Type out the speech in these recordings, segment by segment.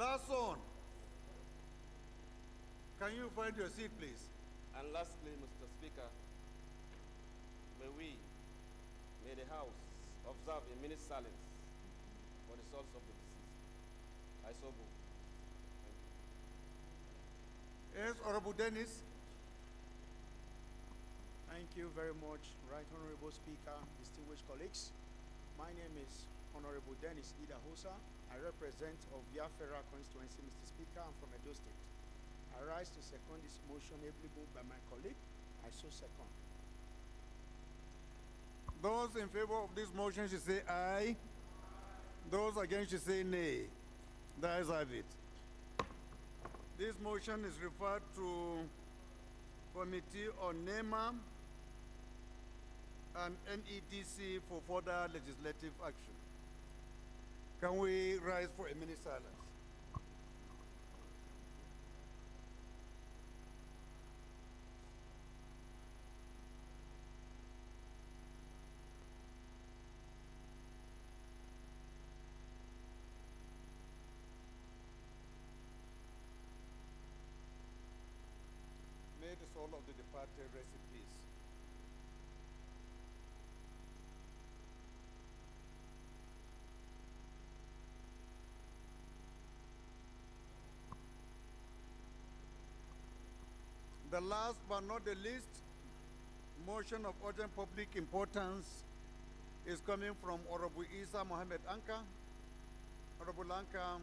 Last one. Can you find your seat, please? And lastly, Mr. Speaker, may the House observe a minute's silence for the souls of the deceased. I so move. Yes, Honorable Dennis. Thank you very much, Right Honorable Speaker, distinguished colleagues. My name is Honorable Dennis Idahosa. I represent of Biafra constituency, Mr. Speaker. I'm from Edo State. I rise to second this motion ably moved by my colleague. I so second. Those in favor of this motion should say aye. Those against should say nay. The ayes have it. This motion is referred to Committee on NEMA and NEDC for further legislative action. Can we rise for a minute silence? May the soul of the departed rest in peace. The last but not the least motion of urgent public importance is coming from Honorable Isa Mohammed Anka. Honorable Anka,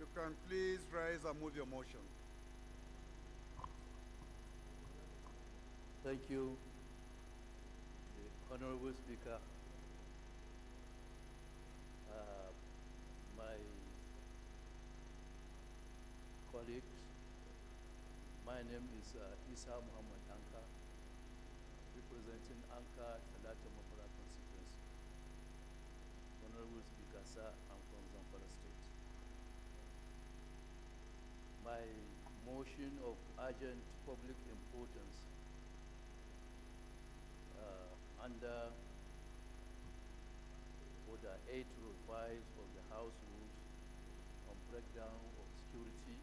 you can please rise and move your motion. Thank you, the Honorable Speaker. My colleagues, my name is Isa Muhammad Anka, representing Anka Talata Mapara constituency. Honorable Speaker, sir, I'm from Zamfara State. My motion of urgent public importance under Order 8 revised of the House Rules on breakdown of security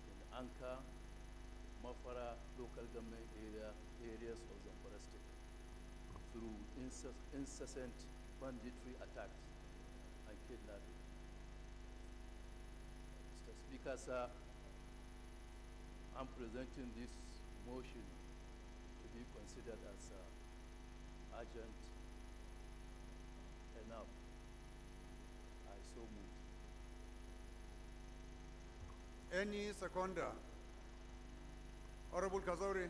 in Anka, Mafara local government areas of Zamfara State through incessant banditry attacks and kidnapping. Mr. Speaker, sir, I'm presenting this motion to be considered as urgent enough. I so move. Any seconder? Honorable Kazauri.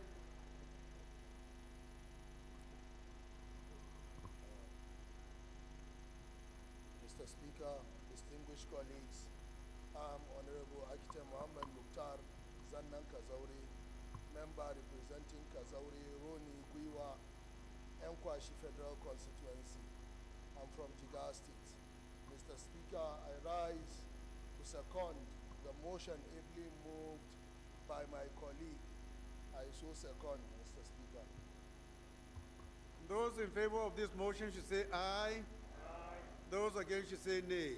Mr. Speaker, distinguished colleagues, I'm Honorable Architect Muhammad Mukhtar Zannan Kazauri, member representing Kazauri, Roni, Gwiwa, Enkwashi Federal Constituency. I'm from Jigawa State. Mr. Speaker, I rise to second the motion ably moved by my colleague. I so second, Mr. Speaker. Those in favor of this motion should say aye. Aye. Those against should say nay.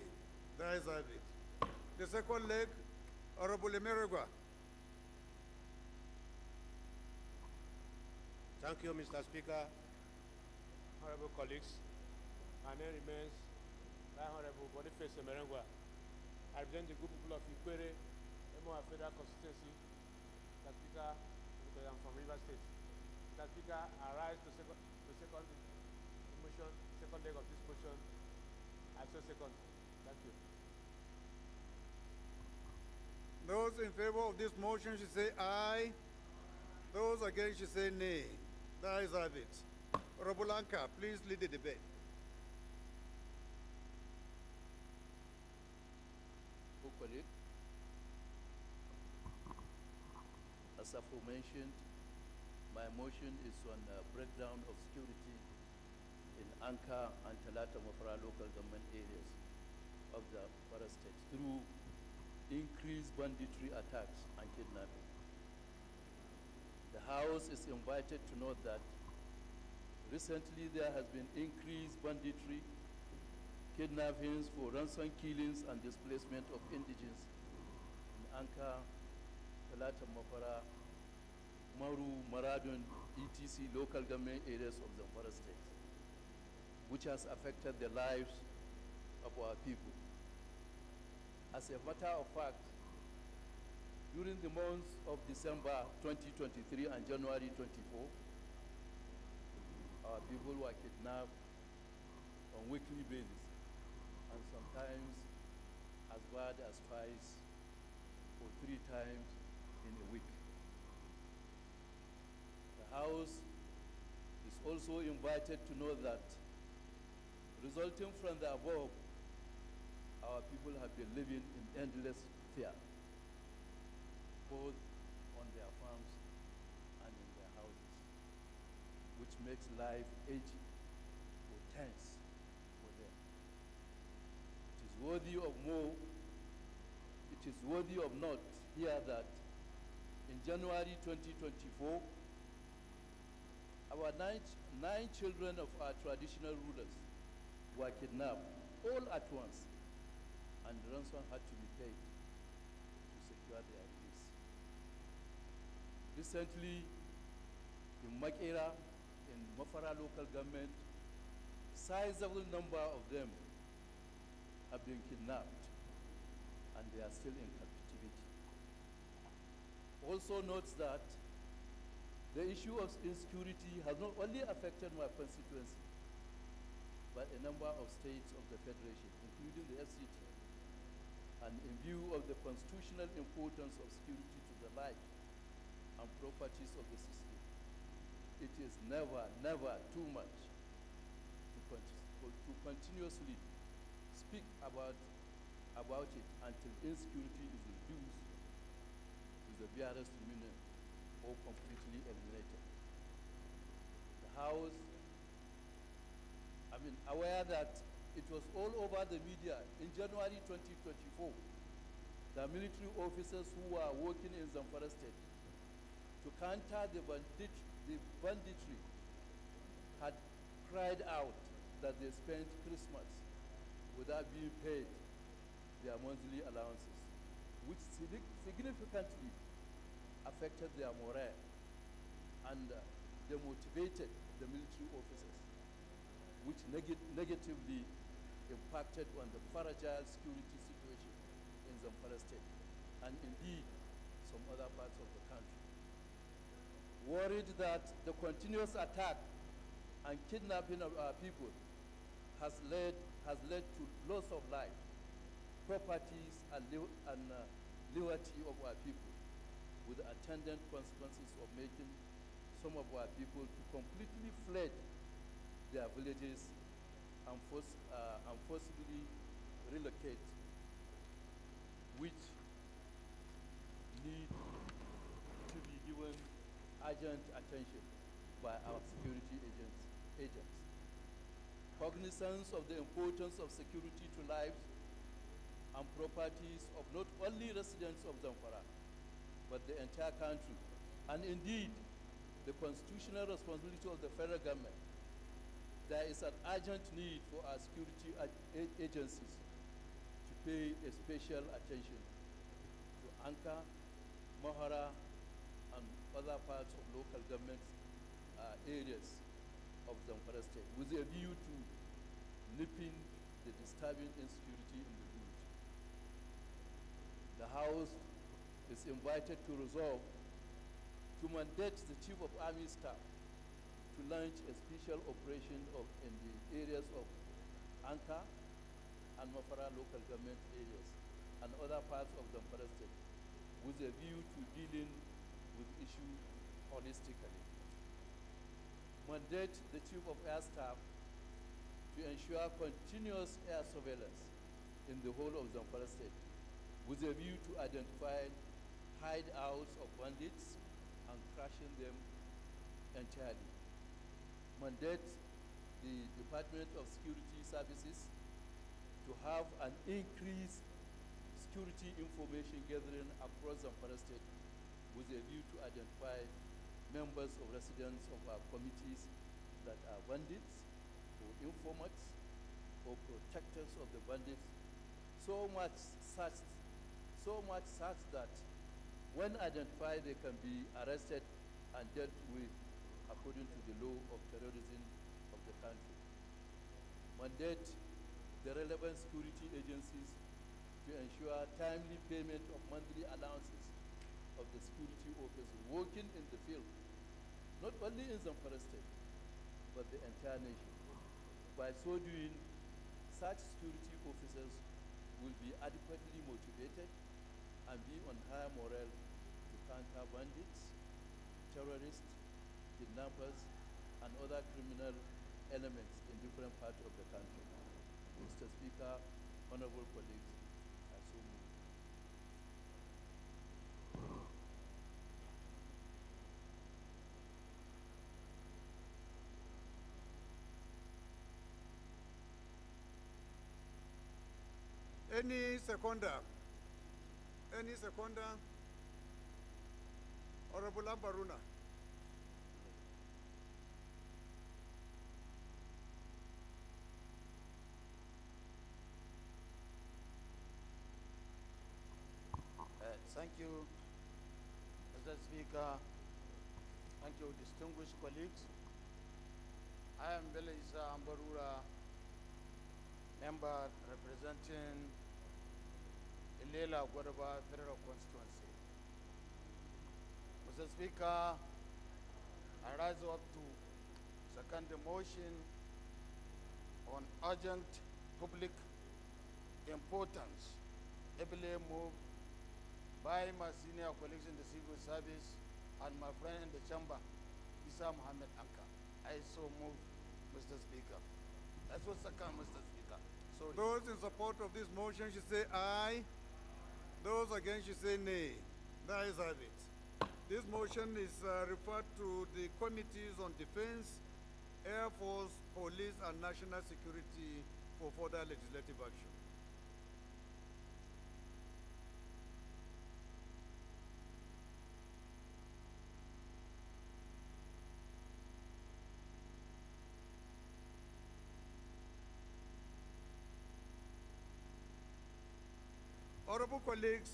The ayes have it. The second leg, Honorable Emerigua. Thank you, Mr. Speaker. Honorable colleagues, my name remains Right Honorable Boniface Emerigua. I represent the good people of Ikwere, Emo Federal Constituency. Mr. Speaker, because I'm from River State. Mr. Speaker, I rise to second motion, second leg of this motion. I so second. Thank you. Those in favor of this motion should say aye. Those against should say nay. The ayes have it. Honorable Anka, please lead the debate. Colleague, as aforementioned, my motion is on breakdown of security in Anka and Talata Mafara local government areas of the Forest State through increased banditry attacks and kidnapping. The House is invited to note that recently there has been increased banditry kidnappings for ransom killings and displacement of indigents in Anka, Talata Mafara, Maru, Maradun, etc. local government areas of Zamfara state, which has affected the lives of our people. As a matter of fact, during the months of December 2023 and January 24, our people were kidnapped on a weekly basis, and sometimes as bad as twice or 3 times in a week. The House is also invited to know that, resulting from the above, our people have been living in endless fear, both on their farms and in their houses, which makes life edgy or tense for them. It is worthy of note here that in January 2024, our nine children of our traditional rulers were kidnapped all at once, and ransom had to be paid to secure their release. Recently, in Makera, in Mafara local government, sizable number of them have been kidnapped, and they are still in captivity. Also notes that the issue of insecurity has not only affected my constituency, but a number of states of the Federation, including the FCT. And in view of the constitutional importance of security to the life and properties of the system, it is never too much to continuously speak about it until insecurity is reduced to the barest minimum or completely eliminated. The House, aware that it was all over the media in January 2024, the military officers who were working in Zamfara state to counter the banditry had cried out that they spent Christmas without being paid their monthly allowances, which significantly affected their morale and demotivated the military officers, which negatively impacted on the fragile security situation in Zamfara state and indeed some other parts of the country. Worried that the continuous attack and kidnapping of our people has led to loss of life, properties, and liberty of our people, with the attendant consequences of making some of our people to completely fled their villages and forcibly relocate, which need to be given urgent attention by our security agents. Cognizance of the importance of security to lives and properties of not only residents of Zamfara, but the entire country, and indeed the constitutional responsibility of the federal government, there is an urgent need for our security agencies to pay a special attention to Anka, Mahara, and other parts of local government areas of Zamfara state, with a view to nipping the disturbing insecurity in the root. The House is invited to resolve to mandate the Chief of Army Staff to launch a special operation in the areas of Anka and Mafara local government areas and other parts of Zamfara state, with a view to dealing with issues holistically. Mandate the Chief of Air Staff to ensure continuous air surveillance in the whole of Zamfara state, with a view to identify hideouts of bandits and crushing them entirely. Mandate the Department of Security Services to have an increased security information gathering across Zamfara state, with a view to identify members of residents of our committees that are bandits or informants, or protectors of the bandits, so much such that when identified they can be arrested and dealt with according to the law of terrorism of the country. Mandate the relevant security agencies to ensure timely payment of monthly allowances of the security officers working in the field, not only in Zamfara State, but the entire nation. By so doing, such security officers will be adequately motivated and be on high morale to counter bandits, terrorists, kidnappers, and other criminal elements in different parts of the country. Mr. Speaker, honorable colleagues, I so move. Any seconder? Any seconder? Honorable Ambaruna. Thank you, Mr. Speaker. Thank you, distinguished colleagues. I am Bela Isa Ambarura, member representing Ilela Gwadaba Federal Constituency. Mr. Speaker, I rise up to second the motion on urgent public importance, ably moved by my senior colleagues in the civil service and my friend in the chamber, Isa Mohammed Anka. I so move, Mr. Speaker. That's what's second, Mr. Speaker. Sorry. Those in support of this motion should say aye. Those against should say nay. The ayes have it. This motion is referred to the Committees on Defense, Air Force, Police, and National Security for further legislative action. Honorable colleagues,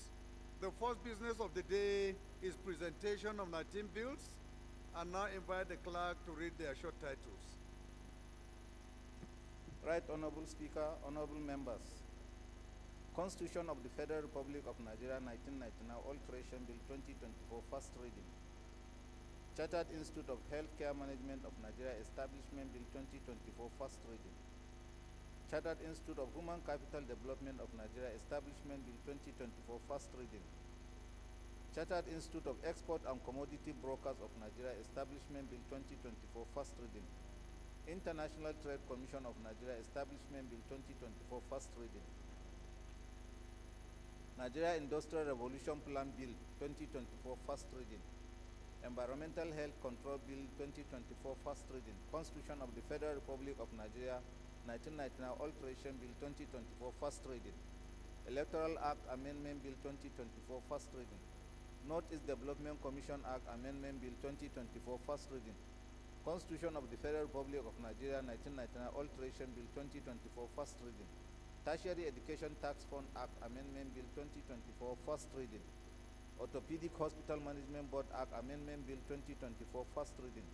the first business of the day is presentation of 19 bills. I now invite the clerk to read their short titles. Right Honorable Speaker, honorable members. Constitution of the Federal Republic of Nigeria 1999 Alteration Bill 2024 First Reading. Chartered Institute of Healthcare Management of Nigeria Establishment Bill 2024 First Reading. Chartered Institute of Human Capital Development of Nigeria Establishment Bill 2024 First Reading. Chartered Institute of Export and Commodity Brokers of Nigeria Establishment Bill 2024 First Reading. International Trade Commission of Nigeria Establishment Bill 2024 First Reading. Nigeria Industrial Revolution Plan Bill 2024 First Reading. Environmental Health Control Bill 2024 First Reading. Constitution of the Federal Republic of Nigeria 1999 Alteration Bill 2024 First Reading. Electoral Act Amendment Bill 2024 First Reading. Northeast Development Commission Act Amendment Bill 2024 First Reading. Constitution of the Federal Republic of Nigeria 1999 Alteration Bill 2024 First Reading. Tertiary Education Tax Fund Act Amendment Bill 2024 First Reading. Orthopedic Hospital Management Board Act Amendment Bill 2024 First Reading.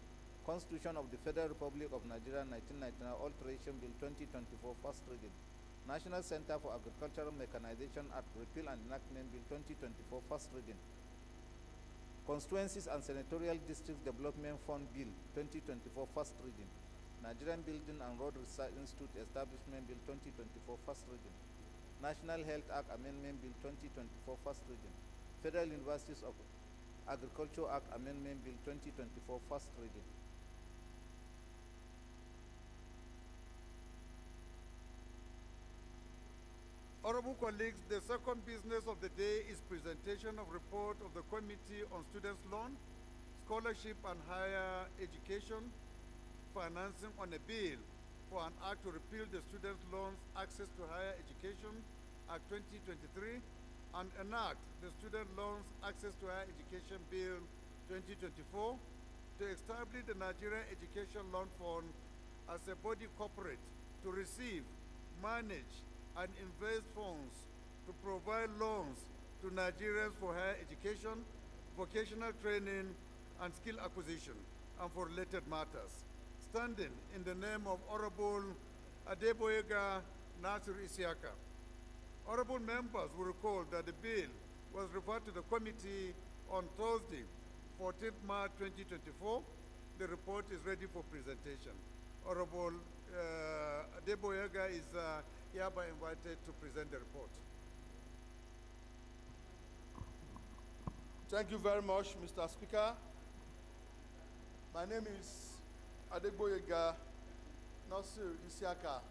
Constitution of the Federal Republic of Nigeria 1999 Alteration Bill 2024 First Reading. National Center for Agricultural Mechanization Act Repeal and Enactment Bill 2024 First Reading. Constituencies and Senatorial District Development Fund Bill 2024 First Reading. Nigerian Building and Road Research Institute Establishment Bill 2024 First Reading. National Health Act Amendment Bill 2024 First Reading. Federal Universities of Agriculture Act Amendment Bill 2024 First Reading. Honorable colleagues, the second business of the day is presentation of report of the Committee on Students' Loan, Scholarship and Higher Education, Financing on a bill for an act to repeal the Students' Loans Access to Higher Education Act 2023 and enact the Student Loans Access to Higher Education Bill 2024 to establish the Nigerian Education Loan Fund as a body corporate to receive manage, and invest funds to provide loans to Nigerians for higher education, vocational training, and skill acquisition, and for related matters. Standing in the name of Honorable Adeboyega Nasir Isiaka. Honorable members will recall that the bill was referred to the committee on Thursday, 14th March 2024. The report is ready for presentation. Honorable Adeboyega is hereby invited to present the report. Thank you very much, Mr. Speaker. My name is Adeboyega Nasir Isiaka,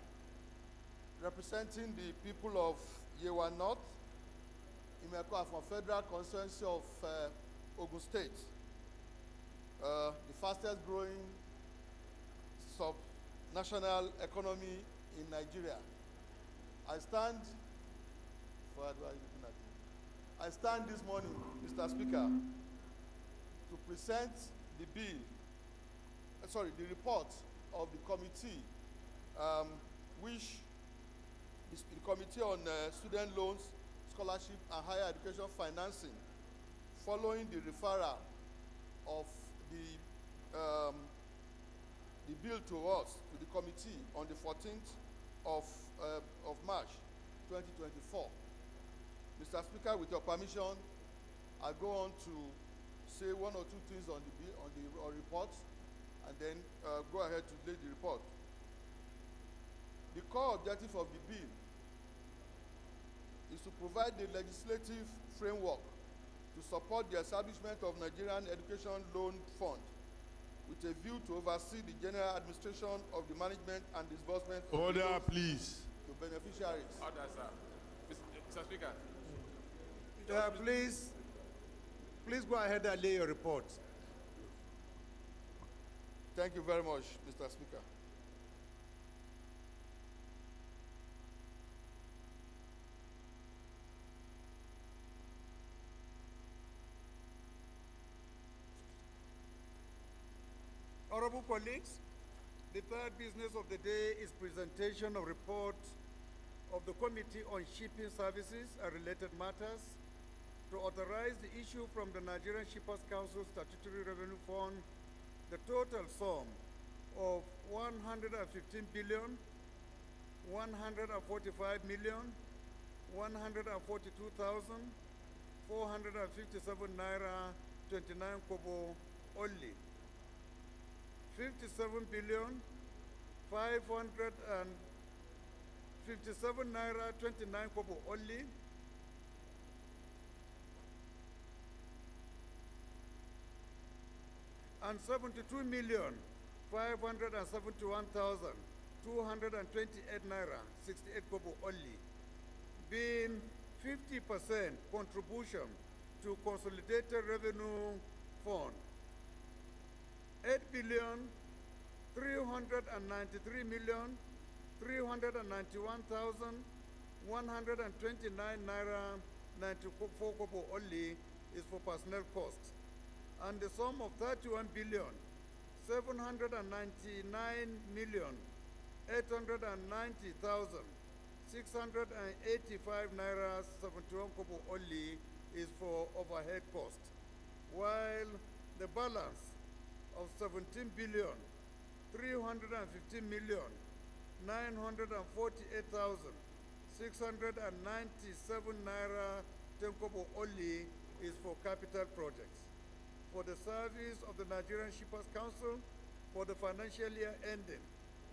representing the people of Yewa North, Imeko from Federal Constituency of Ogun State, the fastest growing sub-national economy in Nigeria. I stand this morning, Mr. Speaker, to present the bill, the report of the committee, which is the Committee on Student Loans, Scholarship, and Higher Education Financing, following the referral of the bill to us, to the committee, on the 14th of March 2024. Mr. Speaker, with your permission, I'll go on to say one or two things on the bill, on the report, and then go ahead to lay the report. The core objective of the bill is to provide the legislative framework to support the establishment of Nigerian Education Loan Fund with a view to oversee the general administration of the management and disbursement of Order, please. to beneficiaries. Order, sir. Mr. Speaker. Please go ahead and lay your report. Thank you very much, Mr. Speaker. Honorable colleagues, the third business of the day is presentation of report of the Committee on Shipping Services and Related Matters to authorize the issue from the Nigerian Shippers Council Statutory Revenue Fund the total sum of 115 billion, 145 million, 142,457 naira 29 kobo only. 57 billion, 557 naira 29 kobo only. And 72,571,228 naira 68 kobo only, being 50% contribution to Consolidated Revenue Fund. 8,393,391,129 naira 94 kobo only is for personnel costs, and the sum of 31,799,890,685 naira 71 kobo only is for overhead costs, while the balance of 17,315,948,697 naira 10 kobo only is for capital projects for the service of the Nigerian Shippers Council for the financial year ending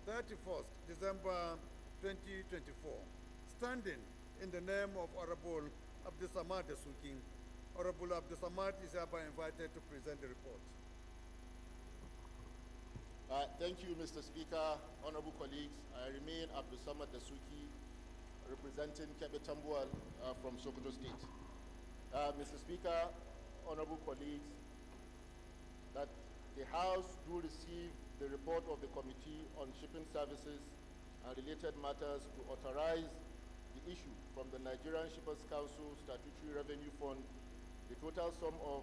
31st December 2024. Standing in the name of Honorable Abdusamad Dasuki, Honorable Abdusamad is hereby invited to present the report. Thank you, Mr. Speaker, honorable colleagues. I remain Abdusamad Dasuki, representing Kebe Tambuwal from Sokoto State. Mr. Speaker, honorable colleagues, that the House do receive the report of the Committee on Shipping Services and Related Matters to authorize the issue from the Nigerian Shippers Council Statutory Revenue Fund the total sum of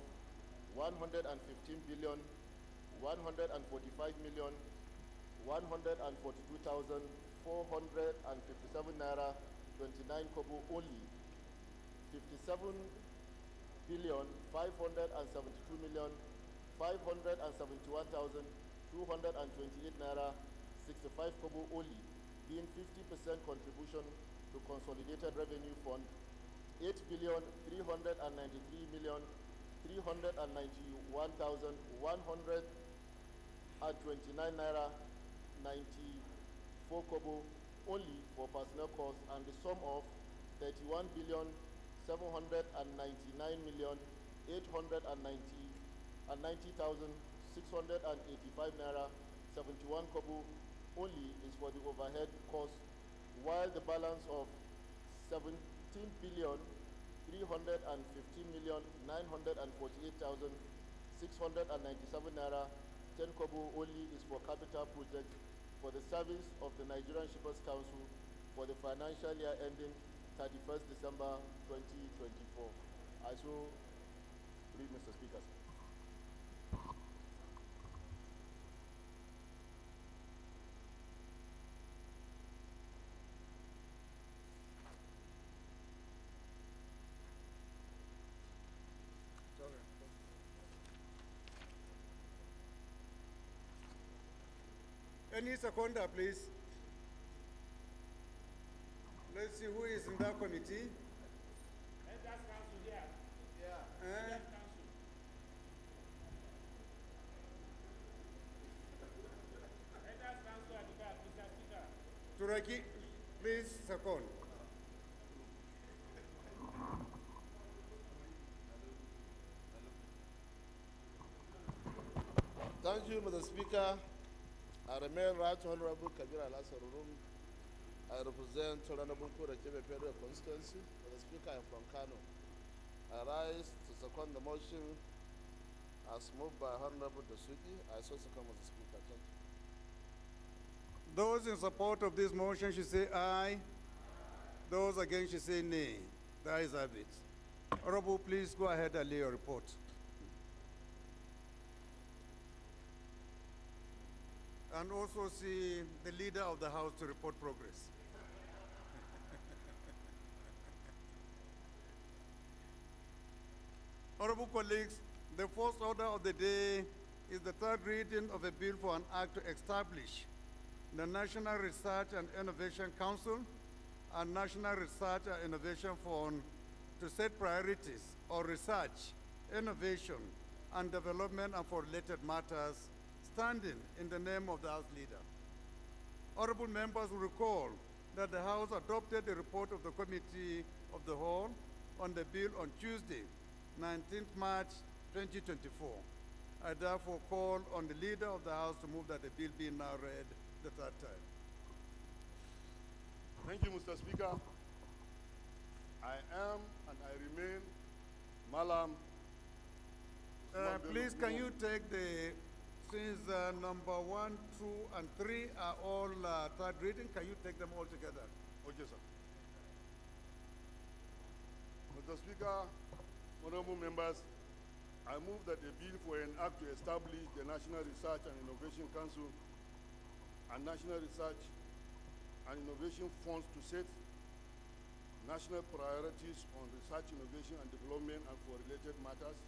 115 billion, 145 million, 142,457 457 naira 29 kobo only. 57 billion 572 million 571,228 naira 65 kobo only, being 50% contribution to Consolidated Revenue Fund. 8 billion 393 million 391,129 naira 94 kobo only for personnel costs, and the sum of 31 billion 799 million 890,685 naira 71 kobo only is for the overhead costs, while the balance of 17 billion 315 million 948,697 naira 10 kobo only is for capital projects for the service of the Nigerian Shippers Council for the financial year ending 31st December 2024. I so read, Mr. Speaker. Any seconder, please? Let's see who is in that committee. Elders Council here. Yeah. Elders Council. Elders Council at the back, Mr. Speaker. Turaki, please second. Thank you, Mr. Speaker. I remain Right Honorable Kabir Alasarurum. I represent Honorable Kura Kebe Federal Constituency. Mr. Speaker, I am from Kano. I rise to second the motion as moved by Honorable Dasuki. I so second, Mr. Speaker. Thank you. Those in support of this motion should say aye. Those against should say nay. The ayes have it. Honorable, please go ahead and lay your report. And also see the leader of the House to report progress. Honorable colleagues, the first order of the day is the third reading of a bill for an act to establish the National Research and Innovation Council and National Research and Innovation Fund to set priorities on research, innovation, and development and for related matters, standing in the name of the House Leader. Honorable members will recall that the House adopted the report of the Committee of the Whole on the bill on Tuesday, 19th March 2024. I therefore call on the Leader of the House to move that the bill be now read the third time. Thank you, Mr. Speaker. I am and I remain Malam. Please, can you take the, since number 1, 2, and 3 are all third reading, can you take them all together? Okay, sir. Mr. Speaker, honorable members, I move that the bill for an act to establish the National Research and Innovation Council and National Research and Innovation Funds to set national priorities on research, innovation, and development and for related matters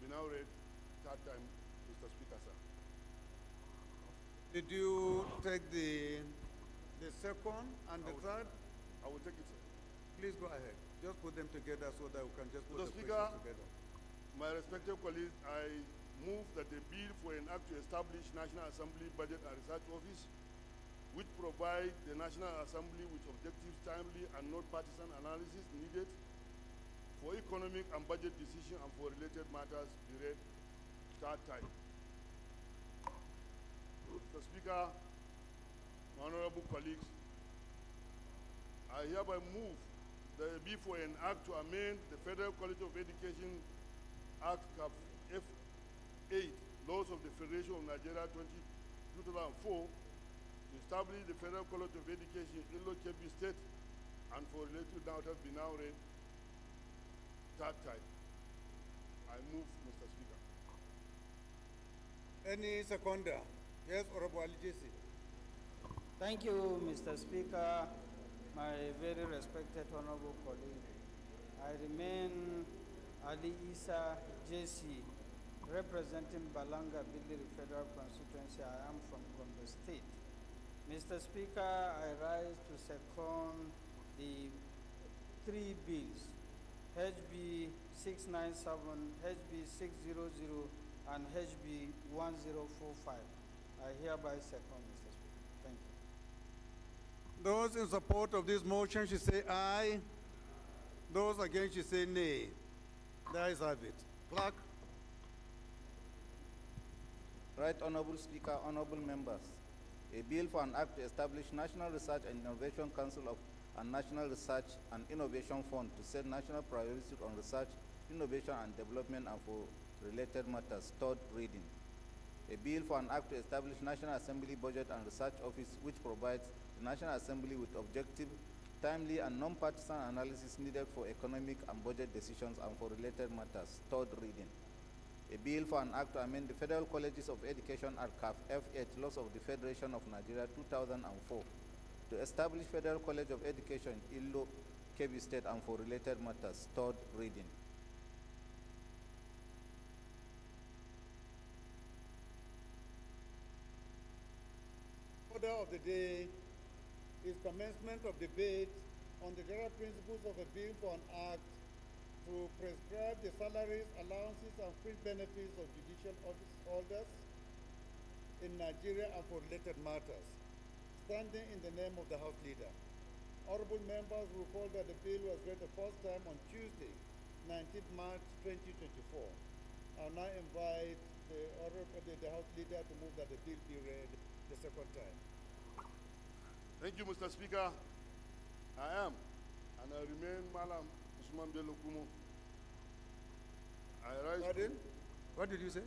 be now read third time, Mr. Speaker, sir. Did you take the second and the third? I will take it, sir. Please go ahead. Just put them together so that we can just put Mr. the Speaker, questions together. My respected colleagues, I move that the bill for an act to establish National Assembly Budget and Research Office, which provide the National Assembly with objectives, timely and not partisan analysis needed for economic and budget decision and for related matters, be read third time. Mr. Speaker, honorable colleagues, I hereby move that the bill for an act to amend the Federal College of Education Act Cap F8, Laws of the Federation of Nigeria 2004, to establish the Federal College of Education in Kebbi State and for related matters be now read third time. I move, Mr. Speaker. Any seconder? Yes, Honorable Ali Jesse. Thank you, Mr. Speaker, my very respected honorable colleague. I remain Ali Isa JC, representing Balanga Billiri Federal Constituency. I am from Gombe State. Mr. Speaker, I rise to second the three bills, HB 697, HB 600, and HB 1045. I hereby second, Mr. Speaker. Thank you. Those in support of this motion should say aye. Those against should say nay. The ayes have it. Clerk. Right Honorable Speaker, honorable members. A bill for an act to establish National Research and Innovation Council of and National Research and Innovation Fund to set national priorities on research, innovation and development and for related matters. Third reading. A bill for an act to establish National Assembly Budget and Research Office which provides the National Assembly with objective, timely and non-partisan analysis needed for economic and budget decisions and for related matters. Third reading. A bill for an act to amend the Federal Colleges of Education Act CAF F8 Laws of the Federation of Nigeria 2004 to establish Federal College of Education Illo, Kebbi State and for related matters. Third reading. Order of the day is commencement of debate on the general principles of a bill for an act to prescribe the salaries, allowances, and free benefits of judicial office holders in Nigeria and for related matters, standing in the name of the House Leader. Honorable members will recall that the bill was read the first time on Tuesday, 19th March 2024. I'll now invite the House Leader to move that the bill be read the second time. Thank you, Mr. Speaker. I am, and I remain Malam Usman Bello Kumo. I rise. Pardon? What did you say?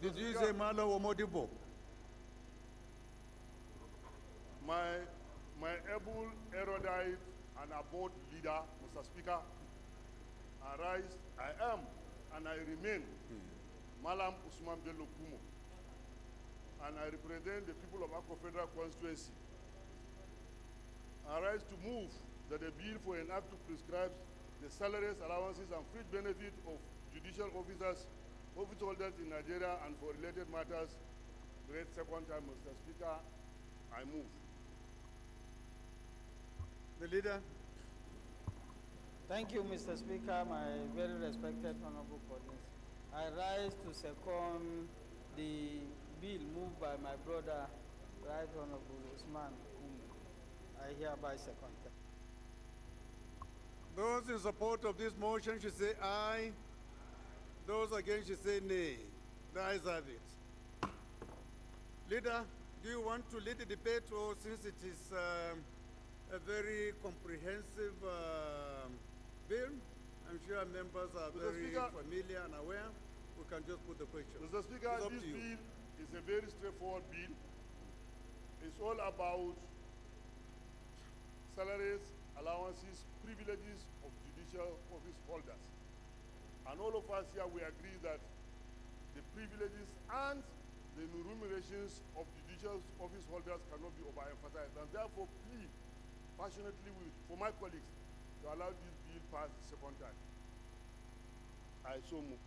Did you Speaker, say Malo Omodibo? my able, erudite, and abode leader, Mr. Speaker, I am, and I remain Malam Usman Bello Kumo, and I represent the people of Akko Federal Constituency. I rise to move that a bill for an act to prescribe the salaries, allowances, and free benefit of judicial officers, office holders in Nigeria and for related matters, read second time, Mr. Speaker. I move. The Leader. Thank you, Mr. Speaker, my very respected honorable colleagues. I rise to second the bill moved by my brother, Right Honorable Usman Kumo. I hereby second. Those in support of this motion should say aye. Those against should say nay. The ayes have it. Leader, do you want to lead the debate, or since it is a very comprehensive bill, I'm sure members are Mr. very Speaker, familiar and aware, we can just put the question. Mr. Speaker, this bill is a very straightforward bill. It's all about salaries, allowances, privileges of judicial office holders. And all of us here, we agree that the privileges and the remunerations of judicial office holders cannot be overemphasized. And therefore, plead passionately for my colleagues to allow this bill pass the second time. I so move.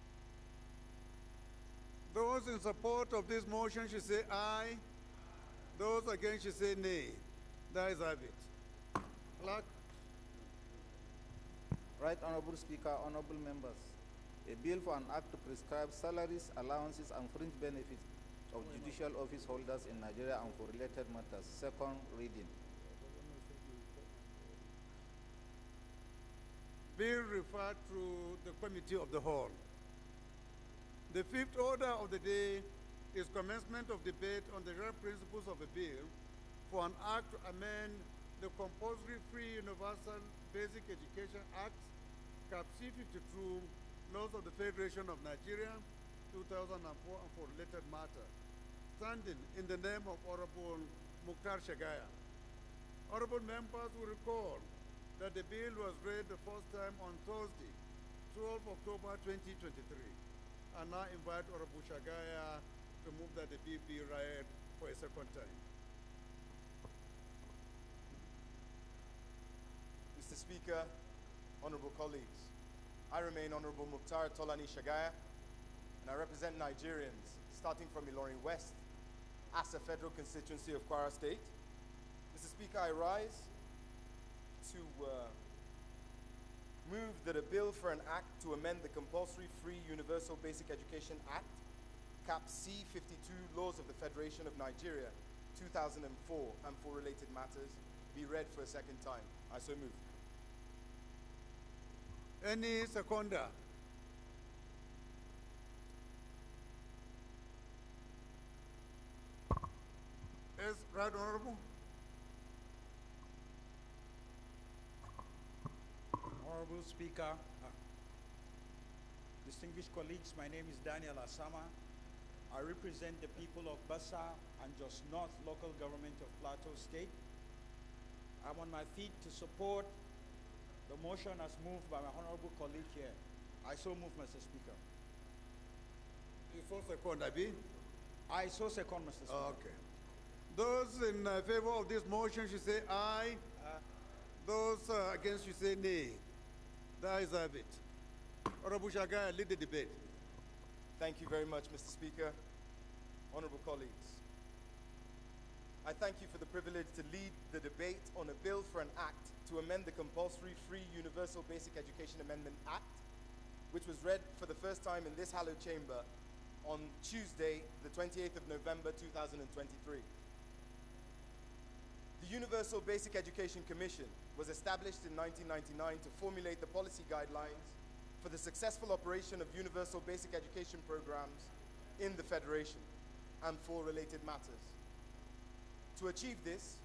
Those in support of this motion should say aye. Those against should say nay. The ayes have it. Clerk. Right Honorable Speaker, honorable members. A bill for an act to prescribe salaries, allowances, and fringe benefits of judicial office holders in Nigeria and for related matters. Second reading. Bill referred to the Committee of the Whole. The fifth order of the day is commencement of debate on the general principles of a bill for an act to amend the Compulsory Free Universal Basic Education Act, Cap C-52, Laws of the Federation of Nigeria, 2004, and for related matters, standing in the name of Honorable Mukhtar Shagaya. Honorable members will recall that the bill was read the first time on Thursday, 12 October 2023. I now invite Honorable Shagaya to move that the bill be read for a second time. Mr. Speaker, honorable colleagues, I remain Honorable Mukhtar Tolani Shagaya, and I represent Nigerians, starting from Ilorin West, as a federal constituency of Kwara State. Mr. Speaker, I rise to move that a bill for an act to amend the Compulsory Free Universal Basic Education Act, Cap C-52, Laws of the Federation of Nigeria, 2004, and for related matters, be read for a second time. I so move. Any seconder? Yes, right honorable. Honorable Speaker, distinguished colleagues, my name is Daniel Asama. I represent the people of Bassa and Jos North local government of Plateau State. I'm on my feet to support the motion as moved by my honorable colleague here. I so move, Mr. Speaker. You so second, Abi? I so second, Mr. Speaker. Okay. Those in favor of this motion should say aye. Those against should say nay. The ayes have it. Honorable Shagaya, lead the debate. Thank you very much, Mr. Speaker. Honorable colleagues, I thank you for the privilege to lead the debate on a bill for an act to amend the Compulsory Free Universal Basic Education Amendment Act, which was read for the first time in this hallowed chamber on Tuesday, the 28th of November, 2023. The Universal Basic Education Commission was established in 1999 to formulate the policy guidelines for the successful operation of universal basic education programs in the Federation and for related matters. To achieve this,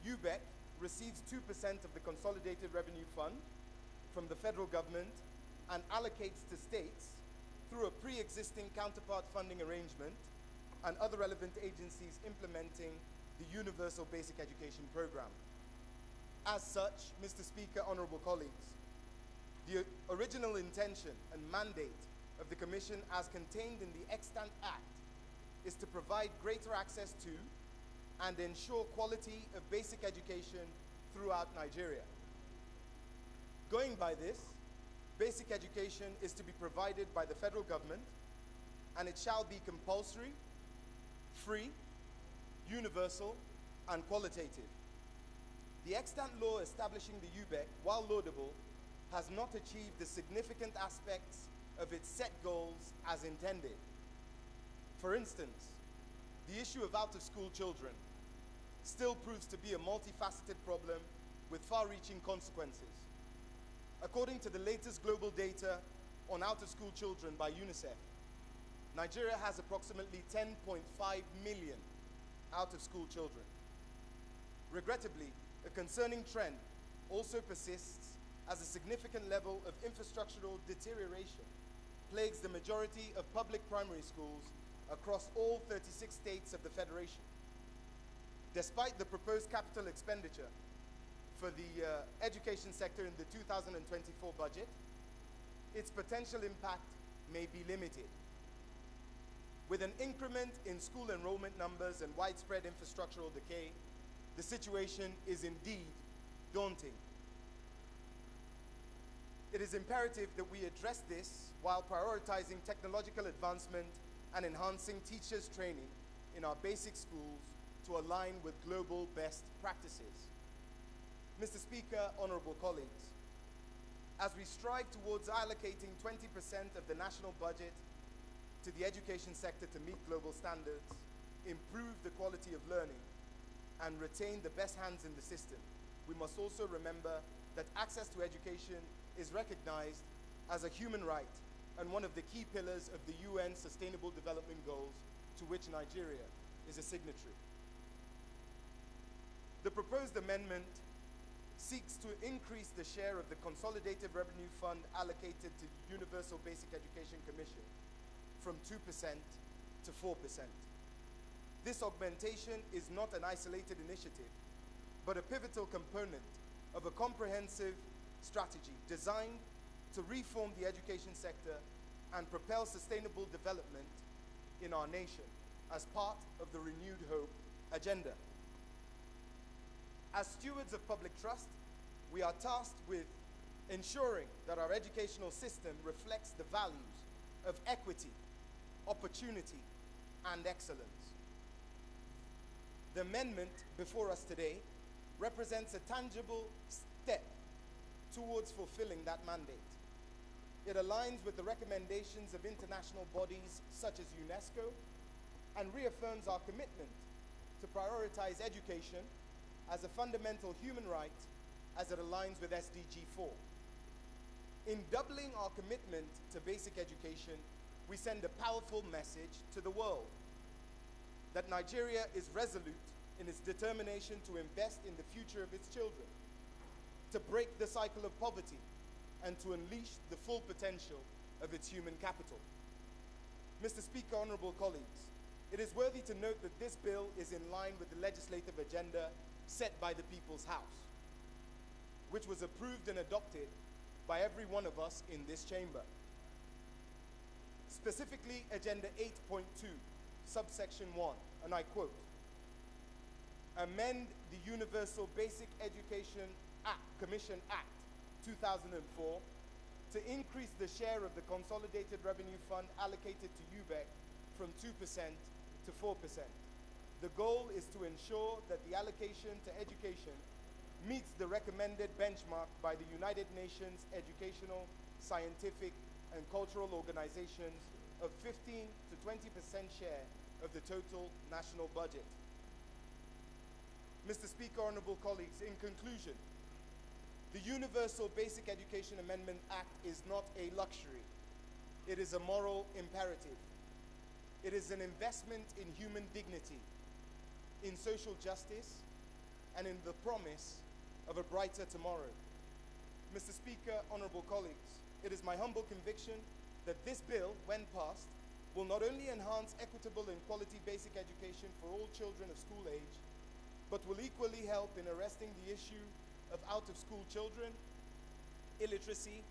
UBEC receives 2% of the Consolidated Revenue Fund from the federal government and allocates to states through a pre-existing counterpart funding arrangement and other relevant agencies implementing the Universal Basic Education Program. As such, Mr. Speaker, honorable colleagues, the original intention and mandate of the Commission as contained in the extant Act is to provide greater access to and ensure quality of basic education throughout Nigeria. Going by this, basic education is to be provided by the federal government, and it shall be compulsory, free, universal, and qualitative. The extant law establishing the UBEC, while laudable, has not achieved the significant aspects of its set goals as intended. For instance, the issue of out-of-school children still proves to be a multifaceted problem with far-reaching consequences. According to the latest global data on out-of-school children by UNICEF, Nigeria has approximately 10.5 million out-of-school children. Regrettably, a concerning trend also persists as a significant level of infrastructural deterioration plagues the majority of public primary schools across all 36 states of the Federation. Despite the proposed capital expenditure for the education sector in the 2024 budget, its potential impact may be limited. With an increment in school enrollment numbers and widespread infrastructural decay, the situation is indeed daunting. It is imperative that we address this while prioritizing technological advancement and enhancing teachers' training in our basic schools to align with global best practices. Mr. Speaker, honorable colleagues, as we strive towards allocating 20% of the national budget to the education sector to meet global standards, improve the quality of learning, and retain the best hands in the system, we must also remember that access to education is recognized as a human right and one of the key pillars of the UN Sustainable Development Goals, to which Nigeria is a signatory. The proposed amendment seeks to increase the share of the Consolidated Revenue Fund allocated to Universal Basic Education Commission from 2% to 4%. This augmentation is not an isolated initiative, but a pivotal component of a comprehensive strategy designed to reform the education sector and propel sustainable development in our nation. as part of the Renewed Hope agenda. As stewards of public trust, we are tasked with ensuring that our educational system reflects the values of equity, opportunity, and excellence. The amendment before us today represents a tangible step towards fulfilling that mandate. It aligns with the recommendations of international bodies such as UNESCO and reaffirms our commitment to prioritize education as a fundamental human right as it aligns with SDG 4. In doubling our commitment to basic education, we send a powerful message to the world that Nigeria is resolute in its determination to invest in the future of its children, to break the cycle of poverty, and to unleash the full potential of its human capital. Mr. Speaker, honorable colleagues, it is worthy to note that this bill is in line with the legislative agenda set by the People's House, which was approved and adopted by every one of us in this chamber. Specifically, Agenda 8.2, subsection 1, and I quote, amend the Universal Basic Education Commission Act 2004 to increase the share of the Consolidated Revenue Fund allocated to UBEC from 2% to 4%. The goal is to ensure that the allocation to education meets the recommended benchmark by the United Nations Educational, Scientific, and Cultural Organizations of 15 to 20% share of the total national budget. Mr. Speaker, honorable colleagues, in conclusion, the Universal Basic Education Amendment Act is not a luxury. It is a moral imperative. It is an investment in human dignity, in social justice, and in the promise of a brighter tomorrow. Mr. Speaker, honorable colleagues, it is my humble conviction that this bill, when passed, will not only enhance equitable and quality basic education for all children of school age, but will equally help in arresting the issue of out-of-school children, illiteracy,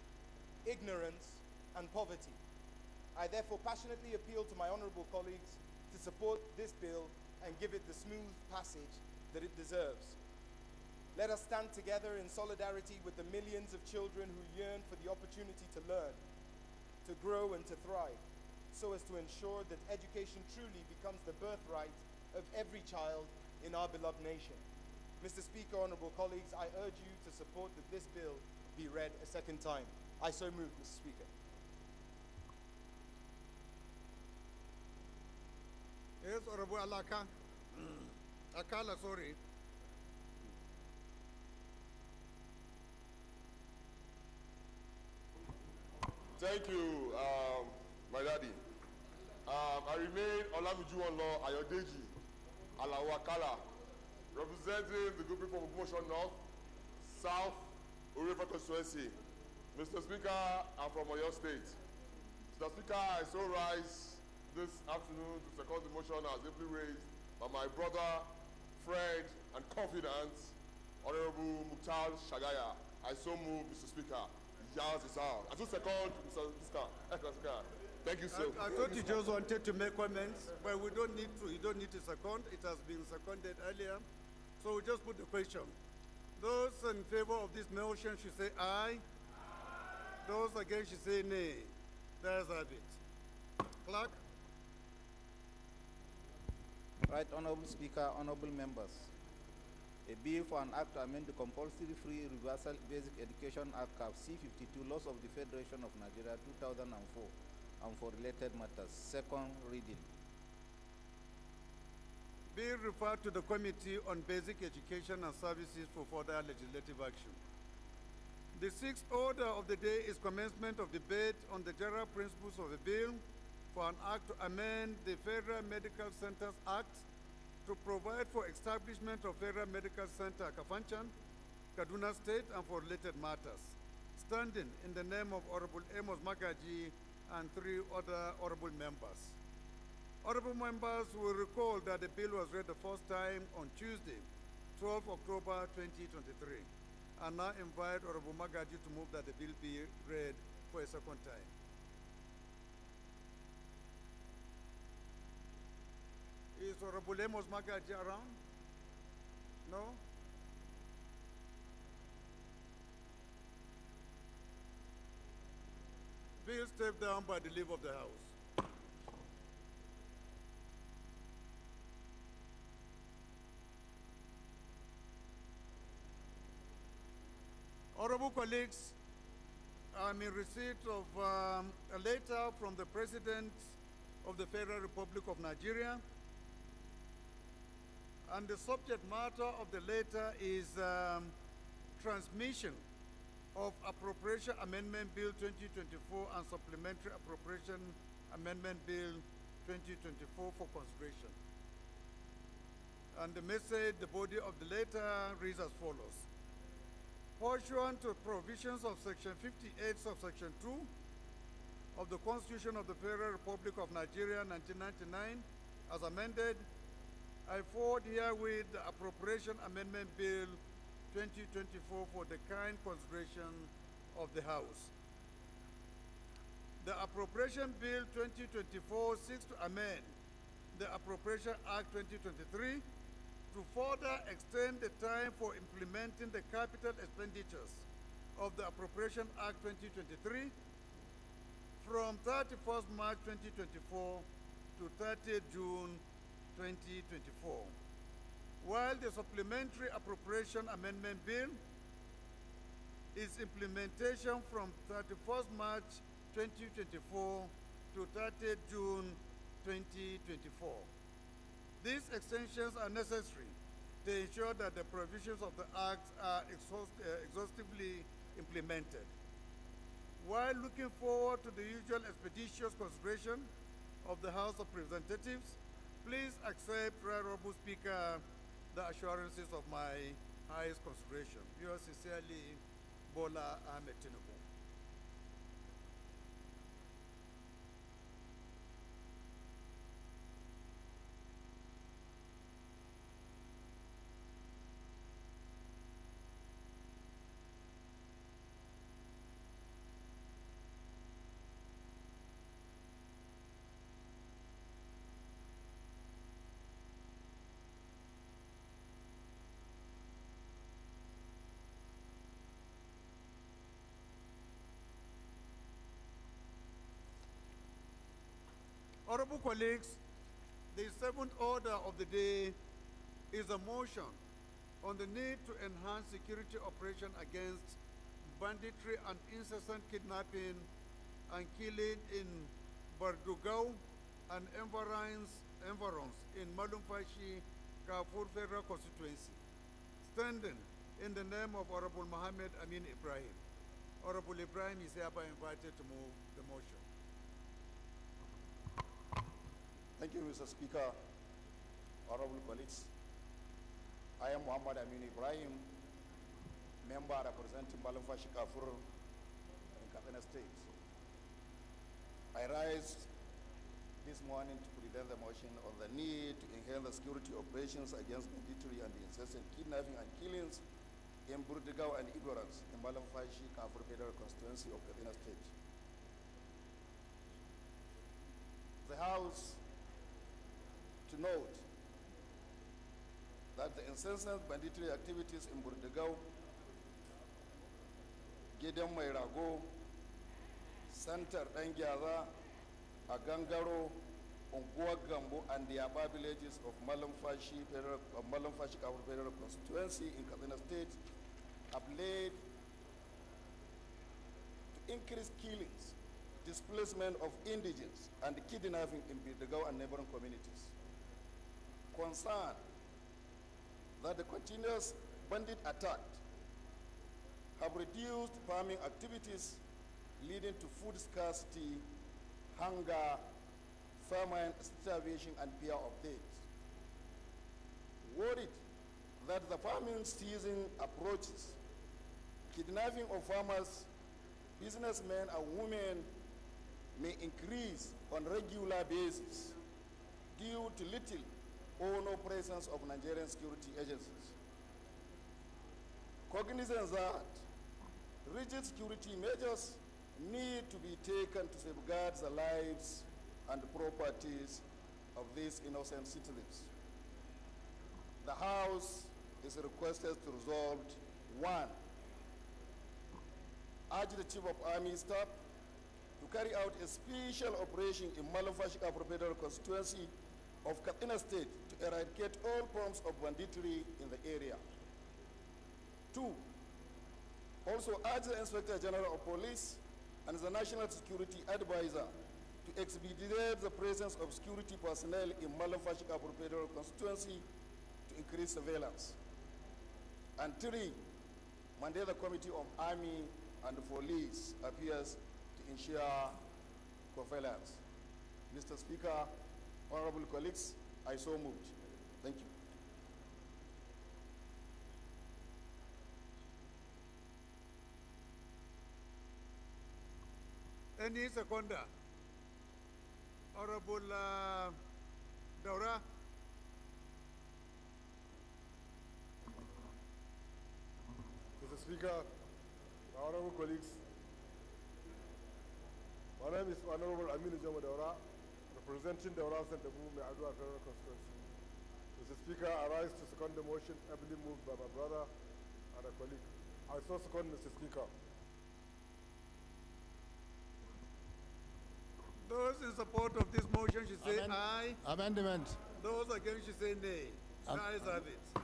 ignorance, and poverty. I therefore passionately appeal to my honorable colleagues to support this bill and give it the smooth passage that it deserves. Let us stand together in solidarity with the millions of children who yearn for the opportunity to learn, to grow, and to thrive, so as to ensure that education truly becomes the birthright of every child in our beloved nation. Mr. Speaker, honorable colleagues, I urge you to support that this bill be read a second time. I so move, Mr. Speaker. Yes, Honorable Alaka. Akala, sorry. Thank you, my daddy. I remain Olamijuwonlo Ayodeji Alawakala, representing the group from Ogumosho North, South, Orefa constituency. Mr. Speaker, I'm from Oyo State. Mr. Speaker, I so rise this afternoon to second the motion as ably raised by my brother, friend, and confidant, Honorable Mukhtar Shagaya. I so move, Mr. Speaker. Yours is out. I so second, Mr. Speaker. Thank you, sir. I thought you just wanted to make comments, but we don't need to. You don't need to second. It has been seconded earlier. So we just put the question. Those in favor of this motion should say aye. Those against should say nay. There's have it. Clerk. Right, Honorable Speaker, honorable members. A bill for an act to amend the Compulsory Free Universal Basic Education Act of C-52, Laws of the Federation of Nigeria 2004, and for related matters. Second reading. Bill referred to the Committee on Basic Education and Services for further legislative action. The sixth order of the day is commencement of debate on the general principles of the bill for an act to amend the Federal Medical Centers Act to provide for establishment of Federal Medical Center Kafanchan, Kaduna State, and for related matters, standing in the name of Honorable Amos Magaji and 3 other honorable members. Honorable members will recall that the bill was read the first time on Tuesday, 12 October 2023. I now invite Honorable Magaji to move that the bill be read for a second time. Is Honorable Amos Magaji around? No? Bill stepped down by the leave of the House. Honorable colleagues, I'm in receipt of a letter from the President of the Federal Republic of Nigeria, and the subject matter of the letter is transmission of Appropriation Amendment Bill 2024 and Supplementary Appropriation Amendment Bill 2024 for consideration. And the message, the body of the letter reads as follows. Pursuant to provisions of Section 58, subsection 2 of the Constitution of the Federal Republic of Nigeria, 1999, as amended, I forward herewith the Appropriation Amendment Bill 2024 for the kind consideration of the House. The Appropriation Bill 2024 seeks to amend the Appropriation Act 2023 to further extend the time for implementing the capital expenditures of the Appropriation Act 2023 from 31st March 2024 to 30th June 2024. While the Supplementary Appropriation Amendment Bill is implementation from 31st March 2024 to 30th June 2024. These extensions are necessary to ensure that the provisions of the Act are exhaustively implemented. While looking forward to the usual expeditious consideration of the House of Representatives, please accept, Right Honorable Speaker, the assurances of my highest consideration. Yours sincerely, Bola Ahmed Tinubu. Honorable colleagues, the seventh order of the day is a motion on the need to enhance security operation against banditry and incessant kidnapping and killing in Bardugao and environs in Malumfashi, Kafur Federal Constituency, standing in the name of Honorable Mohammed Amin Ibrahim. Honorable Ibrahim is hereby invited to move the motion. Thank you, Mr. Speaker. Honorable colleagues, I am Muhammad Amin Ibrahim, member representing Malumfashi Kafur in Katsina State. I rise this morning to present the motion on the need to enhance the security operations against banditry and the incessant kidnapping and killings in Burdigao and Igorans in Malumfashi Kafur Federal Constituency of Katsina State. The House to note that the incessant banditry activities in Burdigao, Gidan Mai Rago, Santar Dangyaza, Agangaro, Unguwa Gambo, and the Aba villages of Malumfashi Kafur Federal Constituency in Katsina State have led to increased killings, displacement of indigents, and kidnapping in Burdigao and neighboring communities. Concerned that the continuous bandit attacks have reduced farming activities, leading to food scarcity, hunger, famine, starvation, and fear of death. Worried that the farming season approaches, kidnapping of farmers, businessmen, and women may increase on regular basis due to little or no presence of Nigerian security agencies. Cognizant that rigid security measures need to be taken to safeguard the lives and properties of these innocent citizens. The House is requested to resolve: 1. Urge the Chief of Army Staff to carry out a special operation in Malumfashi Appropriation constituency of Katsina State to eradicate all forms of banditry in the area. 2. Also urge the Inspector General of Police and the National Security Advisor to expedite the presence of security personnel in Malumfashi Appropriation constituency to increase surveillance. And 3. Mandate the Committee of Army and Police appears to ensure surveillance. Mr. Speaker, honorable colleagues, I so moved. Thank you. Any seconder? Honorable Daura? Mr. Speaker, honorable colleagues, my name is Honorable Aminu Jama Daura, representing Daura Center Movement Adwa Federal Constituency. Mr. Speaker, I rise to second the motion ably moved by my brother and a colleague. I so second, Mr. Speaker. Those in support of this motion should say aye. Amendment. Those against should say nay. The ayes have it.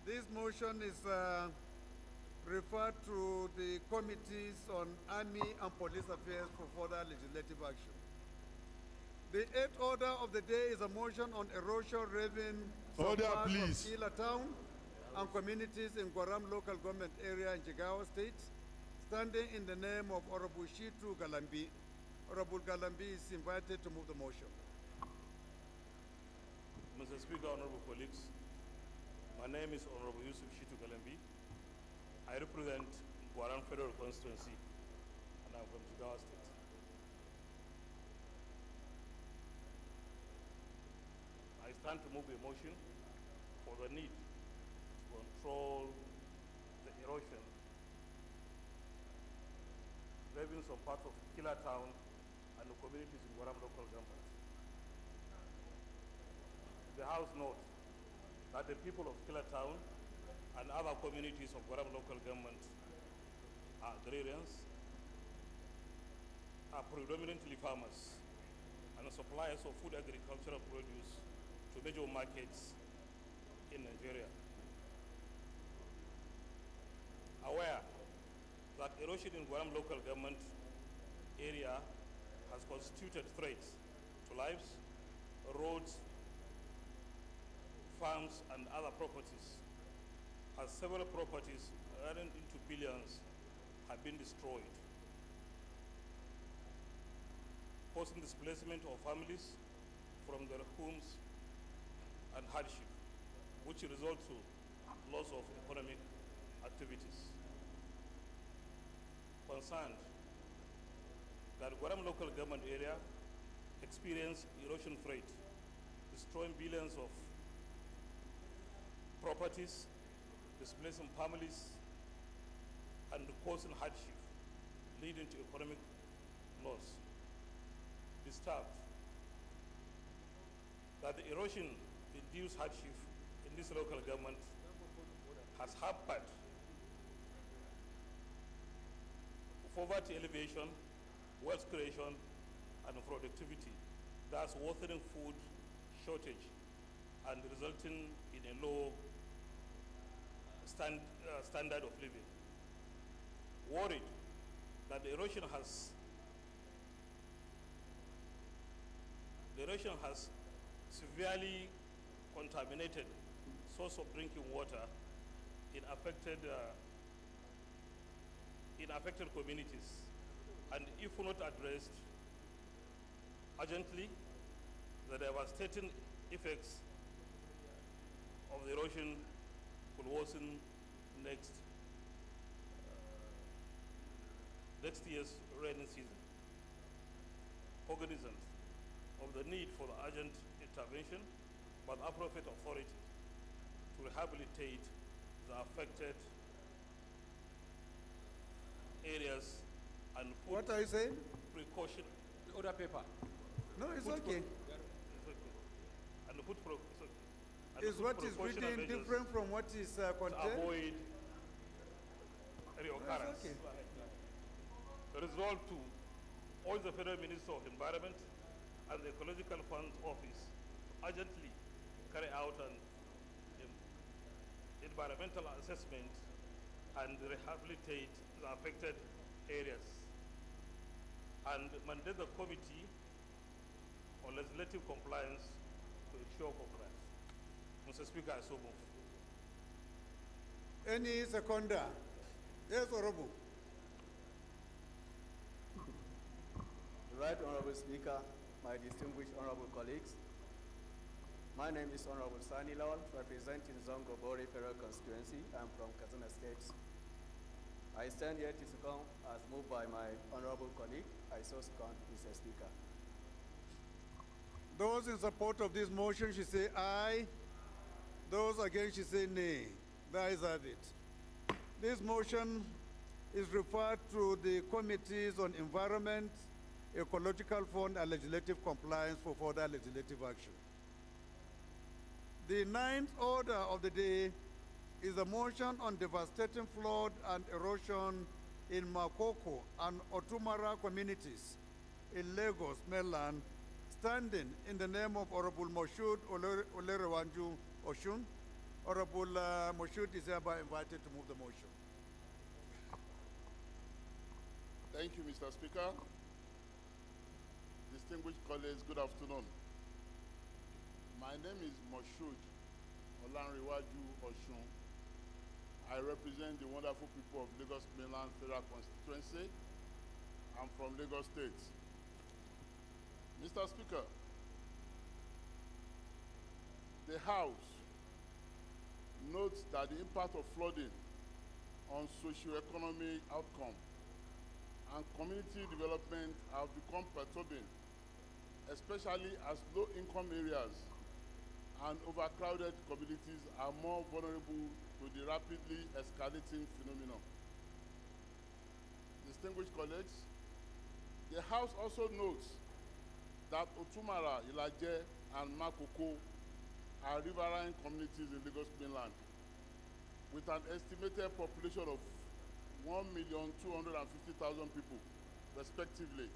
This motion is referred to the committees on Army and Police Affairs for further legislative action. The eighth order of the day is a motion on erosion raving Order, of please. Ila Town and communities in Guaram local government area in Jigawa State, standing in the name of Honorable Shitu Galambi. Honorable Galambi is invited to move the motion. Mr. Speaker, honorable colleagues, my name is Honorable Yusuf Shitu Galambi. I represent Guaram Federal Constituency, and I'm from Jigawa State. I stand to move a motion for the need to control the erosion raving some parts of Killer Town and the communities in Guaram local government. The House notes that the people of Killer Town and other communities of Guaram local government are agrarians, are predominantly farmers, and suppliers of food agricultural produce to major markets in Nigeria. Aware that erosion in Guaram local government area has constituted threats to lives, roads, farms, and other properties, as several properties running into billions have been destroyed, causing displacement of families from their homes and hardship, which result to loss of economic activities. Concerned that Guaram local government area experienced erosion threat, destroying billions of properties, displacing families, and causing hardship, leading to economic loss. Disturbed that the erosion-induced hardship in this local government has hampered poverty elevation, wealth creation, and productivity, thus worsening food shortage and resulting in a low standard of living. Worried that the erosion has severely contaminated source of drinking water in affected communities, and if not addressed urgently, the devastating effects of the erosion could worsen next year's rainy season. Cognizant of the need for the urgent intervention by the appropriate authority to rehabilitate the affected areas and put what are you saying? Precaution. The order paper. No, it's okay. It's okay. and the food Is what is written different from what is contained? To avoid reoccurrence. Okay. Resolve to urge the Federal Minister of Environment and the Ecological Funds Office to urgently carry out an environmental assessment and rehabilitate the affected areas, and mandate the committee on legislative compliance to ensure compliance. Mr. Speaker, I so move. Any seconder? Yes, Honorable. Right Honorable Speaker, my distinguished honorable colleagues, my name is Honorable Sani Lawal, representing Zongobori Federal Constituency. I'm from Katsina State. I stand here to second as moved by my honorable colleague. I so second, Mr. Speaker. Those in support of this motion should say aye. Those against should say nay. The ayes have it. This motion is referred to the Committees on Environment, Ecological Fund, and Legislative Compliance for further legislative action. The ninth order of the day is a motion on devastating flood and erosion in Makoko and Otumara communities in Lagos, mainland, standing in the name of Honorable Moshood Olerewanju Oshun. Honorable Moshood is hereby invited to move the motion. Thank you, Mr. Speaker. Distinguished colleagues, good afternoon. My name is Moshood Olanrewaju Oshun. I represent the wonderful people of Lagos Mainland Federal Constituency. I'm from Lagos State. Mr. Speaker, the House notes that the impact of flooding on socio-economic outcome and community development have become perturbing, especially as low-income areas and overcrowded communities are more vulnerable to the rapidly escalating phenomenon. Distinguished colleagues, the House also notes that Otumara, Ilaje, and Makoko are riverine communities in Lagos Mainland with an estimated population of 1,250,000 people, respectively,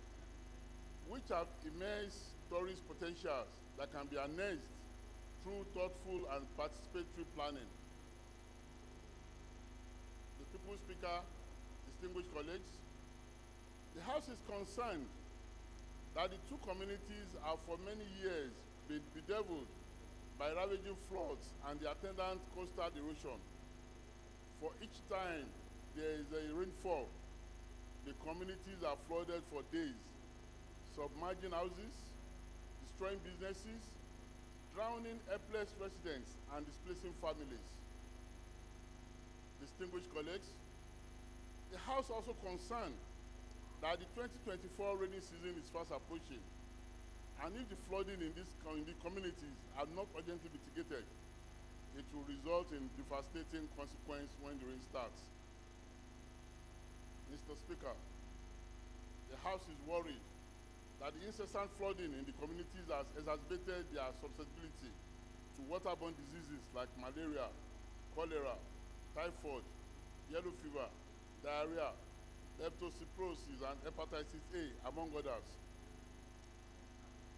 which have immense tourist potentials that can be harnessed through thoughtful and participatory planning. The People's Speaker, distinguished colleagues, the House is concerned that the two communities have for many years been bedeviled by ravaging floods and the attendant coastal erosion. For each time there is a rainfall, the communities are flooded for days, submerging houses, destroying businesses, drowning helpless residents, and displacing families. Distinguished colleagues, the House also concerned that the 2024 rainy season is fast approaching, and if the flooding in the communities are not urgently mitigated, it will result in devastating consequences when the rain starts. Mr. Speaker, the House is worried that the incessant flooding in the communities has exacerbated their susceptibility to waterborne diseases like malaria, cholera, typhoid, yellow fever, diarrhea, leptospirosis, and hepatitis A, among others.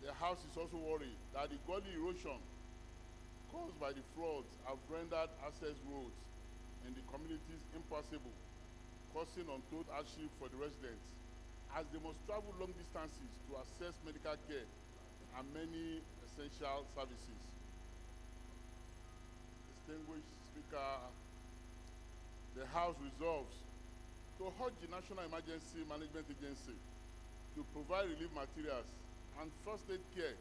The House is also worried that the gully erosion caused by the floods have rendered access roads in the communities impassable, causing untold hardship for the residents, as they must travel long distances to access medical care and many essential services. Distinguished Speaker, the House resolves to urge the National Emergency Management Agency to provide relief materials and first aid care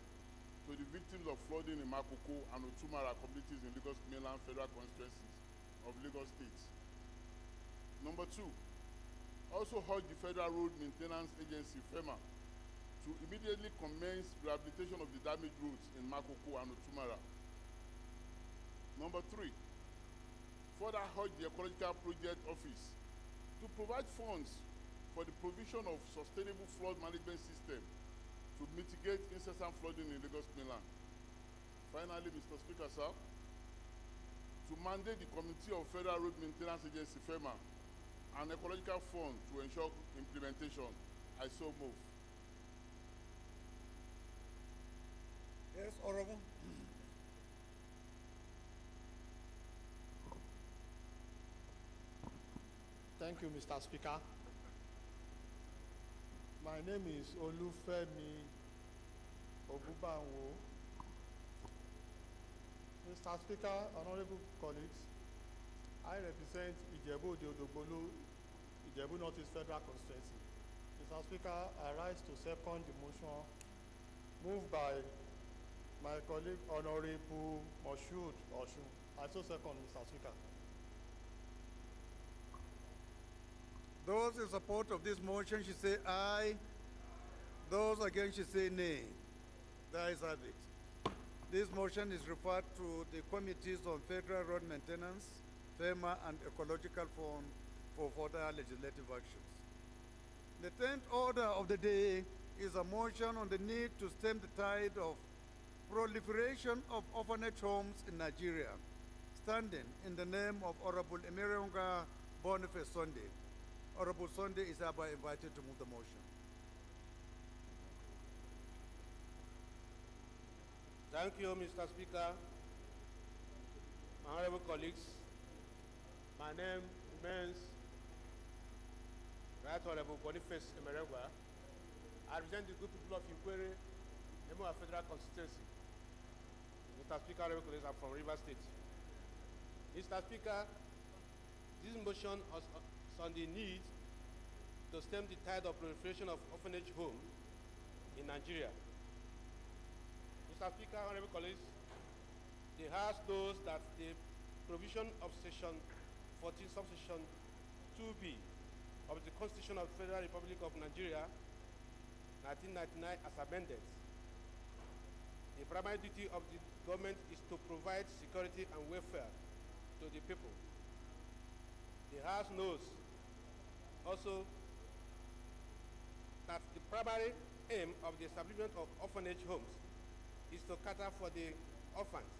to the victims of flooding in Makoko and Otumara communities in Lagos Mainland Federal Constituencies of Lagos State. Number two, also urge the Federal Road Maintenance Agency, FEMA, to immediately commence rehabilitation of the damaged roads in Makoko and Otumara. Number three, further urge the Ecological Project Office to provide funds for the provision of sustainable flood management system to mitigate incessant flooding in Lagos Mainland. Finally, Mr. Speaker, sir, to mandate the Committee of Federal Road Maintenance Agency, FEMA, an ecological fund to ensure implementation. I so move. Yes, Honorable. Thank you, Mr. Speaker. My name is Olufemi Ogubanwo. Mr. Speaker, honorable colleagues, I represent Ijebu Odogbolu, Ijebu Northeast Federal Constituency. Mr. Speaker, I rise to second the motion moved by my colleague, Honorable Moshood Oshun. I so second, Mr. Speaker. Those in support of this motion should say aye. Those against should say nay. The ayes have it. This motion is referred to the Committees on Federal Road Maintenance, FEMA, and Ecological Fund for further legislative actions. The 10th order of the day is a motion on the need to stem the tide of proliferation of orphanage homes in Nigeria, standing in the name of Honorable Emerionga Boniface Sunday. Honorable Sunday is hereby invited to move the motion. Thank you, Mr. Speaker. Honorable colleagues, my name remains Right Honorable Boniface Emerengwa. I represent the good people of Ikwere, Emo Federal Constituency. Mr. Speaker, honorable colleagues, I'm from River State. Mr. Speaker, this motion is on the need to stem the tide of proliferation of orphanage homes in Nigeria. Mr. Speaker, honorable colleagues, they has those that the provision of Section 14, subsection 2B of the Constitution of the Federal Republic of Nigeria, 1999, as amended. The primary duty of the government is to provide security and welfare to the people. The House knows also that the primary aim of the establishment of orphanage homes is to cater for the orphans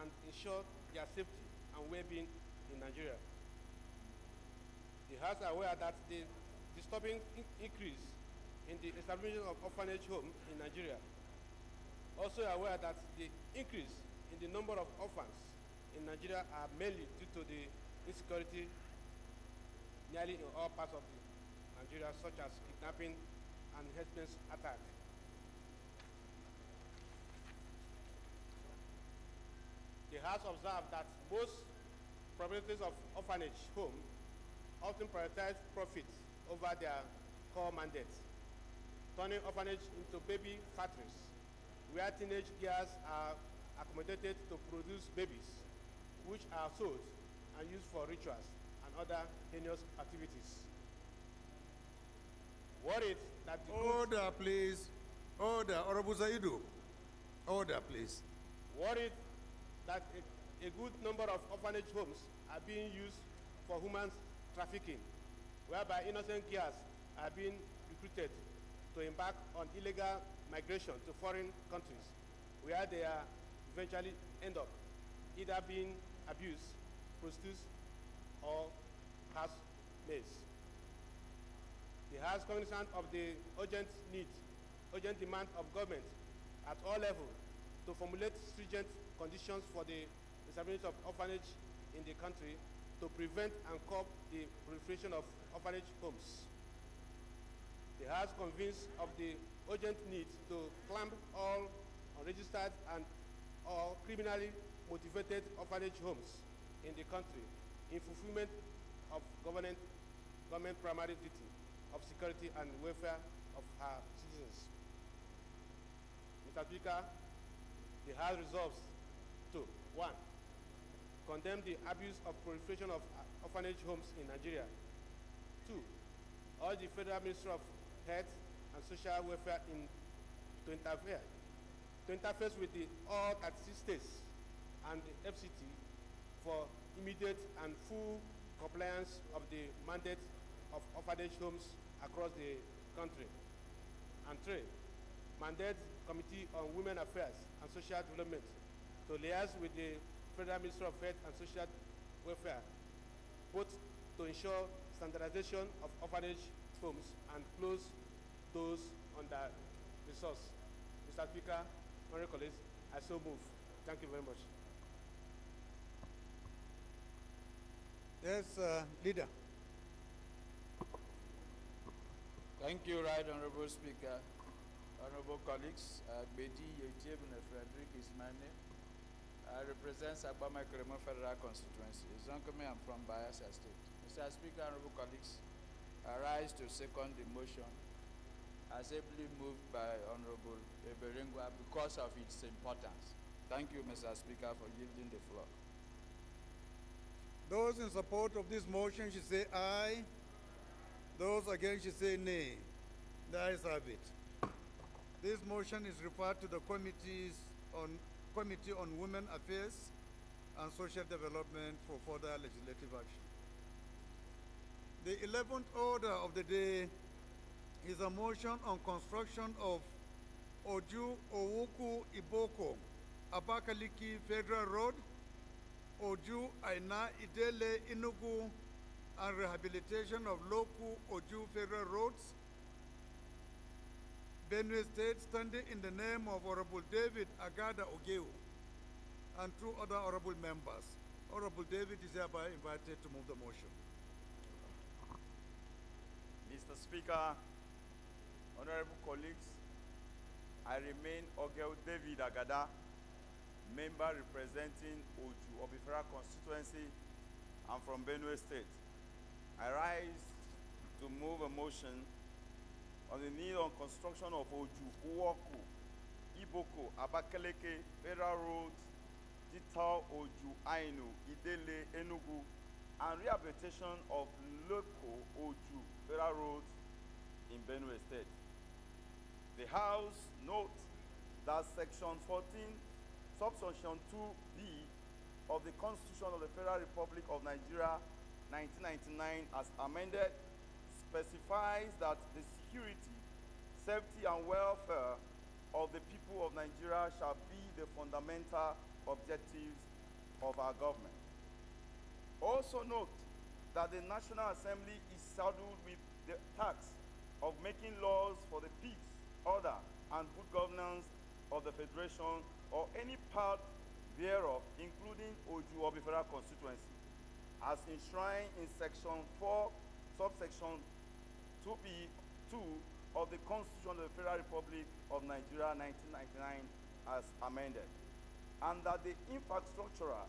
and ensure their safety and well-being in Nigeria. The House are aware that the disturbing increase in the establishment of orphanage homes in Nigeria, also aware that the increase in the number of orphans in Nigeria are mainly due to the insecurity nearly in all parts of Nigeria, such as kidnapping and harassment attack. The House observed that most proprietors of orphanage homes often prioritize profit over their core mandate, turning orphanage into baby factories, where teenage girls are accommodated to produce babies, which are sold and used for rituals and other heinous activities. Worried that the Order, please. Order. Honorable Zaidu. Order, please. Worried that a good number of orphanage homes are being used for human trafficking, whereby innocent girls are being recruited to embark on illegal migration to foreign countries, where they are eventually end up either being abused, prostitutes, or housemaids. The House cognizant of the urgent demand of government at all levels to formulate stringent conditions for the establishment of orphanage in the country to prevent and curb the proliferation of orphanage homes. The House convinced of the urgent need to clamp all unregistered and or criminally motivated orphanage homes in the country in fulfillment of government primary duty of security and welfare of her citizens. Mr. Speaker, the House resolves to 1. Condemn the abuse of proliferation of orphanage homes in Nigeria. 2. Urge the Federal Ministry of Health and Social Welfare to interface with all 36 states and the FCT for immediate and full compliance of the mandate of orphanage homes across the country. And 3. mandate Committee on Women Affairs and Social Development to liaise with the Federal Ministry of Health and Social Welfare, both to ensure standardization of orphanage homes and close those under resource. Mr. Speaker, honorable colleagues, I so move. Thank you very much. Yes, leader. Thank you, Right Honorable Speaker. Honorable colleagues, Bedi Yetiebune Frederick is my name. I represent Sabama Kremo Federal Constituency. Zonkome, I'm from Bayelsa State. Mr. Speaker, honorable colleagues, I rise to second the motion as ably moved by Honorable Eberengwa because of its importance. Thank you, Mr. Speaker, for yielding the floor. Those in support of this motion should say aye. Those against should say nay. The ayes have it. This motion is referred to the Committee on Women Affairs and Social Development for further legislative action. The 11th order of the day is a motion on construction of Oju Owoku Iboko Abakaliki Federal Road, Oju Aina Idele Inugu, and rehabilitation of local Oju Federal Roads, Benue State, standing in the name of Honorable David Agada Ogeu and two other honorable members. Honorable David is hereby invited to move the motion. Mr. Speaker, honorable colleagues, I remain Ogeu David Agada, member representing Oju Obifera constituency. I'm from Benue State. I rise to move a motion on the need on construction of Oju Uwoku, Iboko, Abakaleke, Federal Road, Ditao, Oju, Ainu, Idele, Enugu, and rehabilitation of local Oju, Federal Road in Benue State. The House notes that Section 14, Subsection 2B of the Constitution of the Federal Republic of Nigeria 1999 as amended specifies that the security, safety, and welfare of the people of Nigeria shall be the fundamental objectives of our government. Also note that the National Assembly is saddled with the task of making laws for the peace, order, and good governance of the Federation or any part thereof, including Oju Obifera constituency, as enshrined in Section 4, subsection 2B2 of the Constitution of the Federal Republic of Nigeria 1999 as amended, and that the infrastructural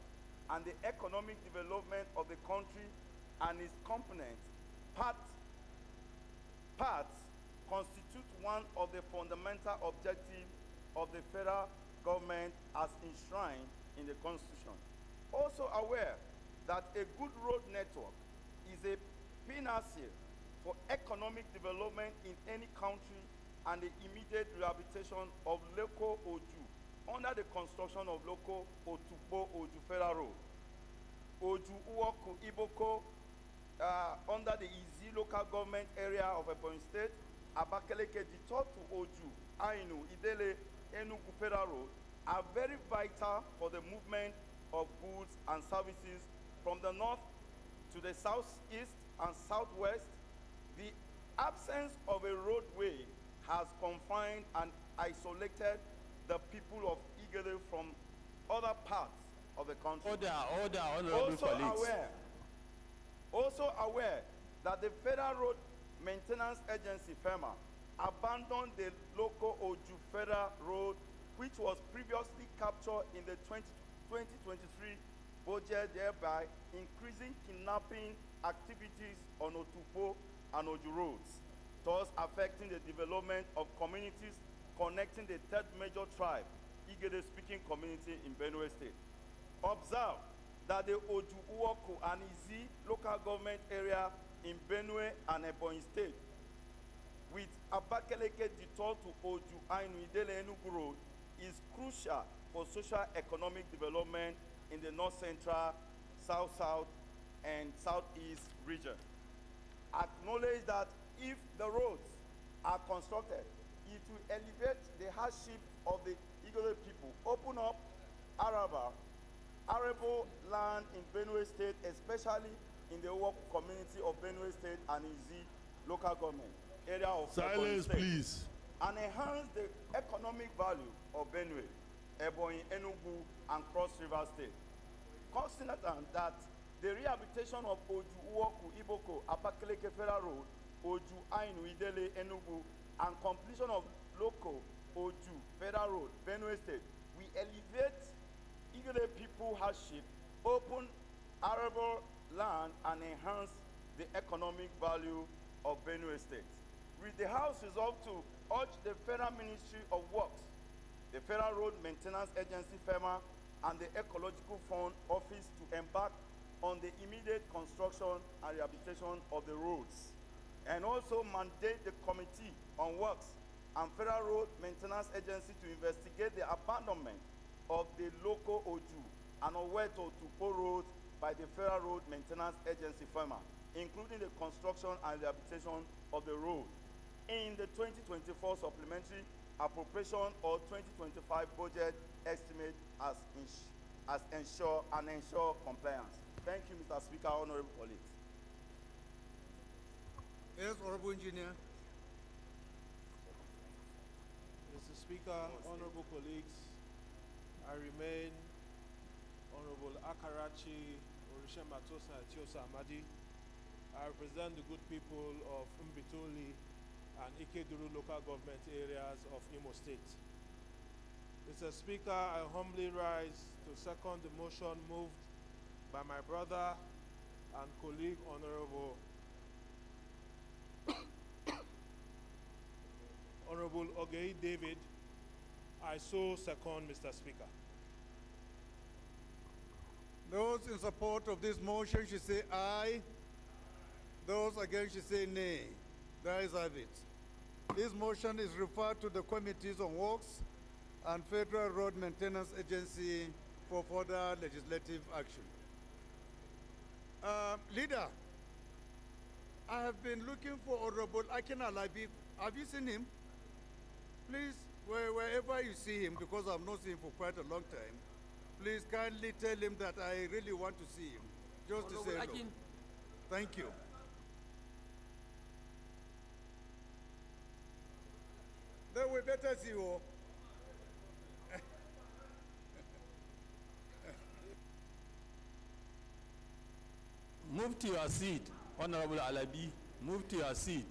and the economic development of the country and its components parts constitute one of the fundamental objectives of the federal government as enshrined in the Constitution. Also aware that a good road network is a panacea for economic development in any country and the immediate rehabilitation of local Oju under the construction of local Otubo Oju Federal Road, Oju Uwoku Iboko under the Izi local government area of Ebonyi State, Abakaleke Dito to Oju, Ainu, Idele, Enugu Federal Road are very vital for the movement of goods and services from the north to the southeast and southwest. The absence of a roadway has confined and isolated the people of Igede from other parts of the country. Order, honorable colleagues. Also aware that the Federal Road Maintenance Agency, FEMA, abandoned the local Oju Federal Road, which was previously captured in the 2023 budget, thereby increasing kidnapping activities on Otupo and Oju roads, thus affecting the development of communities connecting the third major tribe, Igede-speaking community in Benue State. Observe that the Oju Uwoku and Izi local government area in Benue and Ebonyi State, with Abakaleke Dito to Oju Ainu Idele Enugu Road, is crucial for socio-economic development in the North Central, South-South, and Southeast region. Acknowledge that if the roads are constructed it will elevate the hardship of the Igbo people, open up arable land in Benue State, especially in the Owo community of Benue State and Izi local government area of Ebonyi Silence, State, please. and enhance the economic value of Benue, Ebonyi, Enugu, and Cross River State. Consider that the rehabilitation of Oju, Uoku, Iboko, Abakaleke Federal Road, Oju, Ainu, Idele, Enugu, and completion of local Oju, Federal Road, Benue State, we elevate Igbo people hardship, open arable land, and enhance the economic value of Benue State. With the House resolved to urge the Federal Ministry of Works, the Federal Road Maintenance Agency, FEMA, and the Ecological Fund Office to embark on the immediate construction and rehabilitation of the roads, and also mandate the Committee on Works and Federal Road Maintenance Agency to investigate the abandonment of the local Oju and Oweto Tupo roads by the Federal Road Maintenance Agency, FEMA, including the construction and rehabilitation of the road in the 2024 Supplementary Appropriation or 2025 budget estimate as ensure compliance. Thank you, Mr. Speaker, honorable colleagues. Yes, Honorable Engineer. Mr. Speaker, honorable colleagues, I remain Honorable Akarachi Orisha Matosa Tiosa Amadi. I represent the good people of Mbitoli and Ikeduru local government areas of Imo State. Mr. Speaker, I humbly rise to second the motion moved by my brother and colleague, Honorable Ogei David. I so second, Mr. Speaker. Those in support of this motion should say aye. Those against should say nay. The ayes have it. This motion is referred to the Committees on Works and Federal Road Maintenance Agency for further legislative action. Leader, I have been looking for Honorable Akina Labi. Have you seen him? Please, wherever you see him, because I've not seen him for quite a long time, please kindly tell him that I really want to see him, just to say hello. Thank you. Then we better see you. Move to your seat, Honorable Alabi. Move to your seat.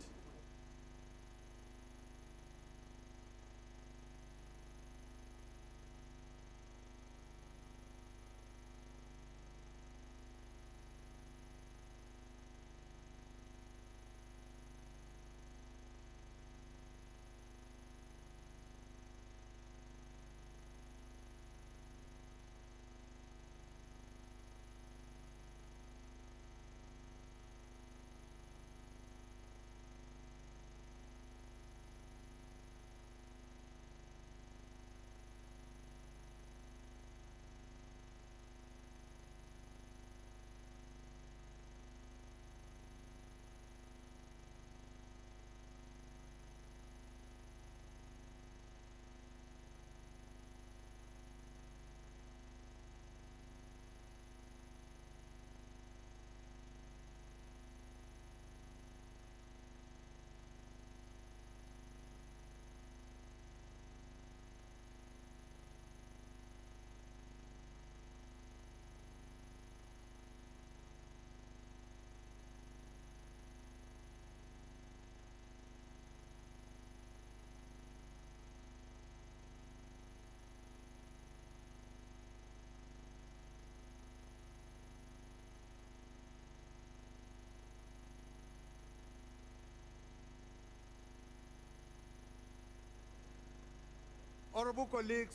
Honorable colleagues,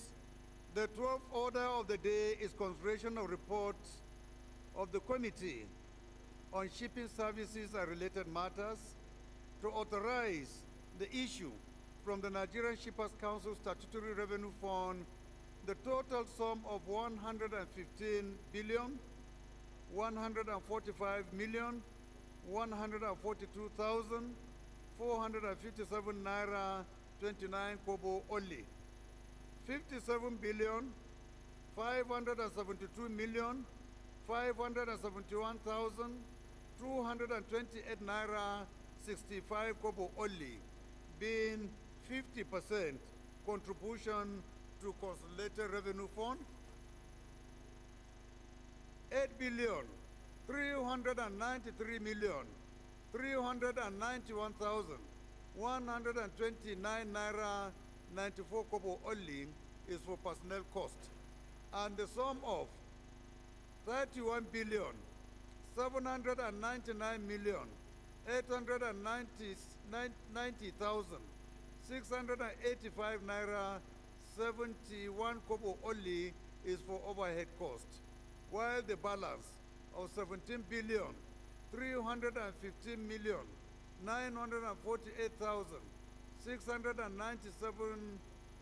the 12th order of the day is consideration of reports of the Committee on Shipping Services and Related Matters to authorize the issue from the Nigerian Shippers Council Statutory Revenue Fund the total sum of 115,145,142,457 naira 29 kobo only. 57 billion 572 million 571,228 naira 65 kobo only, being 50% contribution to consolidated revenue fund. 8 billion 393 million 391,129 naira 94 kobo only is for personnel cost, and the sum of 31 billion 799 million 890,685 naira 71 kobo only is for overhead cost, while the balance of 17 billion 315 million 948,697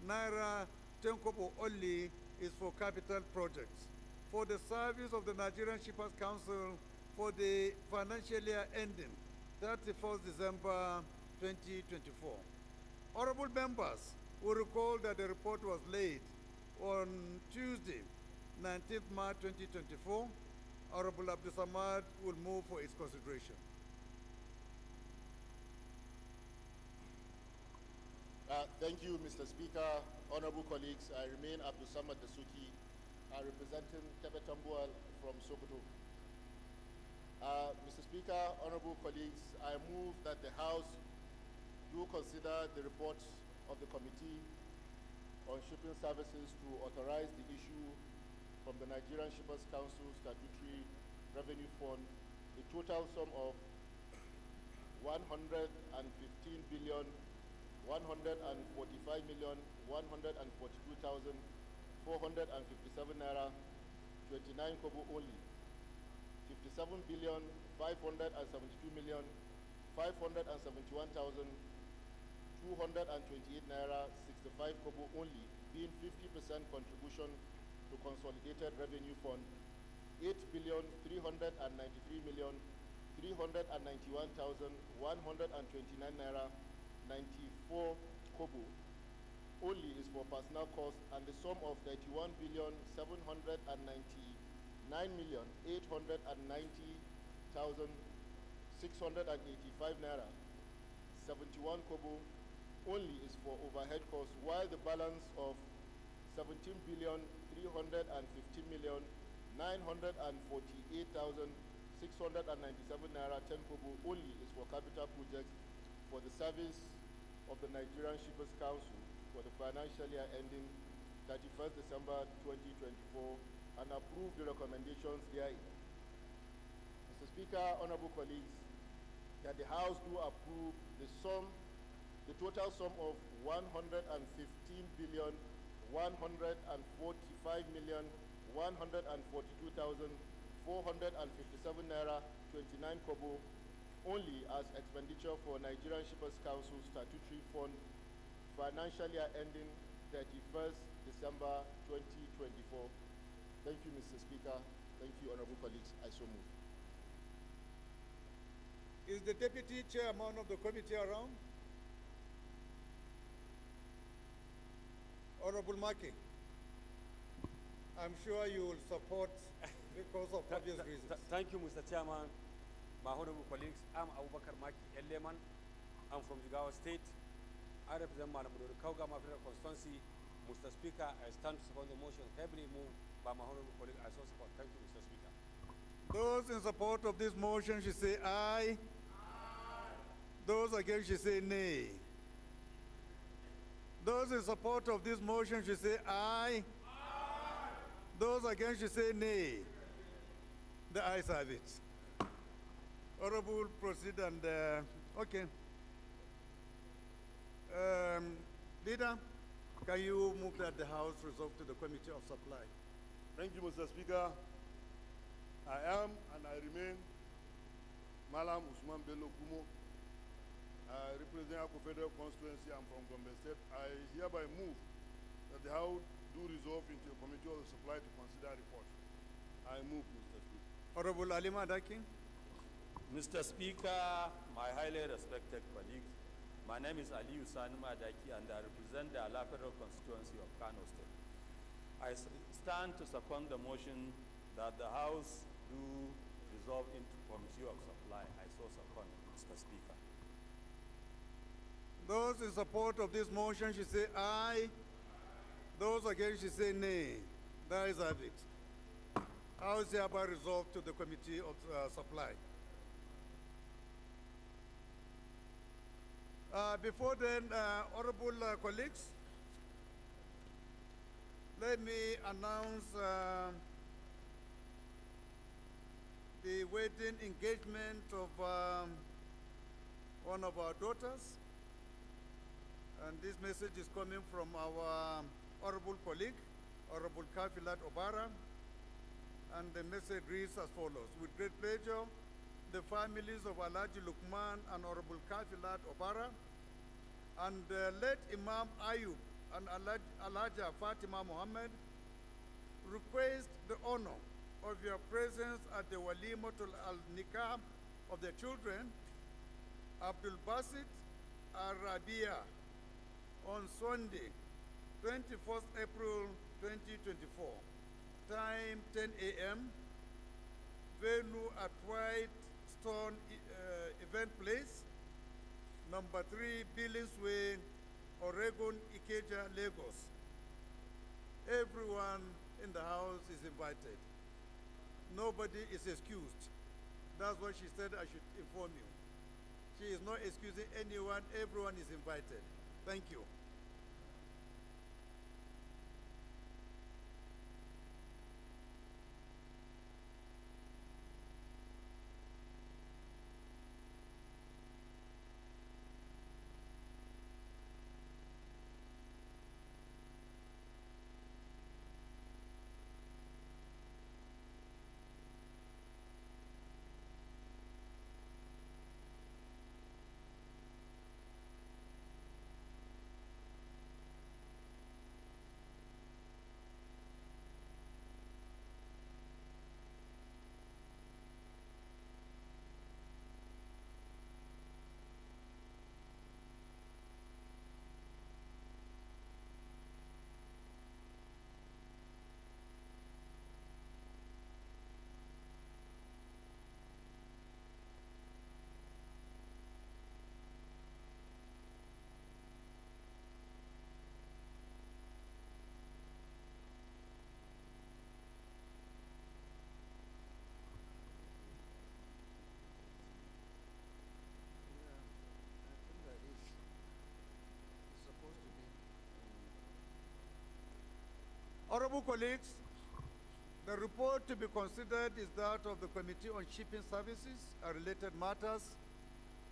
naira 10 kobo only is for capital projects for the service of the Nigerian Shippers Council for the financial year ending 31st December 2024. Honorable members will recall that the report was laid on Tuesday, 19th March 2024. Honorable Abdul Samad will move for its consideration. Thank you, Mr. Speaker. Honorable colleagues, I remain Abdul Samad Dasuki, representing Kebetambual from Sokoto. Mr. Speaker, honorable colleagues, I move that the House do consider the report of the Committee on Shipping Services to authorize the issue from the Nigerian Shippers Council Statutory Revenue Fund the total sum of 115 billion 145,142,457 naira 29 kobo only. 57 billion 572 million 571,228 naira 65 kobo only, being 50% contribution to consolidated revenue fund. 8 billion 393 million 391,129 naira 94 kobo only is for personnel costs, and the sum of 31 billion 799 million 890,685 naira 71 kobo only is for overhead costs, while the balance of 17 billion 315 million 948,697 naira 10 kobo only is for capital projects for the service of the Nigerian Shippers Council for the financial year ending 31st December 2024, and approve the recommendations therein. Mr. Speaker, honorable colleagues, that the House do approve the total sum of 115 billion 145,142,457 naira 29 kobo only as expenditure for Nigerian Shippers Council Statutory Fund financial year ending 31st December 2024. Thank you, Mr. Speaker. Thank you, honorable colleagues. I so move. Is the deputy chairman of the committee around? Honorable Maki, I'm sure you will support because of obvious reasons. Thank you, Mr. Chairman. My honorable colleagues, I'm Abubakar Maki Eleman. I'm from Jigawa State. I represent Madam Kauga Mafia constituency. Mr. Speaker, I stand to support the motion heavily moved by my honorable colleague. I so support. Thank you, Mr. Speaker. Those in support of this motion should say aye. Aye. Those against should say nay. Those in support of this motion should say aye. Aye. Those against should say nay. The ayes have it. Honorable, proceed and, okay. Leader, can you move that the House resolve to the Committee of Supply? Thank you, Mr. Speaker. I am and I remain Malam Usman Bello Kumo. I represent Ako Federal Constituency. I'm from Gombe State. I hereby move that the House do resolve into a Committee of Supply to consider report. I move, Mr. Speaker. Honorable Alima Daki. Mr. Speaker, my highly respected colleagues, My name is Ali Usani Madaki, and I represent the Ala Federal constituency of Kano State. I stand to second the motion that the House do resolve into Committee of Supply. I so second, Mr. Speaker. Those in support of this motion should say aye. Those against should say nay. That is have it. House hereby resolved to the Committee of Supply. Before then, honorable colleagues, let me announce the wedding engagement of one of our daughters. And this message is coming from our honorable colleague, Honorable Kafilat Obara. And the message reads as follows. With great pleasure, the families of Alhaji Lukman and Honorable Kafilat Obara and late Imam Ayub and Alhaja Fatima Muhammad request the honor of your presence at the Walimatul al-Nikah of the children, Abdul Basit al-Rabia, on Sunday, 21st April 2024, time 10 a.m., venue at White Stone Event Place, number 3 Billings Way, Oregon, Ikeja, Lagos. Everyone in the house is invited. Nobody is excused. That's what she said I should inform you. She is not excusing anyone. Everyone is invited. Thank you. Honorable colleagues, the report to be considered is that of the Committee on Shipping Services and related matters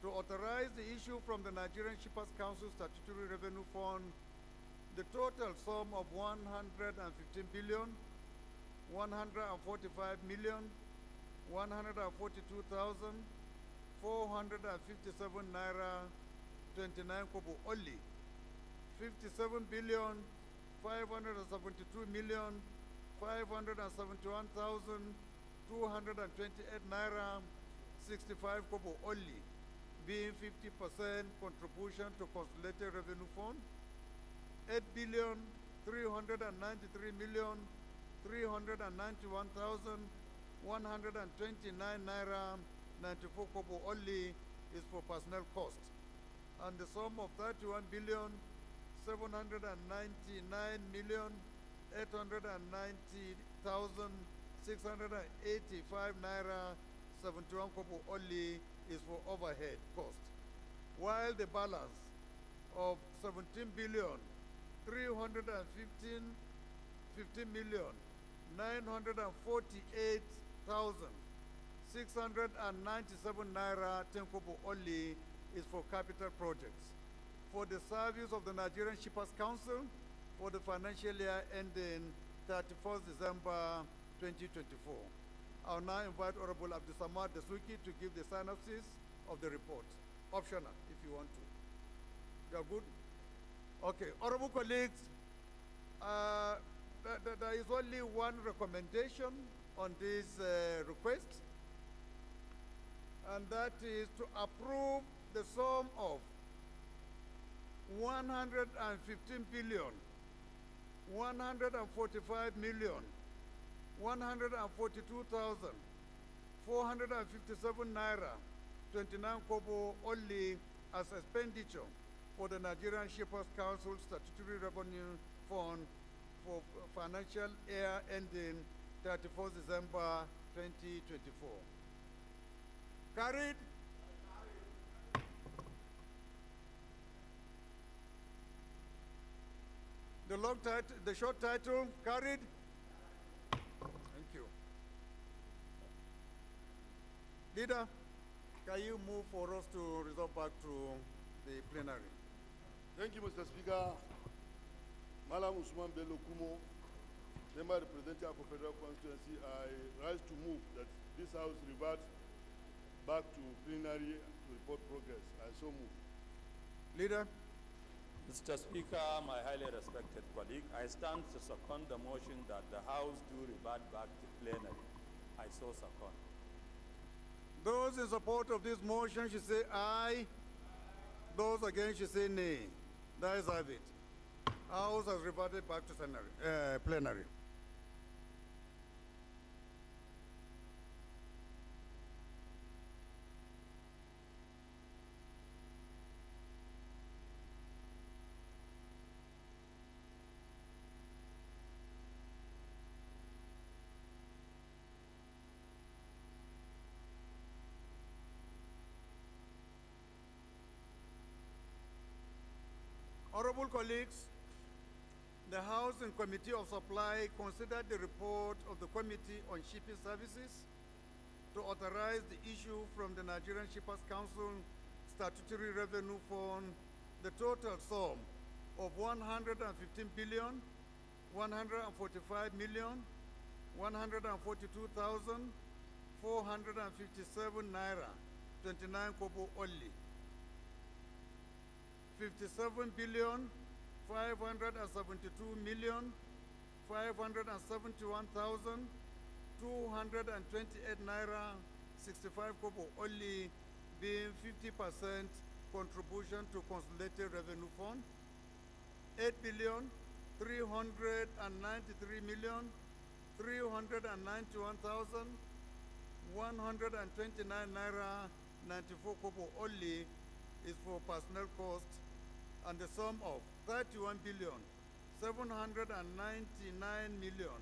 to authorize the issue from the Nigerian Shippers Council Statutory Revenue Fund the total sum of 115 billion, 145 million, 142,457 naira 29 kobo only, 57 billion, 572 million, 571,228 naira 65 kobo only, being 50% contribution to consolidated revenue fund, 8 billion, 393 million, 391,129 naira 94 kobo only is for personnel cost, and the sum of 31 billion, 799 million, 890,685 naira 71 kobo only is for overhead cost, while the balance of 17 billion, 15 million, 948,697 naira 10 kobo only is for capital projects for the service of the Nigerian Shippers Council for the financial year ending 31st December 2024. I'll now invite Honorable Abdusamad Dasuki to give the synopsis of the report. Optional, if you want to. You are good? Okay, honorable colleagues, there is only one recommendation on this request, and that is to approve the sum of 115 billion, 145 million, 142,457 naira, 29 kobo only as expenditure for the Nigerian Shippers Council Statutory Revenue Fund for financial year ending 31st December 2024. Carried. The short title, carried. Thank you. Leader, can you move for us to resolve back to the plenary? Thank you, Mr. Speaker. Malam Usman Bello Kumo, member representing Akko Federal Constituency, I rise to move that this House revert back to plenary to report progress. I so move. Leader. Mr. Speaker, my highly respected colleague, I stand to second the motion that the House do revert back to plenary. I so second. Those in support of this motion should say aye. Those against should say nay. That is have it. House has reverted back to plenary. Honorable colleagues, the House and Committee of Supply considered the report of the Committee on Shipping Services to authorize the issue from the Nigerian Shippers Council Statutory Revenue Fund the total sum of 115 billion, 145 million, 142,457 naira, 29 kobo only. 57 billion, 572 million, 571,228 naira, 65 kobo only, being 50% contribution to consolidated revenue fund. 8 billion, 393 million, 391,129 naira, 94 kobo only is for personnel costs, and the sum of 31 billion, 799 million,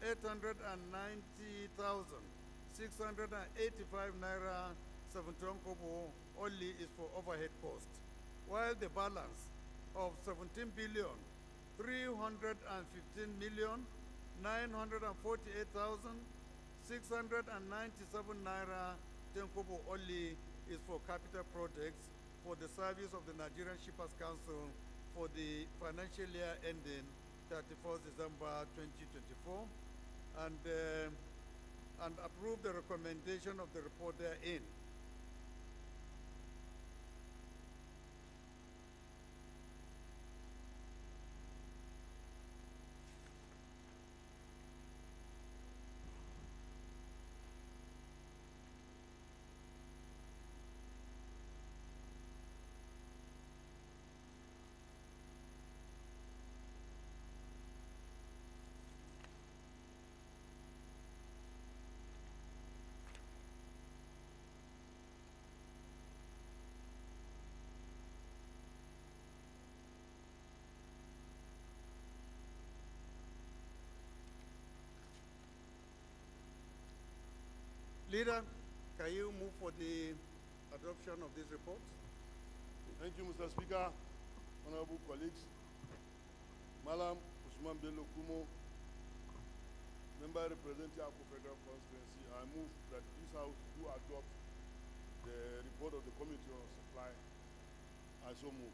890,685 naira, 71 kobo only is for overhead costs, while the balance of 17 billion, 315 million, 948,697 naira, 10 kobo only is for capital projects for the service of the Nigerian Shippers Council for the financial year ending 31st December 2024, and approve the recommendation of the report therein. Leader, can you move for the adoption of this report? Thank you, Mr. Speaker. Honorable colleagues, Malam Usman Bello Kumo, member representing Akko Federal Constituency, I move that this House do adopt the report of the Committee on Supply. I so move.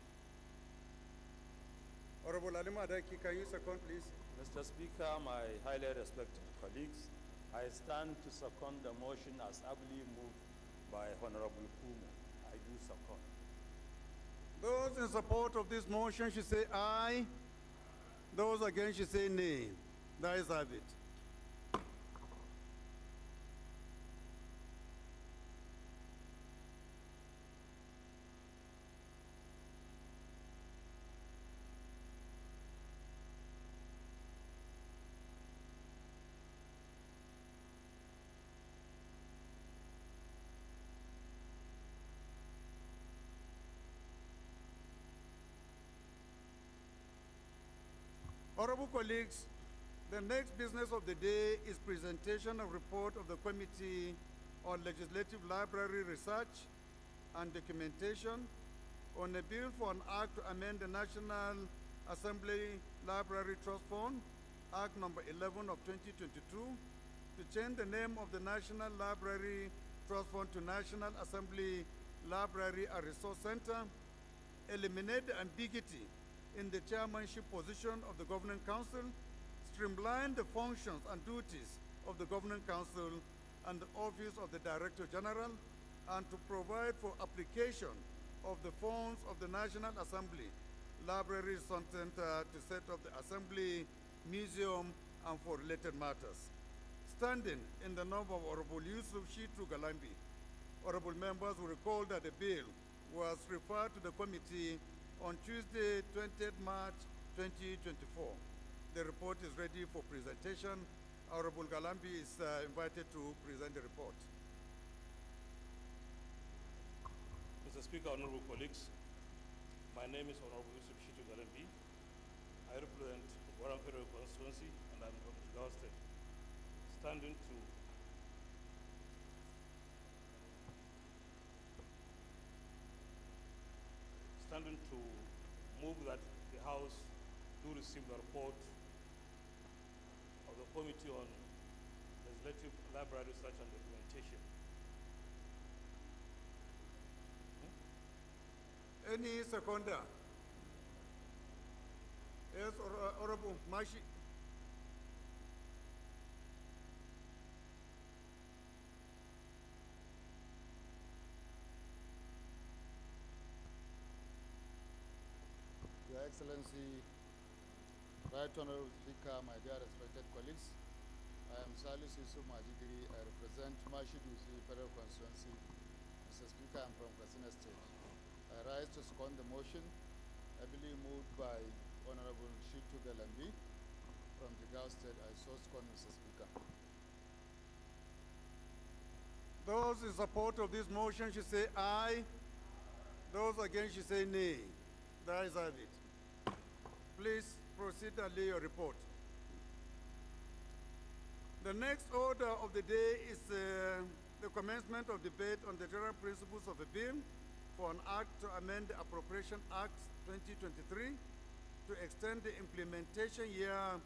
Honorable Alima Adaki, can you second, please? Mr. Speaker, my highly respected colleagues, I stand to second the motion as ably moved by Honorable Kumo. I do second. Those in support of this motion should say aye. Those against should say nay. That is have it. Honorable colleagues, the next business of the day is presentation of report of the Committee on Legislative Library Research and Documentation on a bill for an act to amend the National Assembly Library Trust Fund, Act number 11 of 2022, to change the name of the National Library Trust Fund to National Assembly Library and Resource Center, eliminate the ambiguity in the chairmanship position of the Governing Council, streamline the functions and duties of the Governing Council and the Office of the Director General, and to provide for application of the funds of the National Assembly Library Center to set up the Assembly Museum and for related matters. Standing in the name of Honorable Yusuf Shitu Galambi, honorable members will recall that the bill was referred to the committee on Tuesday, 20th March 2024. The report is ready for presentation. Honorable Galambi is invited to present the report. Mr. Speaker, honorable colleagues, my name is Honorable Yusuf Shitu Galambi. I represent Warren Federal Constituency and I'm from Jigawa State. Standing to move that the House do receive the report of the Committee on Legislative Library Research and Documentation. Any seconder? Yes, Honorable Mashi. Your Excellency, Right Honorable Speaker, my dear respected colleagues, I am Salis Yusuf Majigiri. I represent Mashidusi Federal Constituency. Mr. Speaker, I am from Katsina State. I rise to second the motion, heavily moved by Honorable Shitu Galambi from Jigawa State. I so second, Mr. Speaker. Those in support of this motion should say aye. Those against should say nay. The ayes have it. Please proceed and lay your report. The next order of the day is the commencement of debate on the general principles of a bill for an act to amend the Appropriation Act 2023 to extend the implementation year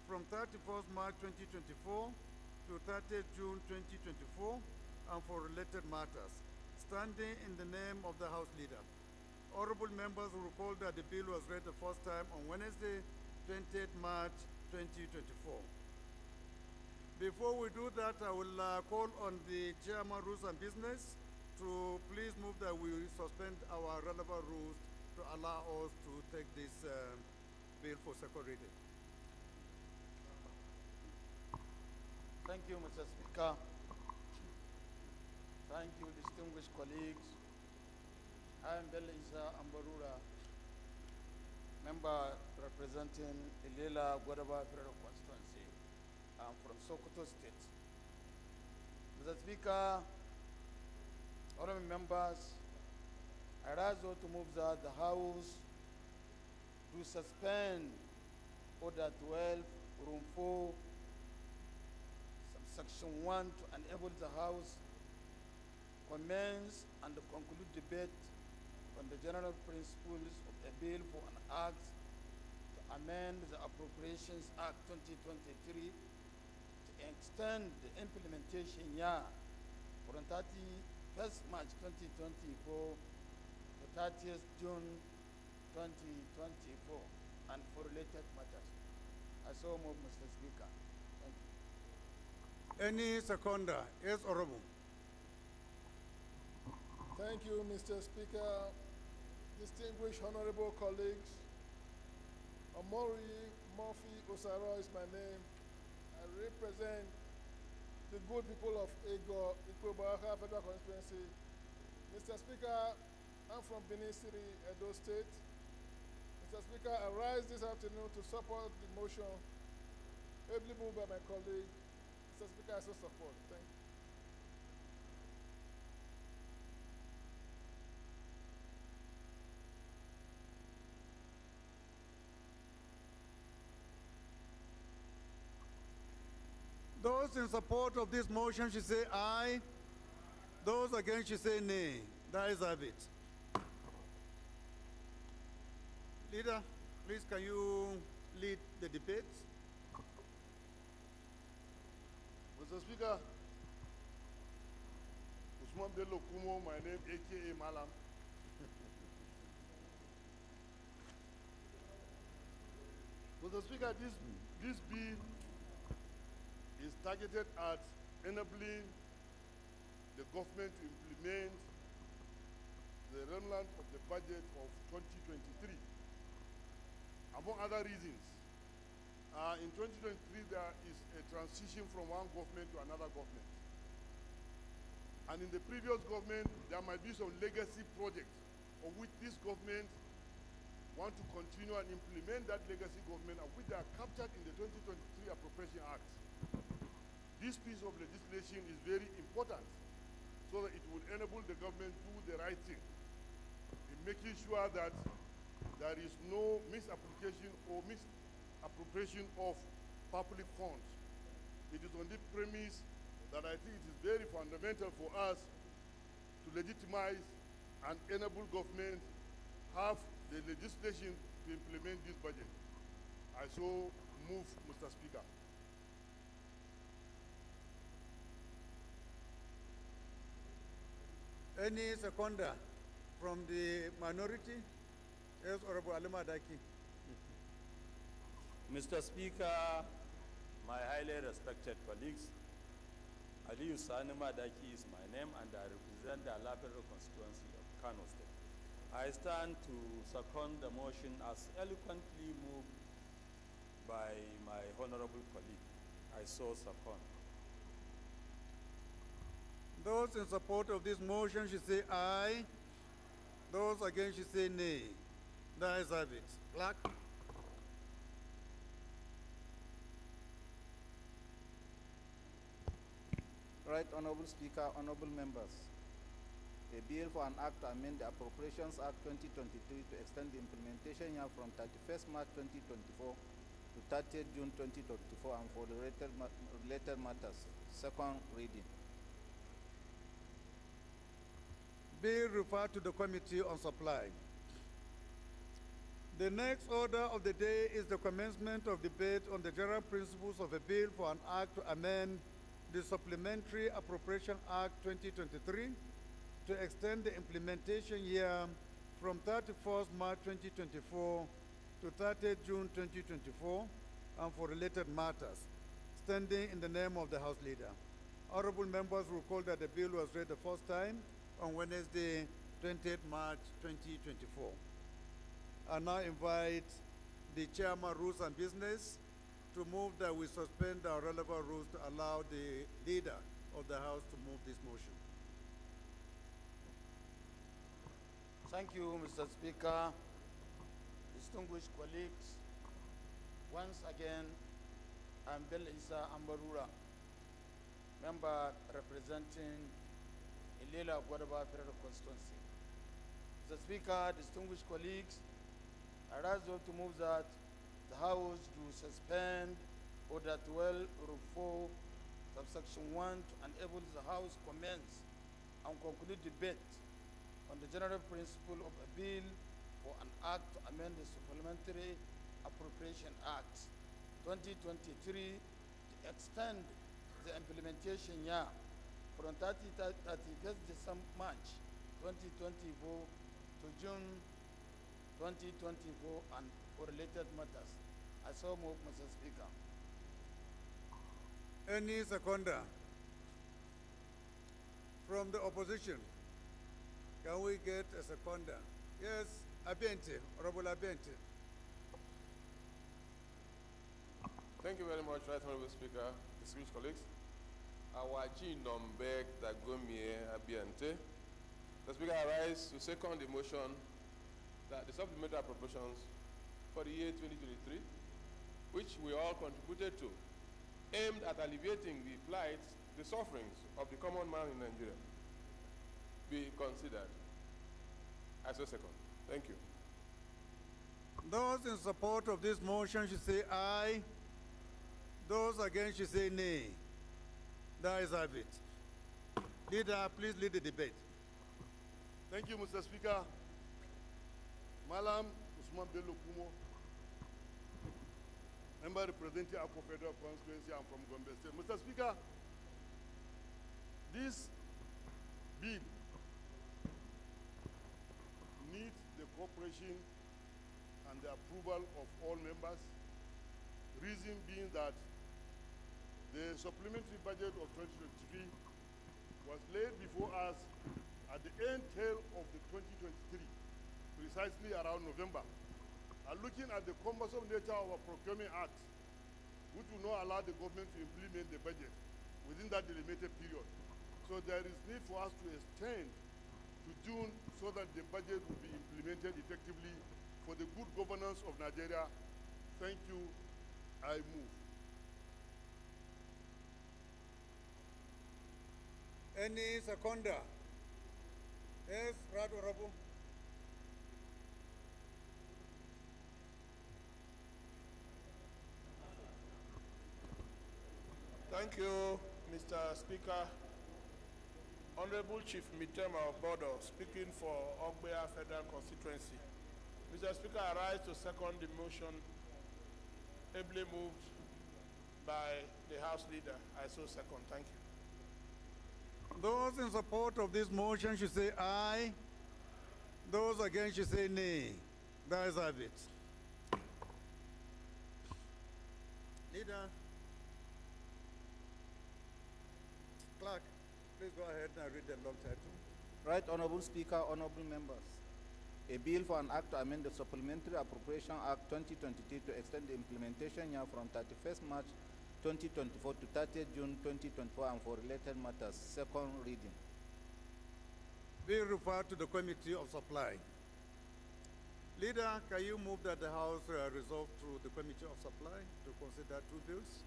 from 31st March 2024 to 30th June 2024 and for related matters, standing in the name of the House Leader. Honorable members will recall that the bill was read the first time on Wednesday, 20th March 2024. Before we do that, I will call on the Chairman Rules and Business to please move that we suspend our relevant rules to allow us to take this bill for second reading. Thank you, Mr. Speaker. Thank you, distinguished colleagues. I am Bello Isa Ambarura, member representing Ilela Gwadaba Federal Constituency. I'm from Sokoto State. Mr. Speaker, honorable members, I rise to move that the House to suspend Order 12, Room 4, Subsection 1 to enable the House commence and conclude debate on the general principles of a bill for an act to amend the Appropriations Act 2023 to extend the implementation year from 31st March 2024 to 30th June 2024 and for related matters. I so move, Mr. Speaker. Thank you. Any seconder? Yes, Honorable. Thank you, Mr. Speaker. Distinguished honorable colleagues, Amori Murphy Osaro is my name. I represent the good people of Ego, Ikwebaha Federal Constituency. Mr. Speaker, I'm from Benin City, Edo State. Mr. Speaker, I rise this afternoon to support the motion ably moved by my colleague. Mr. Speaker, I so support. Thank you. Those in support of this motion should say aye. Those against should say nay. The ayes have it. Leader, please can you lead the debate? Mr. Speaker, Usman Bello Kumo, my name aka Malam. Mr. Speaker, this bill is targeted at enabling the government to implement the remnant of the budget of 2023. Among other reasons, in 2023 there is a transition from one government to another government. And in the previous government, there might be some legacy projects of which this government want to continue and implement that legacy government, and which they are captured in the 2023 Appropriation Act. This piece of legislation is very important so that it will enable the government to do the right thing in making sure that there is no misapplication or misappropriation of public funds. It is on this premise that I think it is very fundamental for us to legitimize and enable government have the legislation to implement this budget. I so move, Mr. Speaker. Any seconder from the minority? Yes, Honorable Alima Daki. Mr. Speaker, my highly respected colleagues, Aliyu Sani Madaki is my name, and I represent the Alapero constituency of Kano State. I stand to second the motion as eloquently moved by my honorable colleague. I so second. Those in support of this motion should say aye. Those against should say nay. The ayes have it. Clerk. Right, Honorable Speaker, honorable members. A bill for an act to amend the Appropriations Act 2023 to extend the implementation year from 31st March 2024 to 30th June 2024 and for the related matters. Second reading. Bill referred to the Committee on Supply. The next order of the day is the commencement of debate on the general principles of a bill for an act to amend the Supplementary Appropriation Act 2023 to extend the implementation year from 31st March 2024 to 30th June 2024 and for related matters, standing in the name of the House Leader. Honorable members recall that the bill was read the first time on Wednesday, 20th March 2024. I now invite the Chairman, Rules and Business, to move that we suspend our relevant rules to allow the Leader of the House to move this motion. Thank you, Mr. Speaker. Distinguished colleagues, once again, I'm Bel Isa Ambarura, member representing Ilela Guadaba Federal Constituency. Mr. Speaker, distinguished colleagues, I rise to move that the House do suspend Order 12, Rule 4, subsection 1 to enable the House commence and conclude debate on the general principle of a bill for an act to amend the Supplementary Appropriation Act 2023 to extend the implementation year from 31st December, March 2024 to June 2024 and for related matters. I so move, Mr. Speaker. Any seconder from the opposition? Can we get a seconder? Yes, Abente, Honorable Abente. Thank you very much, Right Honorable Speaker, distinguished colleagues. Our G. Nombek Dagomie Abiente. The Speaker, I rise to second the motion that the supplementary appropriations for the year 2023, which we all contributed to, aimed at alleviating the plight, the sufferings of the common man in Nigeria, be considered. I so second. Thank you. Those in support of this motion should say aye. Those against should say nay. The ayes have it. Leader, please lead the debate. Thank you, Mr. Speaker. Malam Usman Bello Kumo, member representing Akko Federal Constituency. I'm from Gombe State. Mr. Speaker, this bill needs the cooperation and the approval of all members. Reason being that the supplementary budget of 2023 was laid before us at the end tail of the 2023, precisely around November. And looking at the cumbersome nature of our procurement act, which will not allow the government to implement the budget within that delimited period. So there is need for us to extend to June so that the budget will be implemented effectively for the good governance of Nigeria. Thank you. I move. Any seconder? Yes, Right Honorable. Thank you, Mr. Speaker. Honorable Chief Mitema Bodo, speaking for Ogbea Federal Constituency. Mr. Speaker, I rise to second the motion ably moved by the House Leader. I so second. Thank you. Those in support of this motion should say aye. Those against should say nay. The ayes have it. Leader. Clerk, please go ahead and read the long title. Right Honorable Speaker, honorable members. A bill for an act to amend the Supplementary Appropriation Act 2023 to extend the implementation year from 31st March 2024 to 30th June 2024 and for related matters. Second reading. Bill referred to the Committee of Supply. Leader, can you move that the House resolve through the Committee of Supply to consider two bills?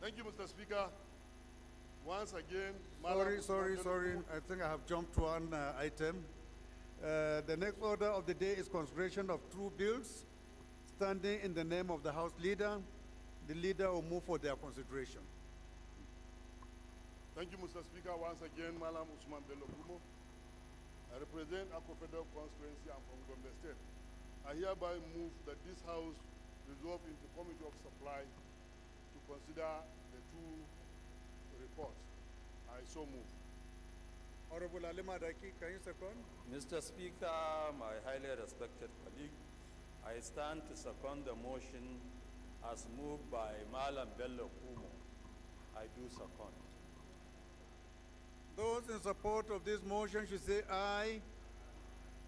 Thank you, Mr. Speaker. Once again, Sorry. I think I have jumped one item. The next order of the day is consideration of two bills standing in the name of the House Leader. The Leader will move for their consideration. Thank you, Mr. Speaker. Once again, Malam Usman Bello Kumo. I represent Akko Federal Constituency. I'm from Gombe State. I hereby move that this House resolve into Committee of Supply to consider the two reports. I so move. Honorable Ali Madaki, can you second? Mr. Speaker, my highly respected colleague, I stand to second the motion as moved by Malam Bello Kumo. I do second. Those in support of this motion should say aye.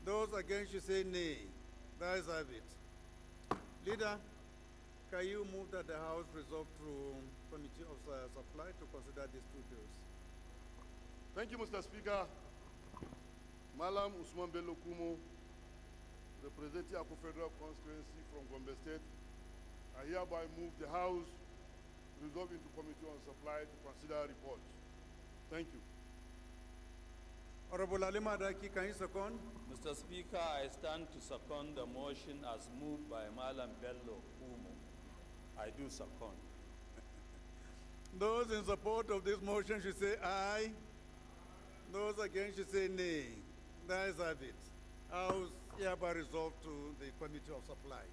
Those against should say nay. The ayes have it. Leader, can you move that the House resolve through Committee of Supply to consider these two bills? Thank you, Mr. Speaker. Malam Usman Bello Kumo, representing Akko Federal Constituency from Gombe State. I hereby move the House resolve into Committee on Supply to consider reports. Thank you. Honorable Ali Madaki, can you second? Mr. Speaker, I stand to second the motion as moved by Malam Bello Kumo. I do second. Those in support of this motion should say aye. Those against should say nay. The ayes have it. House hereby resolved to the Committee of Supply.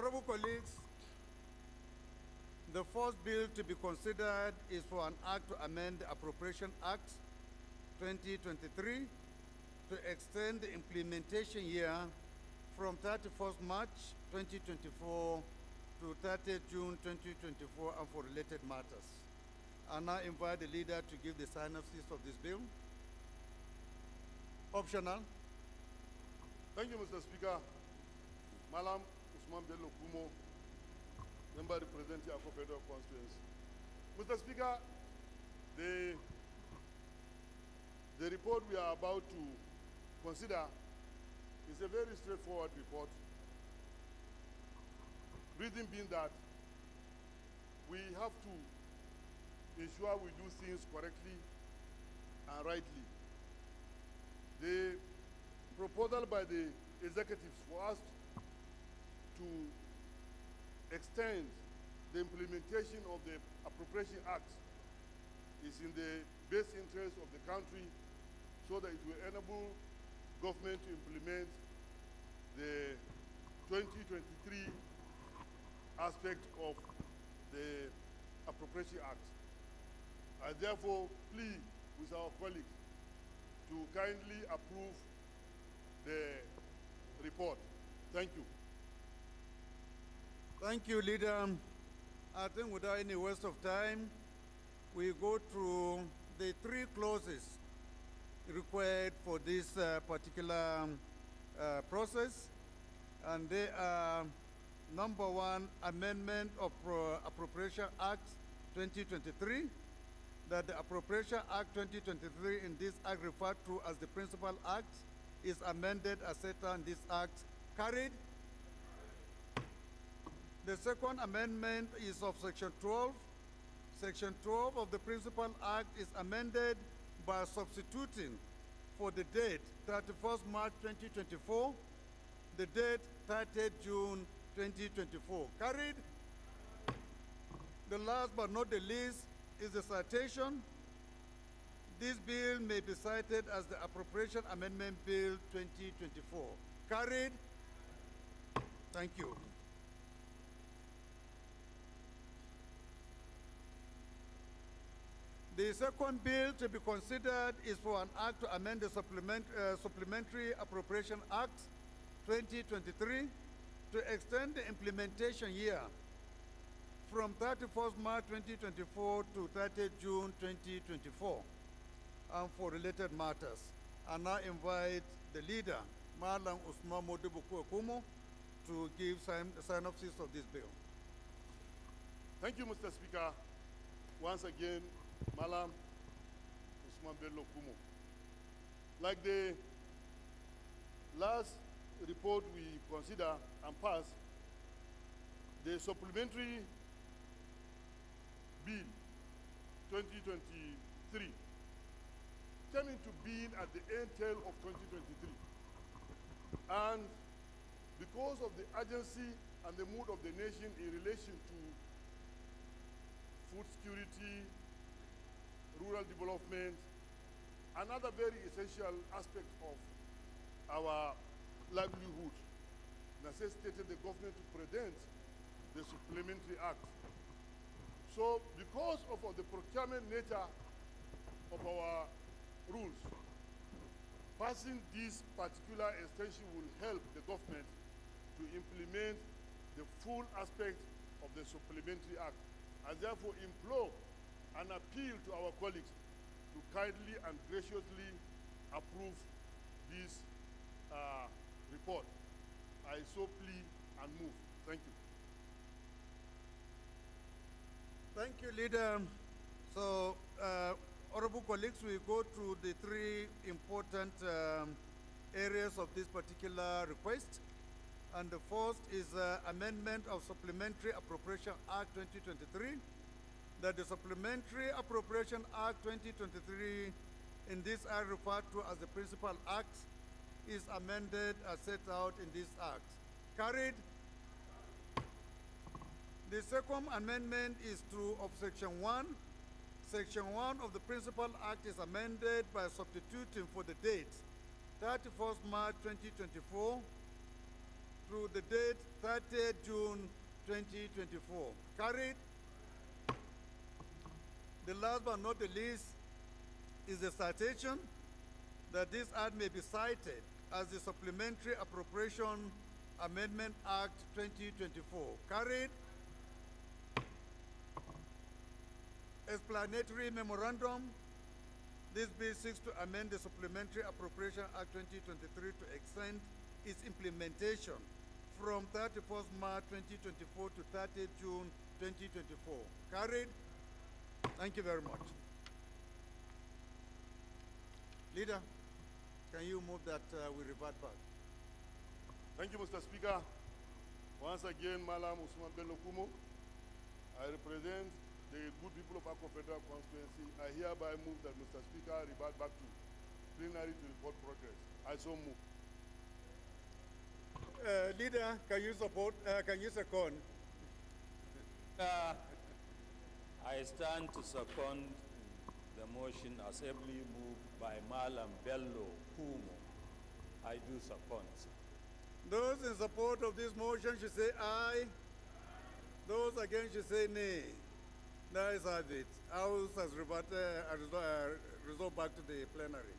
Honorable colleagues, the first bill to be considered is for an act to amend the Appropriation Act 2023 to extend the implementation year from 31st March 2024 to 30th June 2024 and for related matters. I now invite the leader to give the synopsis of this bill. Optional. Thank you, Mr. Speaker. Malam Usman Bello Kumo, member representing Akko Federal Constituency. Mr. Speaker, the report we are about to consider is a very straightforward report. Reason being that we have to ensure we do things correctly and rightly. The proposal by the executives for us to extend the implementation of the Appropriation Act is in the best interest of the country so that it will enable government to implement the 2023 aspect of the Appropriation Act. I therefore plead with our colleagues to kindly approve the report. Thank you. Thank you, Leader. I think without any waste of time, we go through the three clauses required for this particular process. And they are, number one, amendment of Appropriation Act 2023, that the Appropriation Act 2023 in this act referred to as the principal act is amended as set out in this act. Carried. The second amendment is of Section 12. Section 12 of the Principal Act is amended by substituting for the date 31st March 2024, the date 30th June 2024. Carried. The last but not the least is the citation. This bill may be cited as the Appropriation Amendment Bill 2024. Carried. Thank you. The second bill to be considered is for an act to amend the Supplementary Appropriation Act 2023 to extend the implementation year from 31st March 2024 to 30th June 2024 and for related matters. I now invite the leader, Malam Usman Modibuku Okumo, to give synopsis of this bill. Thank you, Mr. Speaker. Once again, Malam Usman Bello Kumo. Like the last report we consider and pass, the Supplementary Bill 2023 came into being at the end tail of 2023. And because of the urgency and the mood of the nation in relation to food security, rural development, another very essential aspect of our livelihood, necessitated the government to present the Supplementary Act. So because of the procurement nature of our rules, passing this particular extension will help the government to implement the full aspect of the Supplementary Act, and therefore implore and appeal to our colleagues to kindly and graciously approve this report. I so plea and move. Thank you. Thank you, Leader. So, honorable colleagues, we go through the three important areas of this particular request. And the first is amendment of Supplementary Appropriation Act 2023. That the Supplementary Appropriation Act 2023 in this act referred to as the Principal Act is amended as set out in this act. Carried. The second amendment is to of Section 1. Section 1 of the Principal Act is amended by substituting for the date 31st March 2024 to through the date 30th June 2024. Carried. The last but not the least is the citation that this act may be cited as the Supplementary Appropriation Amendment Act 2024. Carried. Explanatory memorandum. This bill seeks to amend the Supplementary Appropriation Act 2023 to extend its implementation from 31st March 2024 to 30th June 2024. Carried. Thank you very much. Leader, can you move that we revert back? Thank you, Mr. Speaker. Once again, Malam Usman Bello Kumo, I represent the good people of Akko Federal Constituency. I hereby move that Mr. Speaker revert back to plenary to report progress. I so move. Leader, can you support, can you second? I stand to second the motion as ably moved by Malam Bello Kumo. I do second, sir. Those in support of this motion should say aye. Those against should say nay. That is have it. House has resolved back to the plenary.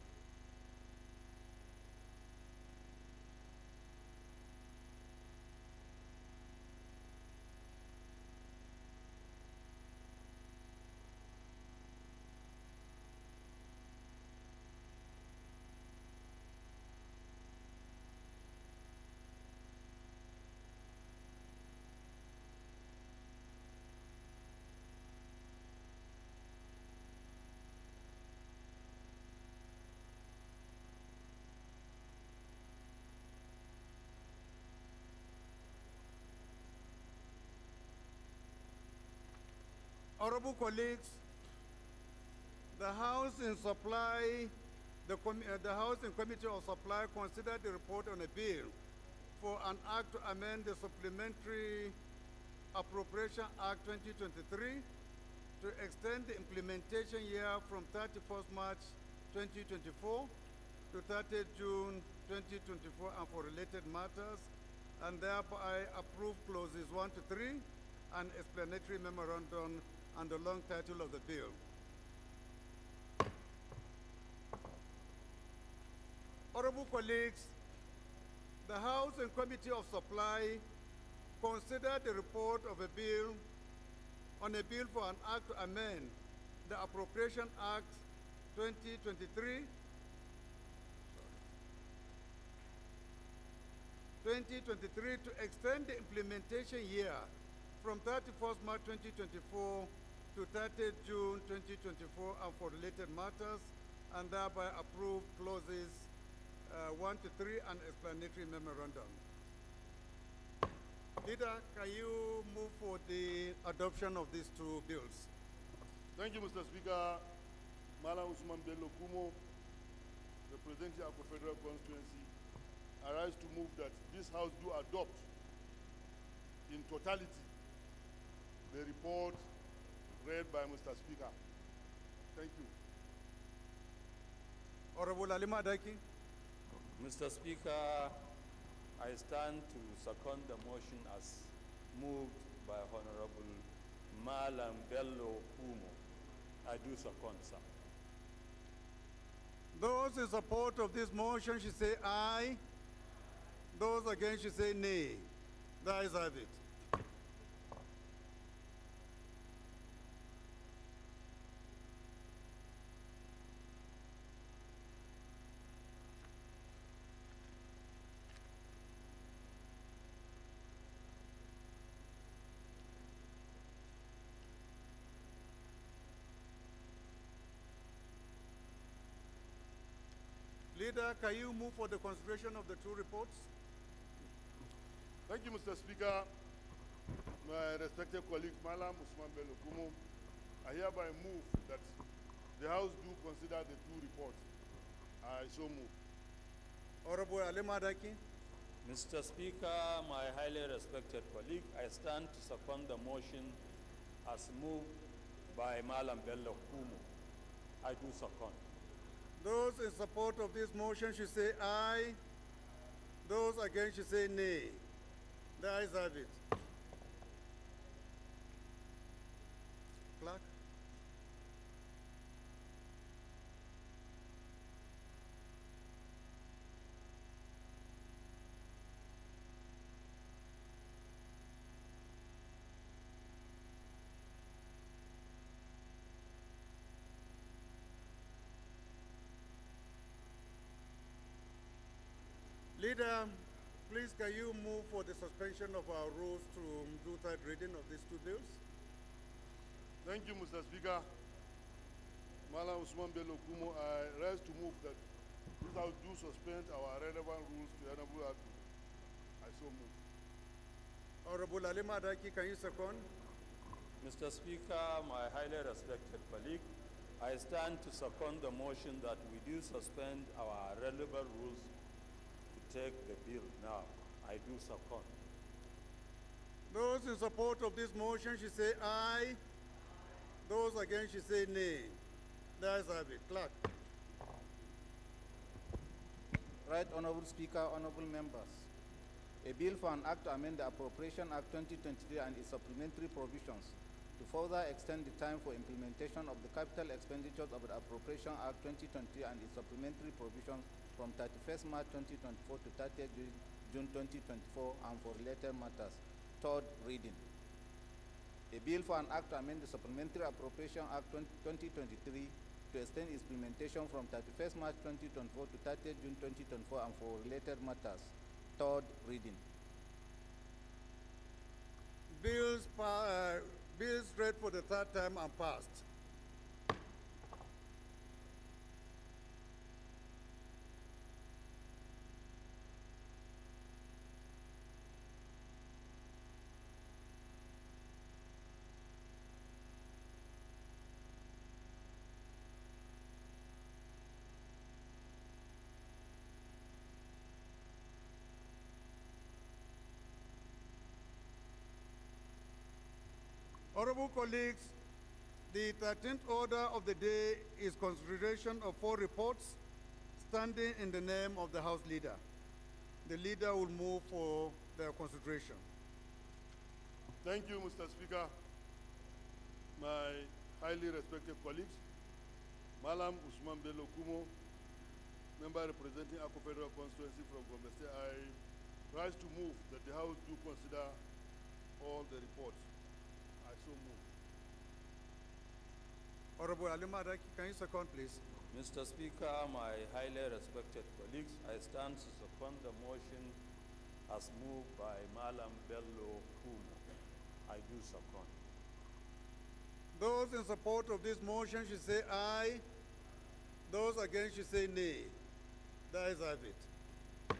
Honorable colleagues, the House in Committee of Supply considered the report on a bill for an act to amend the Supplementary Appropriation Act 2023 to extend the implementation year from 31st March 2024 to 30th June 2024 and for related matters, and thereby approve clauses 1 to 3 and explanatory memorandum and the long title of the bill. Honorable colleagues, the House and Committee of Supply considered the report of a bill on a bill for an act to amend the Appropriation Act 2023 to extend the implementation year from 31st March 2024 to 30th June 2024 and for related matters, and thereby approve clauses 1 to 3 and explanatory memorandum. Leader, can you move for the adoption of these two bills? Thank you, Mr. Speaker. Malam Usman Bello Kumo, representing Akko Federal Constituency, I rise to move that this House do adopt in totality the report read by Mr. Speaker. Thank you. Honorable Alima Daiki. Mr. Speaker, I stand to second the motion as moved by Honorable Malam Bello Kumo. I do second, sir. Those in support of this motion should say aye. Those against should say nay. The ayes have it. Leader, can you move for the consideration of the two reports? Thank you, Mr. Speaker. My respected colleague, Malam Usman Bello Kumo, I hereby move that the House do consider the two reports. I so move. Honorable Alima Daiki. Mr. Speaker, my highly respected colleague, I stand to second the motion as moved by Malam Bello Kumo. I do second. Those in support of this motion should say aye. Those against should say nay. The ayes have it. Clerk? Leader, please can you move for the suspension of our rules to do third reading of these two bills? Thank you, Mr. Speaker. Malam Usman Bello Kumo, I rise to move that this House do suspend our relevant rules to enable us to. I so move. Honorable Ali Madaki, can you second? Mr. Speaker, my highly respected colleague, I stand to second the motion that we do suspend our relevant rules to take the bill now. I do second. Those in support of this motion should say aye. Those against should say nay. The ayes have it. Clerk. Right Honorable Speaker, honorable members. A bill for an act to amend the Appropriation Act 2023 and its supplementary provisions to further extend the time for implementation of the capital expenditures of the Appropriation Act 2023 and its supplementary provisions from 31st March 2024 to 30th June 2024 and for related matters. Third reading. A bill for an act to amend the Supplementary Appropriation Act 2023 to extend its implementation from 31st March 2024 to 30th June 2024 and for related matters. Third reading. Bills read for the third time and passed. Honorable colleagues, the 13th order of the day is consideration of 4 reports standing in the name of the House Leader. The Leader will move for their consideration. Thank you, Mr. Speaker. My highly respected colleagues, Malam Usman Bello Kumo, member representing Akko Federal Constituency from Gombe State, I rise to move that the House do consider all the reports. I so move. Honorable Ali Madaki, can you second, please? Mr. Speaker, my highly respected colleagues, I stand to second the motion as moved by Malam Bello Kumo. I do second. Those in support of this motion should say aye. Those against should say nay. The ayes have it.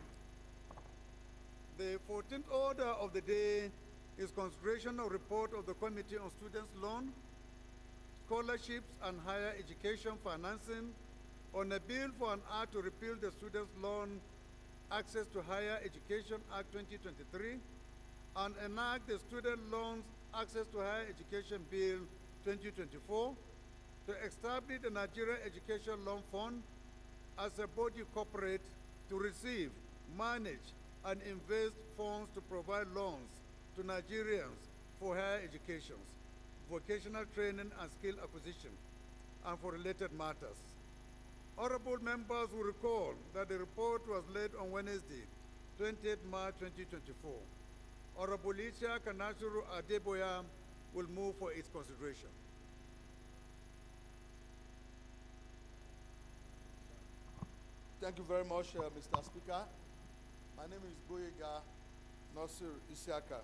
The 14th order of the day is consideration of report of the Committee on Students' Loan, Scholarships and Higher Education Financing on a bill for an act to repeal the Students' Loan Access to Higher Education Act 2023 and enact the Student Loans Access to Higher Education Bill 2024 to establish the Nigeria Education Loan Fund as a body corporate to receive, manage, and invest funds to provide loans to Nigerians for higher education, vocational training and skill acquisition, and for related matters. Honorable members will recall that the report was laid on Wednesday, 28 March 2024. Honorable Isha Kanashuru Adeboya will move for its consideration. Thank you very much, Mr. Speaker. My name is Boyega Nasir Isiaka.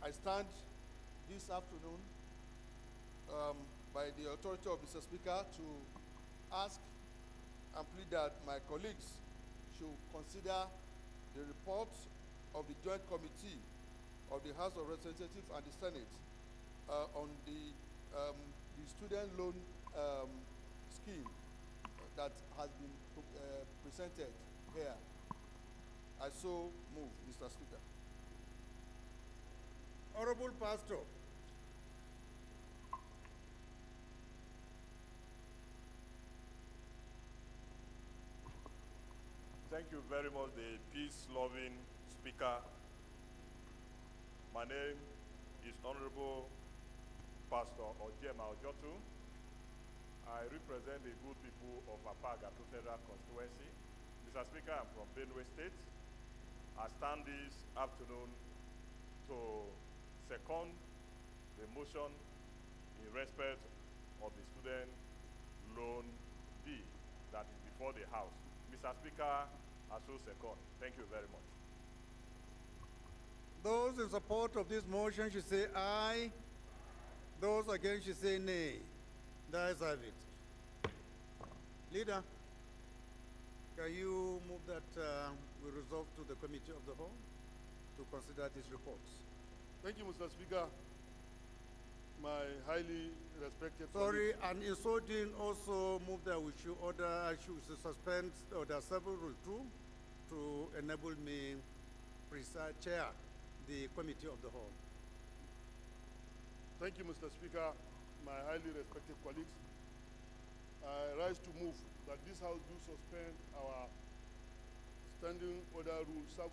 I stand this afternoon by the authority of Mr. Speaker to ask and plead that my colleagues should consider the report of the Joint Committee of the House of Representatives and the Senate on the student loan scheme that has been presented here. I so move, Mr. Speaker. Honorable Pastor. Thank you very much, the peace-loving Speaker, my name is Honorable Pastor Ojema Ojotu. I represent the good people of Apaga Federal Constituency. Mr. Speaker, I'm from Benue State. I stand this afternoon to second the motion in respect of the student loan bill that is before the House. Mr. Speaker, I so second. Thank you very much. Those in support of this motion should say aye. Those against should say nay. The ayes have it. Leader, can you move that we resolve to the Committee of the Whole to consider these reports? Thank you, Mr. Speaker. My highly respected Sorry, colleagues. and in so doing also move that we should suspend Order 7 Rule 2 to enable me chair the Committee of the Whole. Thank you, Mr. Speaker. My highly respected colleagues, I rise to move that this House do suspend our Standing Order Rule 7,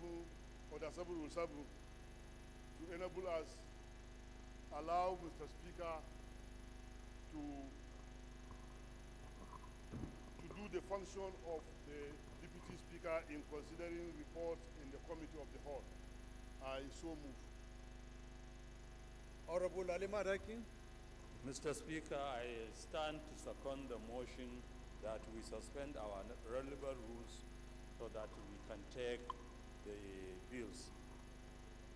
Order 7 Rule 7, to enable us, allow Mr. Speaker to do the function of the Deputy Speaker in considering reports in the Committee of the Whole. I so move. Honorable Ali Madaki. Mr. Speaker, I stand to second the motion that we suspend our relevant rules so that we can take the bills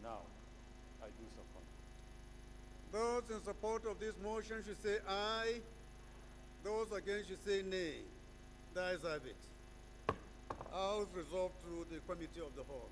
now. I do second. Those in support of this motion should say aye. Those against should say nay. The ayes have it. House resolved through the Committee of the Whole.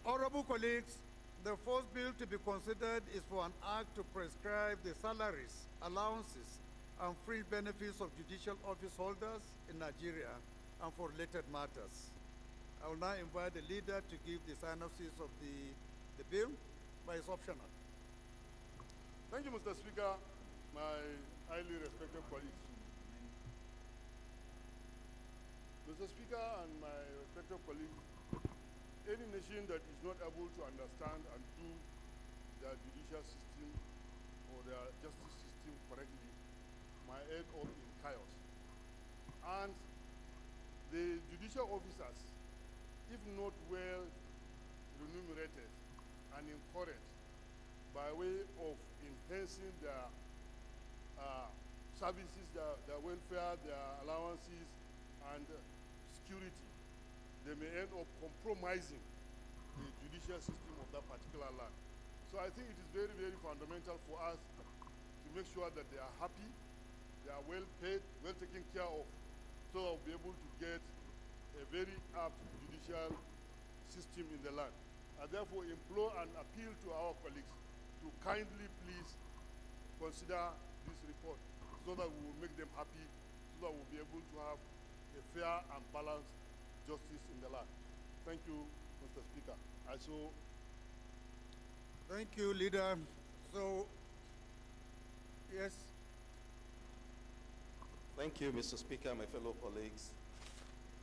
Honorable colleagues, the first bill to be considered is for an act to prescribe the salaries, allowances, and free benefits of judicial office holders in Nigeria and for related matters. I will now invite the leader to give the synopsis of the bill, but it's optional. Thank you, Mr. Speaker, my highly respected colleagues. Mr. Speaker and my respected colleagues, any nation that is not able to understand and do their judicial system or their justice system correctly might end up in chaos. And the judicial officers, if not well remunerated and encouraged by way of enhancing their services, their welfare, their allowances, and security, they may end up compromising the judicial system of that particular land. So I think it is very, very fundamental for us to make sure that they are happy, they are well paid, well taken care of, so that we'll be able to get a very apt judicial system in the land. I therefore implore and appeal to our colleagues to kindly please consider this report so that we will make them happy, so that we'll be able to have a fair and balanced justice in the land. Thank you, Mr. Speaker. Thank you, Leader. So, yes. Thank you, Mr. Speaker, my fellow colleagues.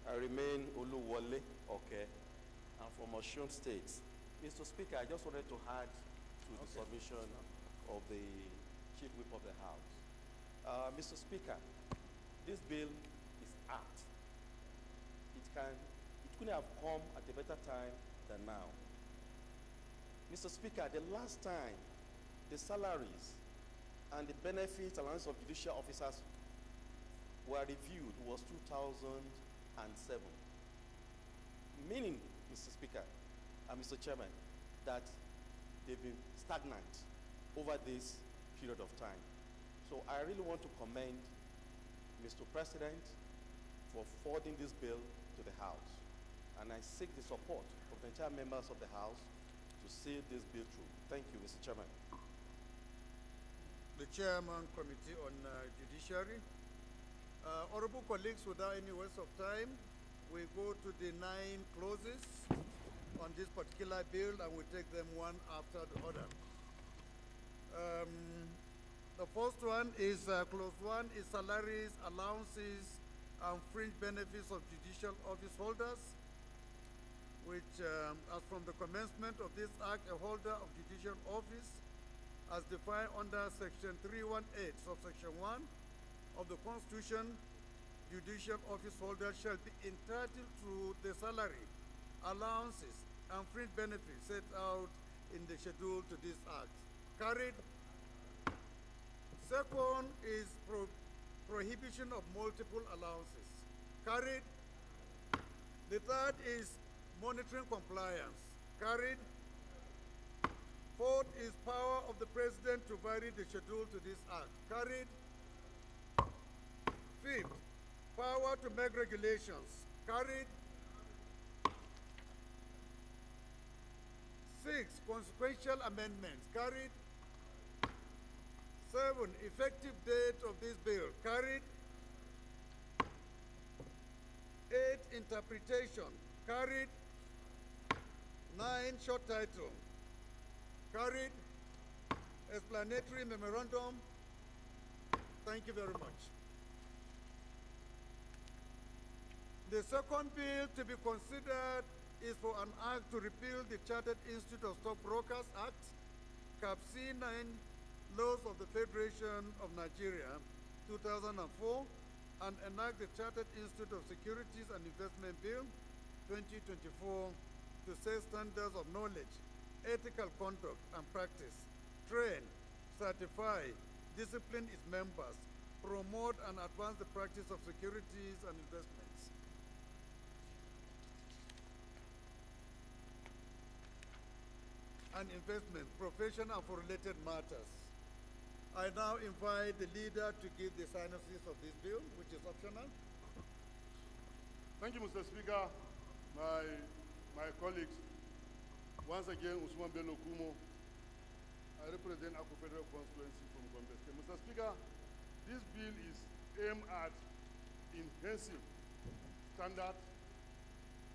I remain Oluwole Oke. I'm from Osun State. Mr. Speaker, I just wanted to add to the submission of the Chief Whip of the House. Mr. Speaker, this bill is apt. It couldn't have come at a better time than now. Mr. Speaker, the last time the salaries and the benefits allowance of judicial officers were reviewed was 2007. Meaning, Mr. Speaker and Mr. Chairman, that they've been stagnant over this period of time. So I really want to commend Mr. President for forwarding this bill to the House. And I seek the support of the entire members of the House to see this bill through. Thank you, Mr. Chairman. The Chairman, Committee on Judiciary. Honorable colleagues, without any waste of time, we go to the 9 clauses on this particular bill, and we take them one after the other. The first one is clause 1 is salaries, allowances, and fringe benefits of judicial office holders, which, as from the commencement of this act, a holder of judicial office, as defined under Section 318 of Section 1 of the Constitution, judicial office holders shall be entitled to the salary, allowances, and fringe benefits set out in the schedule to this act. Carried. Second is prohibition of multiple allowances. Carried. The third is monitoring compliance. Carried. Fourth is power of the President to vary the schedule to this act. Carried. Fifth, power to make regulations. Carried. 6, consequential amendments. Carried. 7, effective date of this bill. Carried. 8, interpretation. Carried. 9, short title. Carried. Explanatory memorandum. Thank you very much. The second bill to be considered is for an act to repeal the Chartered Institute of Stockbrokers Act, Cap C9, Laws of the Federation of Nigeria, 2004, and enact the Chartered Institute of Securities and Investment Bill, 2024, to set standards of knowledge, ethical conduct and practice, train, certify, discipline its members, promote and advance the practice of securities and investments. And investment, profession, and for related matters. I now invite the leader to give the synopsis of this bill, which is optional. Thank you, Mr. Speaker. My colleagues, once again, Usman Bello Kumo. I represent Akko Federal Constituency from Gombe State. Mr. Speaker, this bill is aimed at enhancing standard,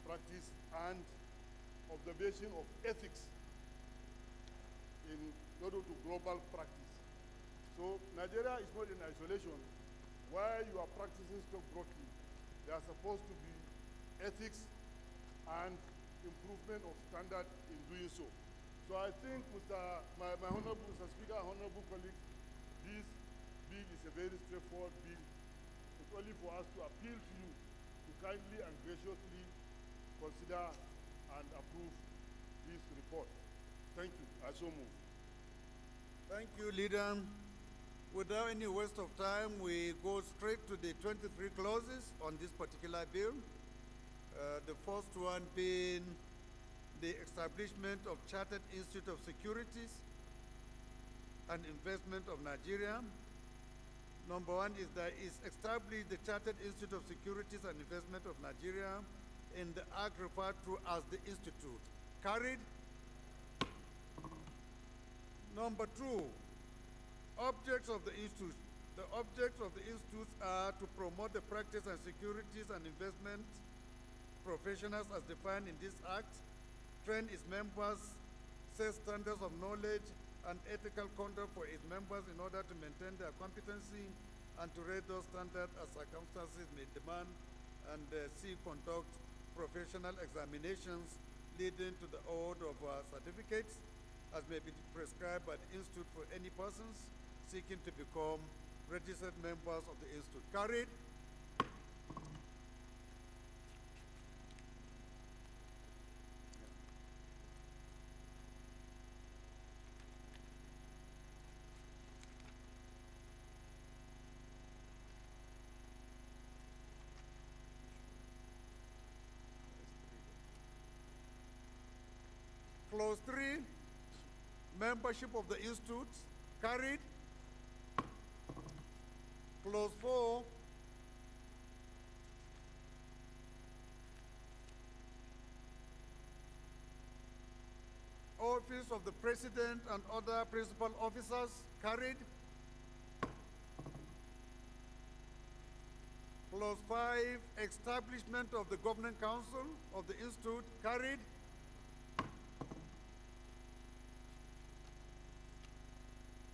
practice, and observation of ethics in order to global practice. So Nigeria is not in isolation. While you are practicing stockbroking, There are supposed to be ethics and improvement of standard in doing so. So I think, my honorable Mr. Speaker, honorable colleagues, this bill is a very straightforward bill. It's only for us to appeal to you to kindly and graciously consider and approve this report. Thank you. I so move. Thank you, Leader. Without any waste of time, we go straight to the 23 clauses on this particular bill. The first one being the establishment of Chartered Institute of Securities and Investment of Nigeria. Number one is that is establish the Chartered Institute of Securities and Investment of Nigeria in the act referred to as the Institute. Carried. Number two, objects of the Institute. The objects of the Institute are to promote the practice and securities and investment professionals as defined in this act, train its members, set standards of knowledge and ethical conduct for its members in order to maintain their competency and to rate those standards as circumstances may demand, and conduct professional examinations leading to the award of certificates as may be prescribed by the Institute for any persons seeking to become registered members of the Institute. Carried. Clause 3, membership of the Institute. Carried. Clause 4, office of the President and other principal officers. Carried. Clause 5, establishment of the Governing Council of the Institute. Carried.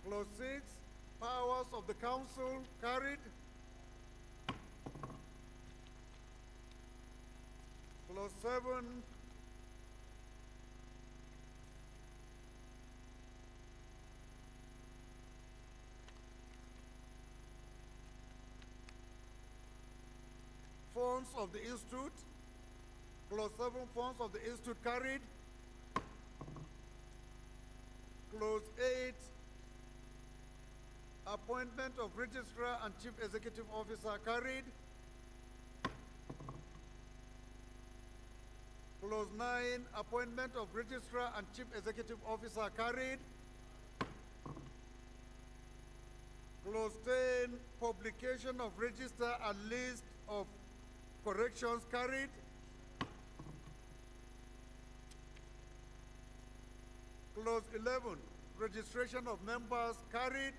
Clause 6, powers of the council. Carried. Clause 7, funds of the Institute. Clause 7, funds of the Institute. Carried. Clause 8, appointment of registrar and chief executive officer. Carried. Clause 9, appointment of registrar and chief executive officer. Carried. Clause 10, publication of register and list of corrections. Carried. Clause 11, registration of members. Carried.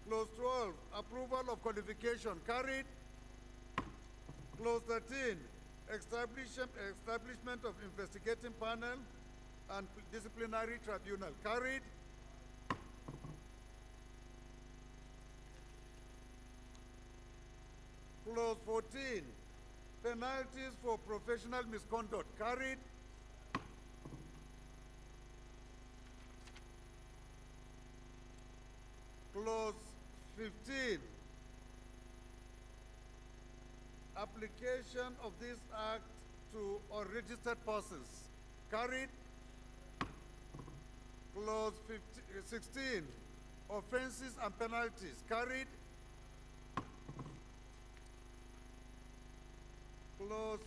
Clause 12, approval of qualification. Carried. Clause 13, establishment of investigating panel and disciplinary tribunal. Carried. Clause 14, penalties for professional misconduct. Carried. Clause 15, application of this act to unregistered persons. Carried. Clause 16, offenses and penalties. Carried. Clause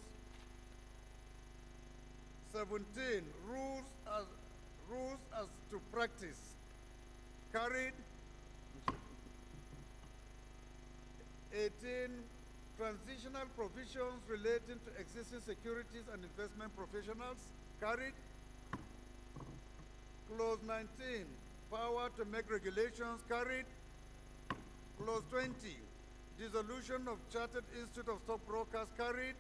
17, rules as to practice. Carried. 18, transitional provisions relating to existing securities and investment professionals. Carried. Clause 19, power to make regulations. Carried. Clause 20, dissolution of Chartered Institute of Stockbrokers. Carried.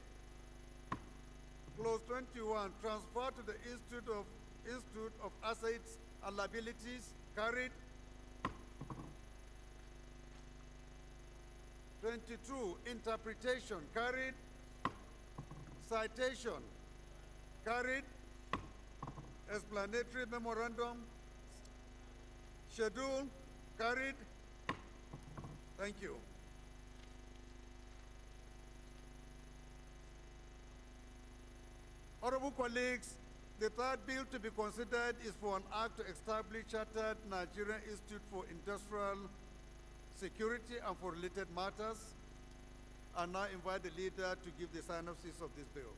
Clause 21, transfer to the Institute of Assets and Liabilities. Carried. 22, interpretation, carried. Citation, carried. Explanatory memorandum, schedule, carried. Thank you. Honorable colleagues, the third bill to be considered is for an act to establish Chartered Nigerian Institute for Industrial Security and for related matters. I now invite the leader to give the synopsis of this bill.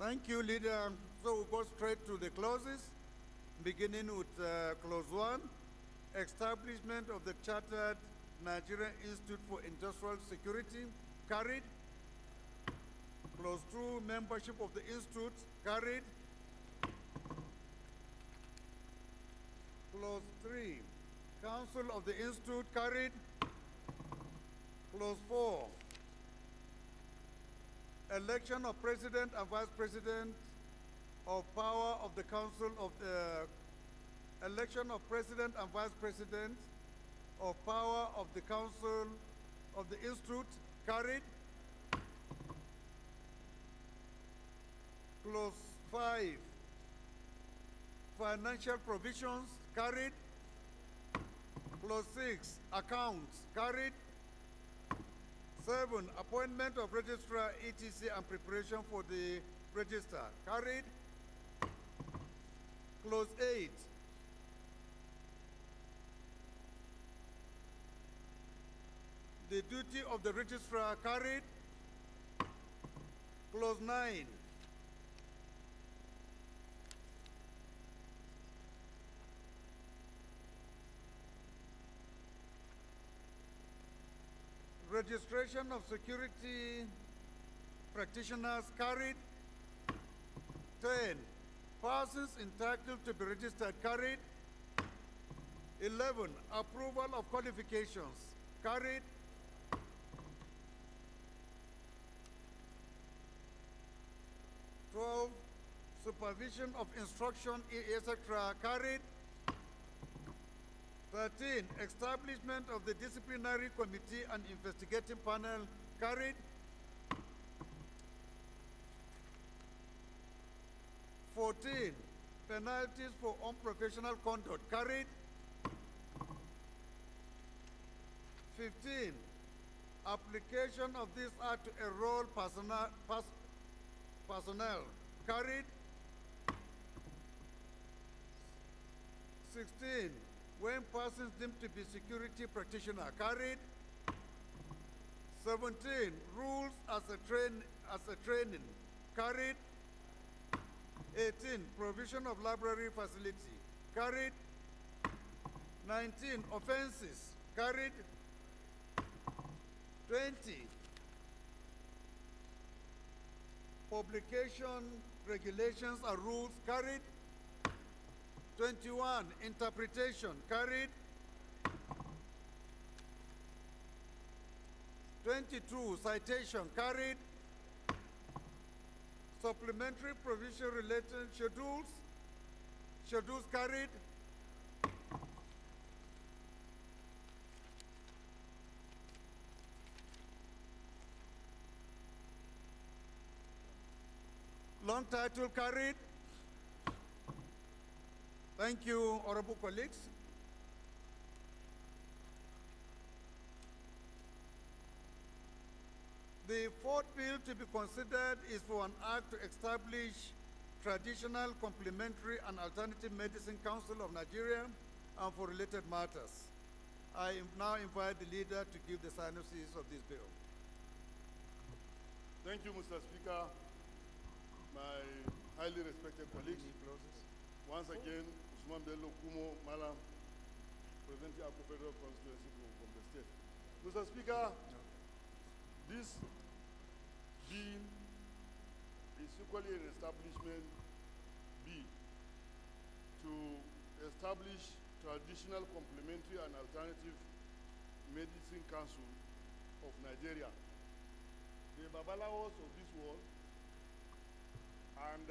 Thank you, leader. So we'll go straight to the clauses, beginning with clause 1, establishment of the Chartered Nigerian Institute for Industrial Security, carried. Clause 2, membership of the institute, carried. Clause 3, council of the institute, carried. Clause 4, election of president and vice president of power of the council of the election of president and vice president of power of the council of the institute, carried. Clause 5, financial provisions, carried. Clause 6, accounts, carried. 7, appointment of registrar, etc. and preparation for the register, carried. Clause 8, the duty of the registrar, carried. Clause 9, registration of security practitioners, carried. 10, persons entitled to be registered, carried. 11, approval of qualifications, carried. 12, supervision of instruction, etc., carried. 13, establishment of the disciplinary committee and investigating panel, carried. 14, penalties for unprofessional conduct, carried. 15, application of this act to enroll personnel, carried. 16, when persons deemed to be security practitioner, carried. 17, rules as a training, carried. 18, provision of library facility, carried. 19, offenses, carried. 20, publication regulations and rules, carried. 21, interpretation, carried. 22, citation, carried. Supplementary provision related schedules, carried. Long title, carried. Thank you, honorable colleagues. The fourth bill to be considered is for an act to establish Traditional Complementary and Alternative Medicine Council of Nigeria and for related matters. now invite the leader to give the synopsis of this bill. Thank you, Mr. Speaker. My highly respected colleagues. Once again, Usman Bello Kumo Malam, presenting Akko Federal Constituency from the state. Mr. Speaker, this bill is equally an establishment bill to establish traditional complementary and alternative medicine council of Nigeria. The Babalawos of this world, and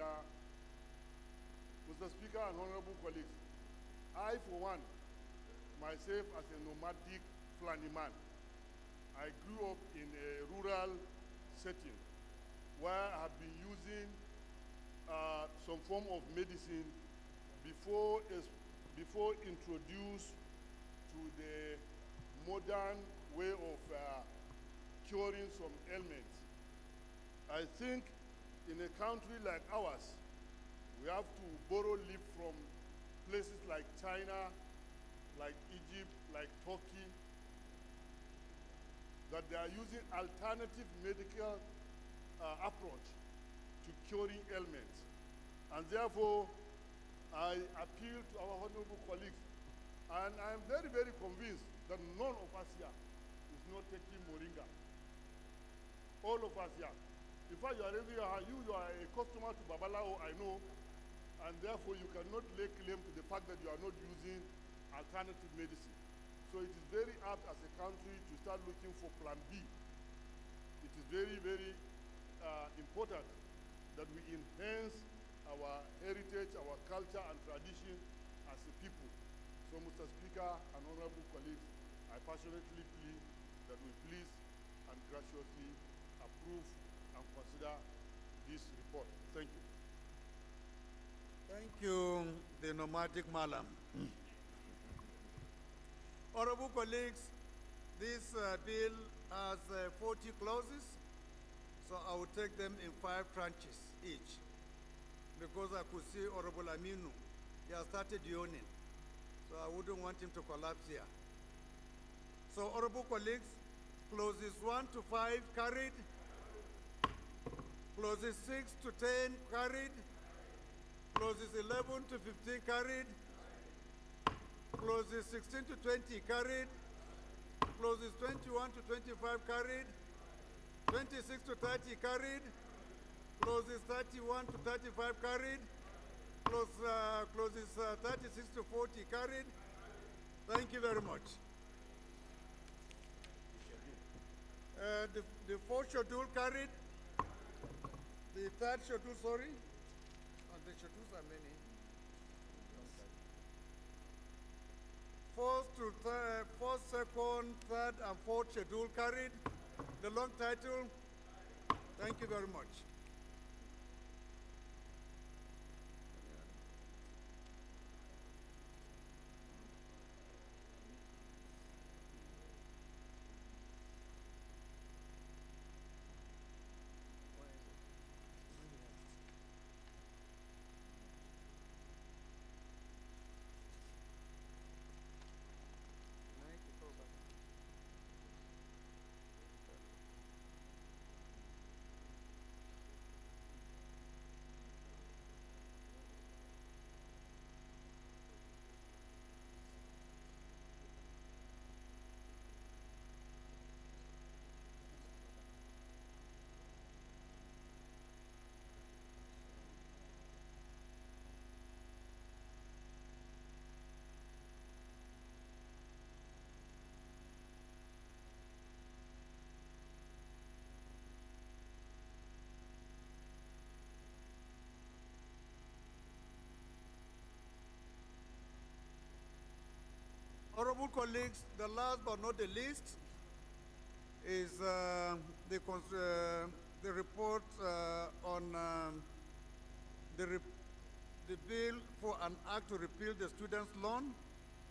Mr. Speaker and honorable colleagues, I for one, myself as a nomadic Fulani man, I grew up in a rural setting where I have been using some form of medicine before introduced to the modern way of curing some ailments. I think in a country like ours, we have to borrow leaf from places like China, like Egypt, like Turkey, that they are using alternative medical approach to curing ailments. And therefore, I appeal to our honorable colleagues, and I am very, very convinced that none of us here is not taking moringa. All of us here. In fact, you are a customer to Babalao, I know, and therefore you cannot lay claim to the fact that you are not using alternative medicine. So it is very apt as a country to start looking for plan B. It is very, very important that we enhance our heritage, our culture and tradition as a people. So Mr. Speaker and honorable colleagues, I passionately plead that we please and graciously approve and consider this report. Thank you. Thank you, the nomadic Malam. Honorable colleagues, this bill has 40 clauses, so I will take them in 5 tranches each, because I could see Honorable Aminu, he has started yawning, so I wouldn't want him to collapse here. So, honorable colleagues, clauses 1 to 5 carried, clauses 6 to 10 carried, clauses 11 to 15 carried, clauses 16 to 20 carried, clauses 21 to 25 carried, 26 to 30 carried, clauses 31 to 35 carried, clauses 36 to 40 carried. Thank you very much. The 4th schedule carried. The 3rd schedule, sorry. And the schedules are many. 4th, 2nd, 3rd, and 4th schedule carried. The long title. Thank you very much. Honorable colleagues, the last but not the least is the report on the bill for an act to repeal the Students' Loan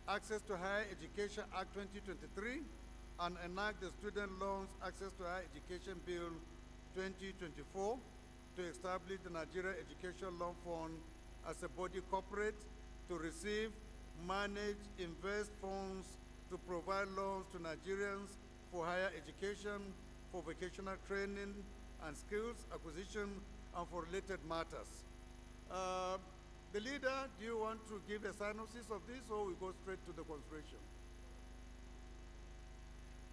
Access to Higher Education Act 2023 and enact the Student Loans Access to Higher Education Bill 2024 to establish the Nigeria Education Loan Fund as a body corporate to receive, manage, invest funds to provide loans to Nigerians for higher education, for vocational training and skills acquisition, and for related matters. The leader, do you want to give a synopsis of this, or we go straight to the consideration?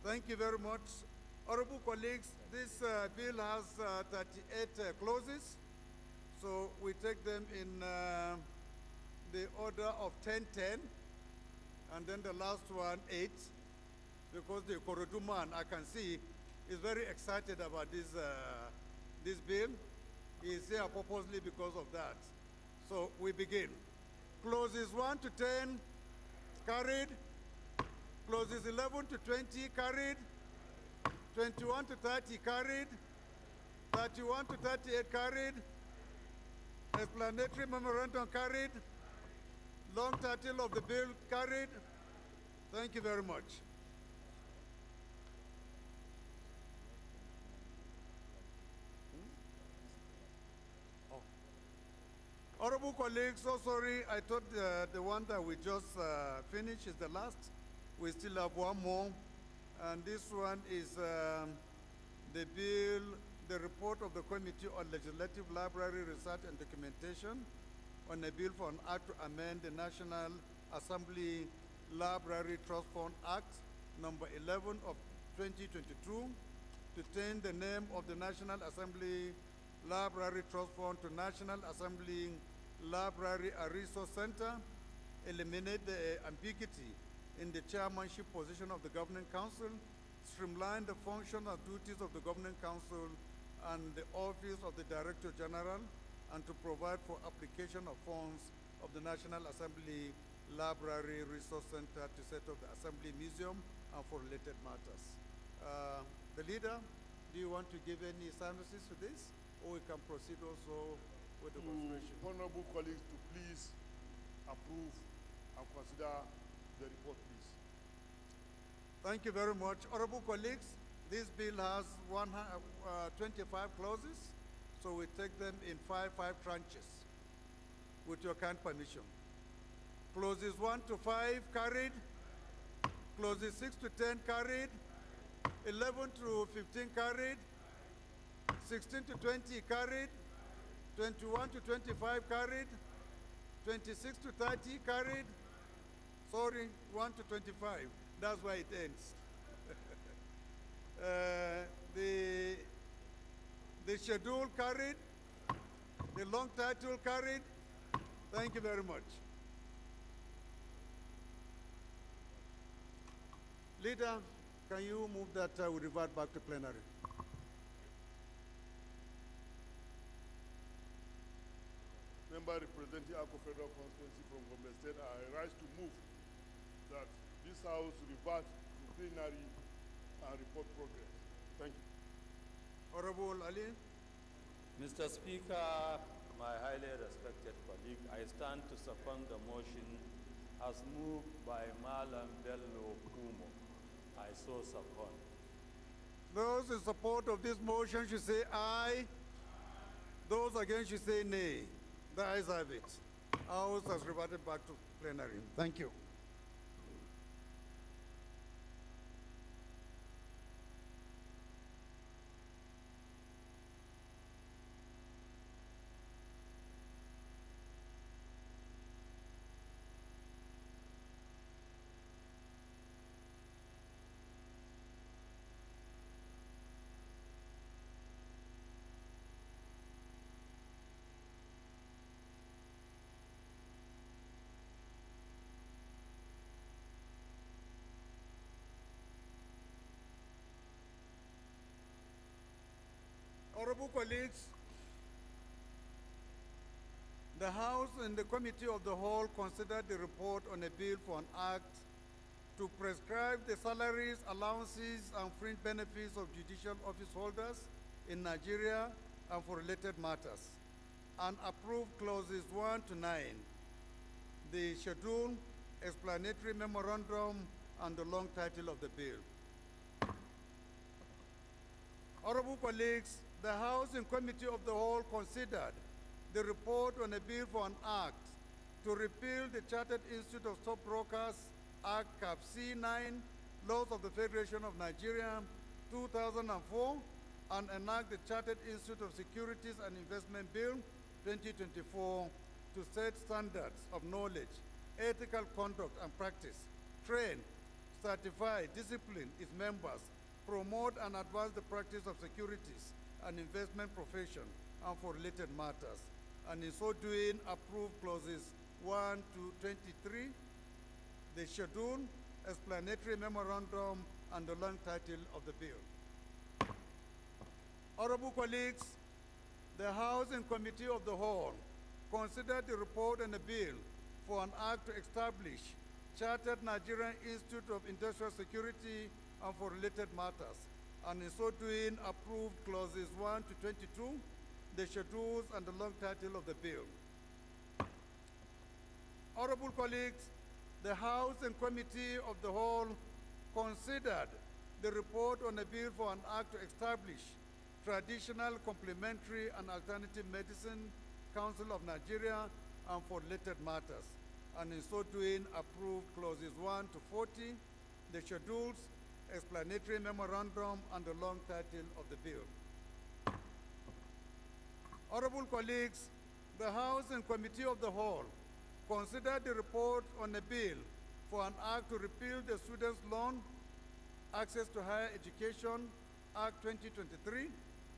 Thank you very much. Honorable colleagues, this bill has 38 clauses, so we take them in the order of 10-10, and then the last one 8, because the Korodu man, I can see, is very excited about this bill. He is here purposely because of that. So we begin. Clauses 1 to 10, carried. Clauses 11 to 20, carried. 21 to 30, carried. 31 to 38, carried. Explanatory memorandum, carried. Long title of the bill, carried. Thank you very much. Honorable colleagues, so sorry, I thought the one that we just finished is the last. We still have one more, and this one is the bill, the report of the Committee on Legislative Library Research and Documentation on a bill for an act to amend the National Assembly Library Trust Fund Act number 11 of 2022 to change the name of the National Assembly Library Trust Fund to National Assembly Library and Resource Center, eliminate the ambiguity in the chairmanship position of the Governing Council, streamline the function and duties of the Governing Council and the Office of the Director General, and to provide for application of funds of the National Assembly Library Resource Center to set up the Assembly Museum and for related matters. The leader, do you want to give any synopsis to this? Or we can proceed also with the consideration. Honorable colleagues, to please approve and consider the report, please. Thank you very much. Honorable colleagues, this bill has 25 clauses, so we take them in five tranches with your kind permission. Clauses 1 to 5 carried. Clauses 6 to 10 carried. 11 to 15 carried. 16 to 20 carried. 21 to 25 carried. 26 to 30 carried. Sorry, 1 to 25. That's why it ends. The schedule carried. The long title carried. Thank you very much. Leader, can you move that we revert back to plenary? Member representing Akko Federal Constituency from Gombe State, I rise to move that this House revert to plenary and report progress. Thank you. Honorable Ali. Mr. Speaker, my highly respected colleague, I stand to second the motion as moved by Malam Bello Kumo. I so second. Those in support of this motion should say aye. Those against should say nay. The ayes have it. House has reverted back to plenary. Thank you. Honorable colleagues, the House and the Committee of the Whole considered the report on a bill for an act to prescribe the salaries, allowances, and fringe benefits of judicial office holders in Nigeria and for related matters, and approved clauses 1 to 9, the schedule, explanatory memorandum, and the long title of the bill. Honorable colleagues, the House and Committee of the Whole considered the report on a bill for an act to repeal the Chartered Institute of Stockbrokers Act Cap C9, Laws of the Federation of Nigeria, 2004, and enact the Chartered Institute of Securities and Investment Bill, 2024, to set standards of knowledge, ethical conduct and practice, train, certify, discipline its members, promote and advance the practice of securities and investment profession and for related matters, and in so doing approve clauses 1 to 23, the schedule, explanatory memorandum, and the long title of the bill. Honorable colleagues, the House and Committee of the Whole considered the report and the bill for an act to establish Chartered Nigerian Institute of Industrial Security and for related matters, and in so doing approved clauses 1 to 22, the schedules, and the long title of the bill. Honorable colleagues, the House and Committee of the Whole considered the report on a bill for an act to establish Traditional, Complementary, and Alternative Medicine Council of Nigeria and for related matters, and in so doing approved clauses 1 to 40, the schedules, explanatory memorandum, and the long title of the bill. Honorable colleagues, the House and Committee of the Whole considered the report on a bill for an act to repeal the Students' Loan Access to Higher Education Act 2023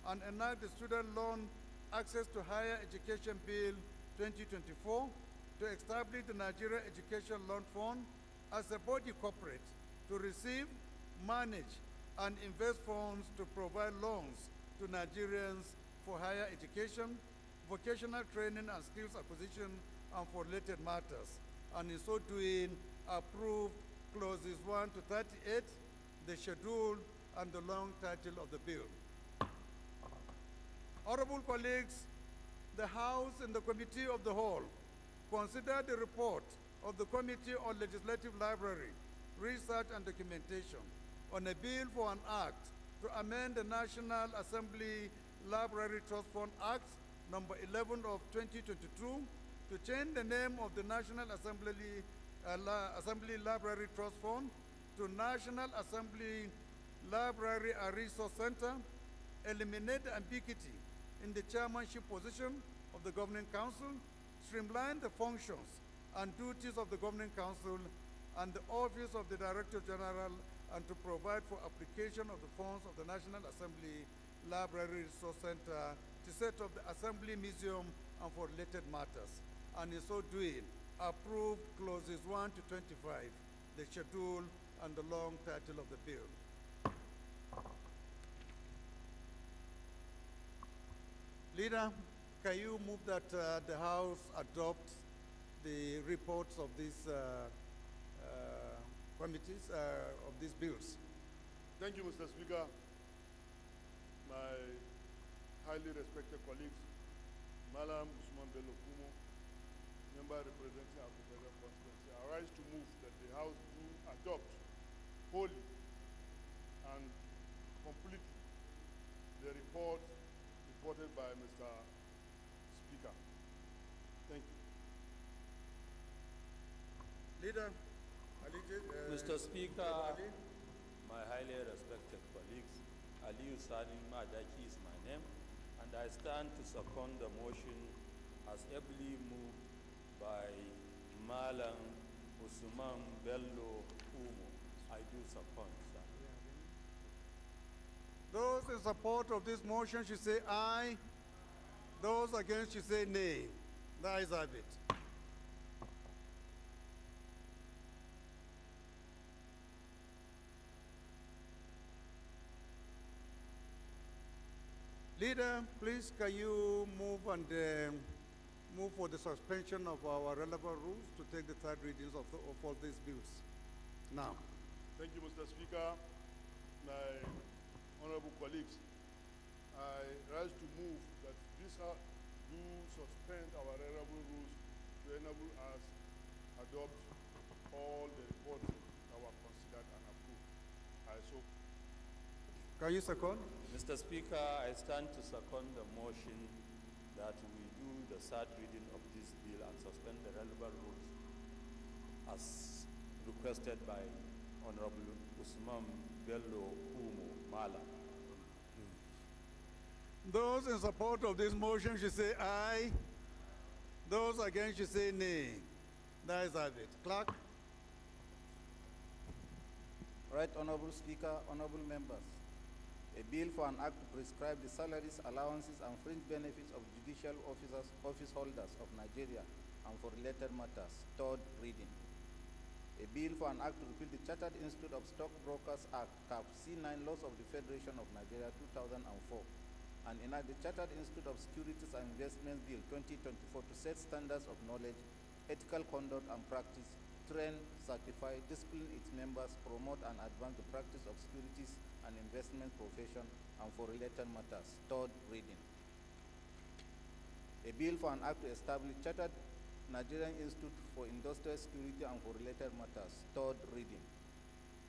and enact the Student Loan Access to Higher Education Bill 2024 to establish the Nigeria Education Loan Fund as a body corporate to receive, manage, and invest funds to provide loans to Nigerians for higher education, vocational training and skills acquisition, and for related matters, and in so doing approve clauses 1 to 38, the schedule, and the long title of the bill. Honorable colleagues, the House and the Committee of the Whole considered the report of the Committee on Legislative Library, Research and Documentation on a bill for an act to amend the National Assembly Library Trust Fund Act number 11 of 2022 to change the name of the National Assembly Library Trust Fund to National Assembly Library and Resource Center, eliminate the ambiguity in the chairmanship position of the Governing Council, streamline the functions and duties of the Governing Council and the Office of the Director General, and to provide for application of the funds of the National Assembly Library Resource Center to set up the Assembly Museum and for related matters, and in so doing, approved clauses 1 to 25, the schedule, and the long title of the bill. Leader, can you move that the House adopt the reports of these committees, of these bills? Thank you, Mr. Speaker. My highly respected colleagues, Malam Usman Bello Kumo, member representing Appropriation constituency, I rise to move that the House do adopt wholly and completely the report reported by Mr. Speaker. Thank you. Leader, Mr. Speaker, my highly respected colleagues, Aliyu Sani Madaki is my name, and I stand to second the motion as ably moved by Malam Usman Bello Kumo. I do second, sir. Those in support of this motion should say aye. Those against should say nay. The ayes have it. Leader, please can you move and move for the suspension of our relevant rules to take the third readings of all these bills now. Thank you, Mr. Speaker. My honorable colleagues, I rise to move that this House do suspend our relevant rules to enable us adopt all the reports that were considered and approved. I so. Can you second? Mr. Speaker, I stand to second the motion that we do the third reading of this bill and suspend the relevant rules as requested by Honorable Usman Bello Kumo Mala. Those in support of this motion should say aye. Those against should say nay. That is have it. Clerk. Right Honorable Speaker, honorable members. A bill for an act to prescribe the salaries, allowances, and fringe benefits of judicial office holders of Nigeria and for related matters. Third reading. A bill for an act to repeal the Chartered Institute of Stockbrokers Act, Cap C9, Laws of the Federation of Nigeria 2004, and enact the Chartered Institute of Securities and Investments Bill 2024 to set standards of knowledge, ethical conduct and practice, train, certify, discipline its members, promote and advance the practice of securities and investment profession and for related matters. Third reading. A bill for an act to establish Chartered Nigerian Institute for Industrial Security and for related matters. Third reading.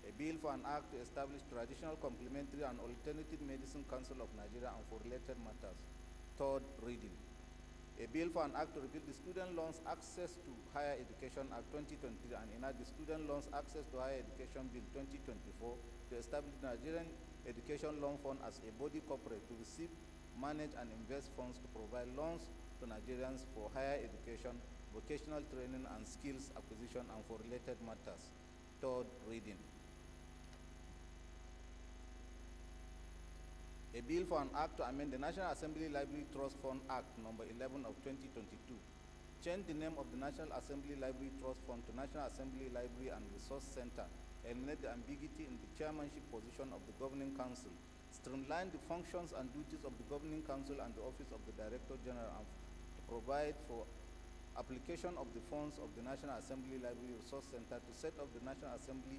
A bill for an act to establish Traditional Complementary and Alternative Medicine Council of Nigeria and for related matters. Third reading. A bill for an act to repeal the Student Loans Access to Higher Education Act 2023 and enact the Student Loans Access to Higher Education Bill 2024 to establish the Nigerian Education Loan Fund as a body corporate to receive, manage, and invest funds to provide loans to Nigerians for higher education, vocational training, and skills acquisition and for related matters. Third reading. A bill for an act to amend the National Assembly Library Trust Fund Act number 11 of 2022. Change the name of the National Assembly Library Trust Fund to National Assembly Library and Resource Center. Eliminate the ambiguity in the chairmanship position of the Governing Council. Streamline the functions and duties of the Governing Council and the Office of the Director General and to provide for application of the funds of the National Assembly Library Resource Center to set up the National Assembly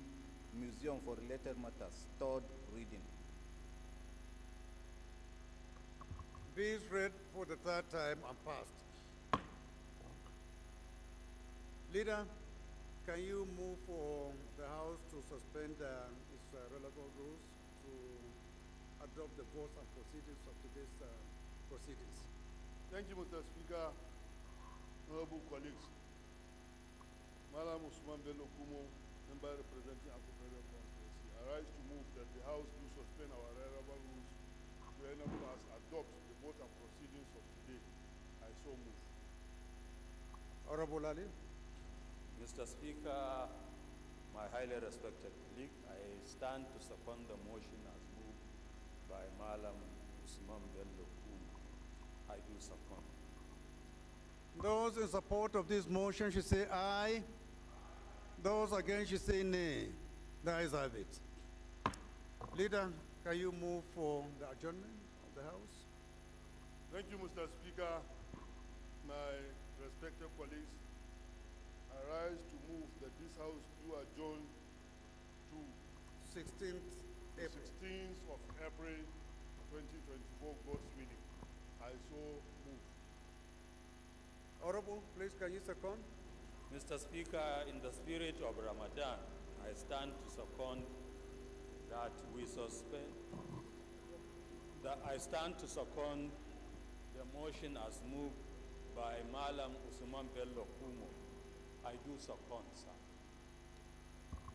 Museum for related matters. Third reading. Bills read for the third time and passed. Leader, can you move for the House to suspend its relevant rules to adopt the votes and proceedings of today's proceedings? Thank you, Mr. Speaker. Honorable colleagues, Madam Usman Bello Kumo, member representing Appropriation constituency, I rise to move that the House do suspend our relevant rules to enable us adopt the vote and proceedings of today. I so move. Honorable Ali. Mr. Speaker, my highly respected colleague, I stand to second the motion as moved by Malam Usman Bello Kumo. I do second. Those in support of this motion should say aye. Those against should say nay. The ayes have it. Leader, can you move for the adjournment of the House? Thank you, Mr. Speaker. My respected colleagues, I rise to move that this House do adjourn to 16th April. 16th of April 2024 God's willing. I so move. Honorable, please can you second? Mr. Speaker, in the spirit of Ramadan, I stand to second that we suspend. I stand to second the motion as moved by Malam Usman Bello Kumo. I do second, sir.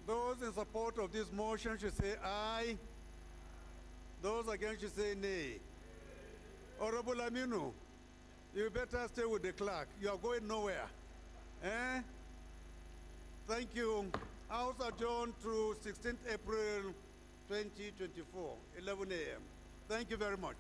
Those in support of this motion should say aye. Those against should say nay. Honorable Aminu, you better stay with the clerk. You are going nowhere. Eh? Thank you. House adjourned through 16th April 2024, 11 a.m. Thank you very much.